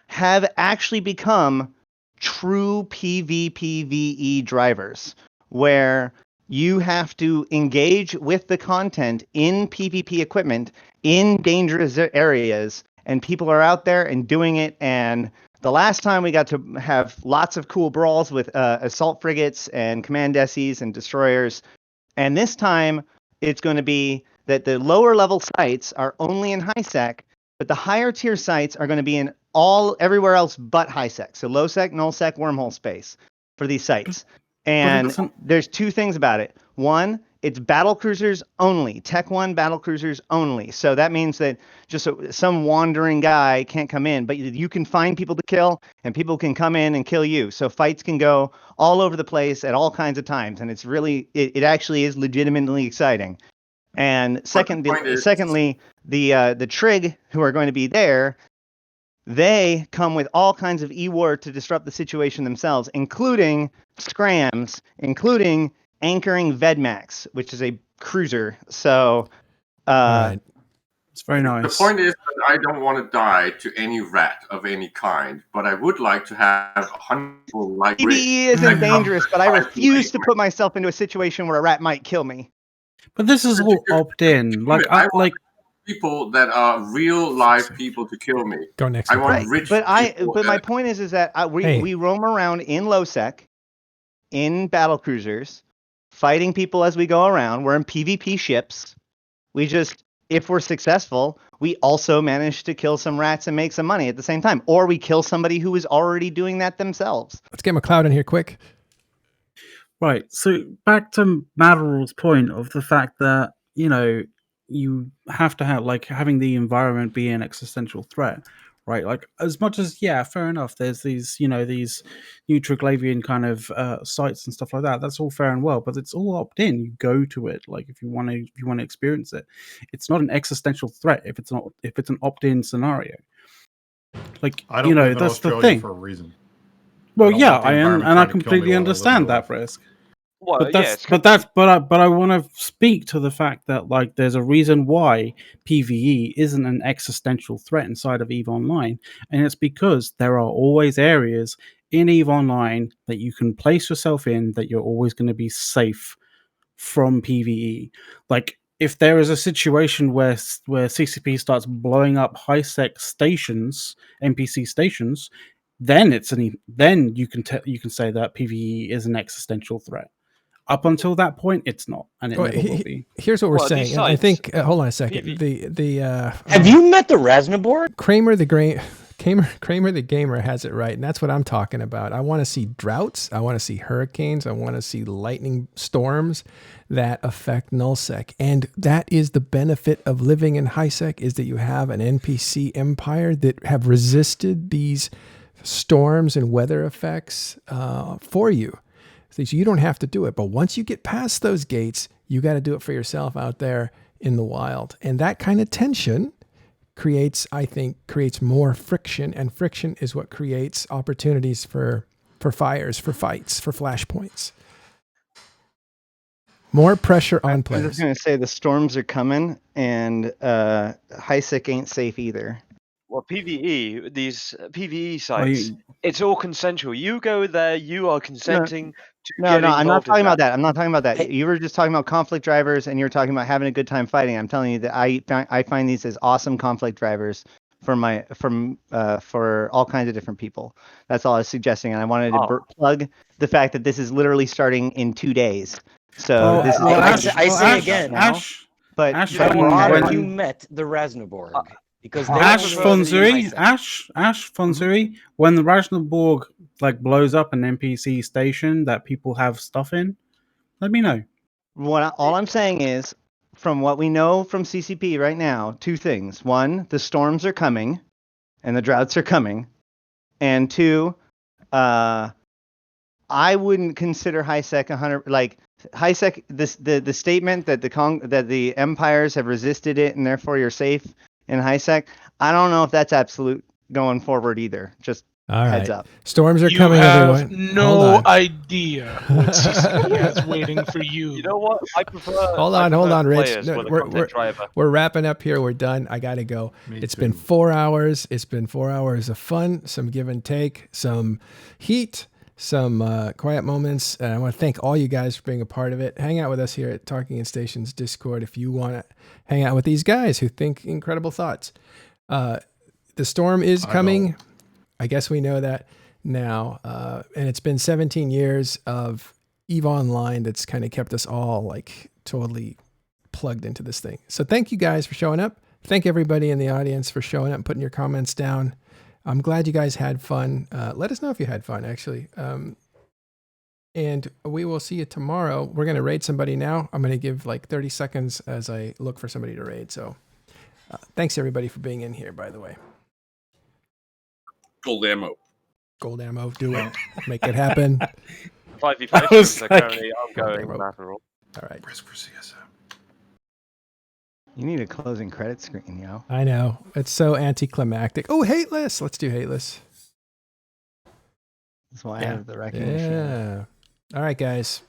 have actually become true PvPvE drivers where you have to engage with the content in PvP equipment in dangerous areas, and people are out there and doing it. And the last time we got to have lots of cool brawls with assault frigates and command decies and destroyers. And this time it's going to be that the lower level sites are only in high sec, but the higher tier sites are going to be in everywhere else but high sec. So low sec, null sec, wormhole space for these sites. And there's two things about it. One, it's battle cruisers only, Tech 1 battle cruisers only. So that means that just some wandering guy can't come in, but you can find people to kill and people can come in and kill you. So fights can go all over the place at all kinds of times. And it's really, it actually is legitimately exciting. And secondly, the Trig who are going to be there, they come with all kinds of E-ward to disrupt the situation themselves, including scrams, including anchoring Vedmax, which is a cruiser. So it's very nice. The point is that I don't want to die to any rat of any kind, but I would like to have 100 people like PvE isn't dangerous, but I refuse to put myself into a situation where a rat might kill me. But this is all opt-in. I want people that are real live people to kill me. Go next. I want rich people. But my point is that we roam around in low sec, in battle cruisers, fighting people as we go around. We're in PvP ships. We just, if we're successful, we also manage to kill some rats and make some money at the same time, or we kill somebody who is already doing that themselves. Let's get McLeod in here quick. Right. So back to Matterall's point of the fact that, you have to have having the environment be an existential threat, right? Like as much as, fair enough. There's these, these new Triglavian kind of sites and stuff like that. That's all fair and well, but it's all opt-in. You go to it. Like if you want to experience it, it's not an existential threat if it's an opt-in scenario. Like, I don't live in that's Australia the thing for a reason. Well, I completely understand that risk. Well, but I want to speak to the fact that there's a reason why PvE isn't an existential threat inside of EVE Online, and it's because there are always areas in EVE Online that you can place yourself in that you're always going to be safe from PvE. Like if there is a situation where CCP starts blowing up high sec stations, NPC stations, then you can say that PvE is an existential threat. Up until that point, it's not, and it never will be. Here's what we're saying. I think. Hold on a second. Have you met the Rasnaboard? Kramer the gamer has it right, and that's what I'm talking about. I want to see droughts. I want to see hurricanes. I want to see lightning storms that affect nullsec, and that is the benefit of living in highsec: is that you have an NPC empire that have resisted these storms and weather effects for you. So you don't have to do it. But once you get past those gates, you got to do it for yourself out there in the wild. And that kind of tension creates more friction. And friction is what creates opportunities for fires, for fights, for flashpoints. More pressure on players. I was going to say the storms are coming, and highsec ain't safe either. Well, PvE, these PvE sites, it's all consensual. You go there, you are consenting to No, I'm not talking about that. I'm not talking about that. You were just talking about conflict drivers, and you're talking about having a good time fighting. I'm telling you that I find these as awesome conflict drivers for all kinds of different people. That's all I was suggesting, and I wanted to plug the fact that this is literally starting in 2 days. So this is I say again, but have you met the Rasnaborg? Because Ash Fonsui, when the Rasnaborg like blows up an NPC station that people have stuff in, let me know. All I'm saying is, from what we know from CCP right now, 2 things. 1, the storms are coming, and the droughts are coming, and 2, I wouldn't consider HiSec 100 like HiSec. The statement that the empires have resisted it and therefore you're safe in HiSec. I don't know if that's absolute going forward either. Just heads up. Storms are coming, everyone. You have no idea what CCP has waiting for you. You know what? I prefer. Hold on, Rich. No, we're wrapping up here. We're done. I gotta go. It's been 4 hours. It's been 4 hours of fun, some give and take, some heat, some quiet moments. And I want to thank all you guys for being a part of it. Hang out with us here at Talking in Stations Discord if you want to hang out with these guys who think incredible thoughts. The storm is coming. I guess we know that now. And it's been 17 years of EVE Online that's kind of kept us all like totally plugged into this thing. So thank you guys for showing up. Thank everybody in the audience for showing up and putting your comments down. I'm glad you guys had fun. Let us know if you had fun, actually. And we will see you tomorrow. We're going to raid somebody now. I'm going to give like 30 seconds as I look for somebody to raid. So thanks everybody for being in here, by the way. Golde ammo. Golde ammo. Do it. Make it happen. 5v5 streams are currently ongoing on Matterall. All right. Risk for CSM. You need a closing credit screen, yo. I know. It's so anticlimactic. Oh, hateless. Let's do hateless. That's why I have the recognition. Yeah. All right, guys.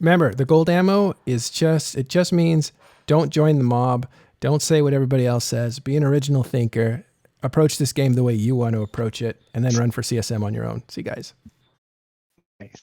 Remember, the gold ammo is just means don't join the mob. Don't say what everybody else says. Be an original thinker. Approach this game the way you want to approach it, and then run for CSM on your own. See you guys. Thanks.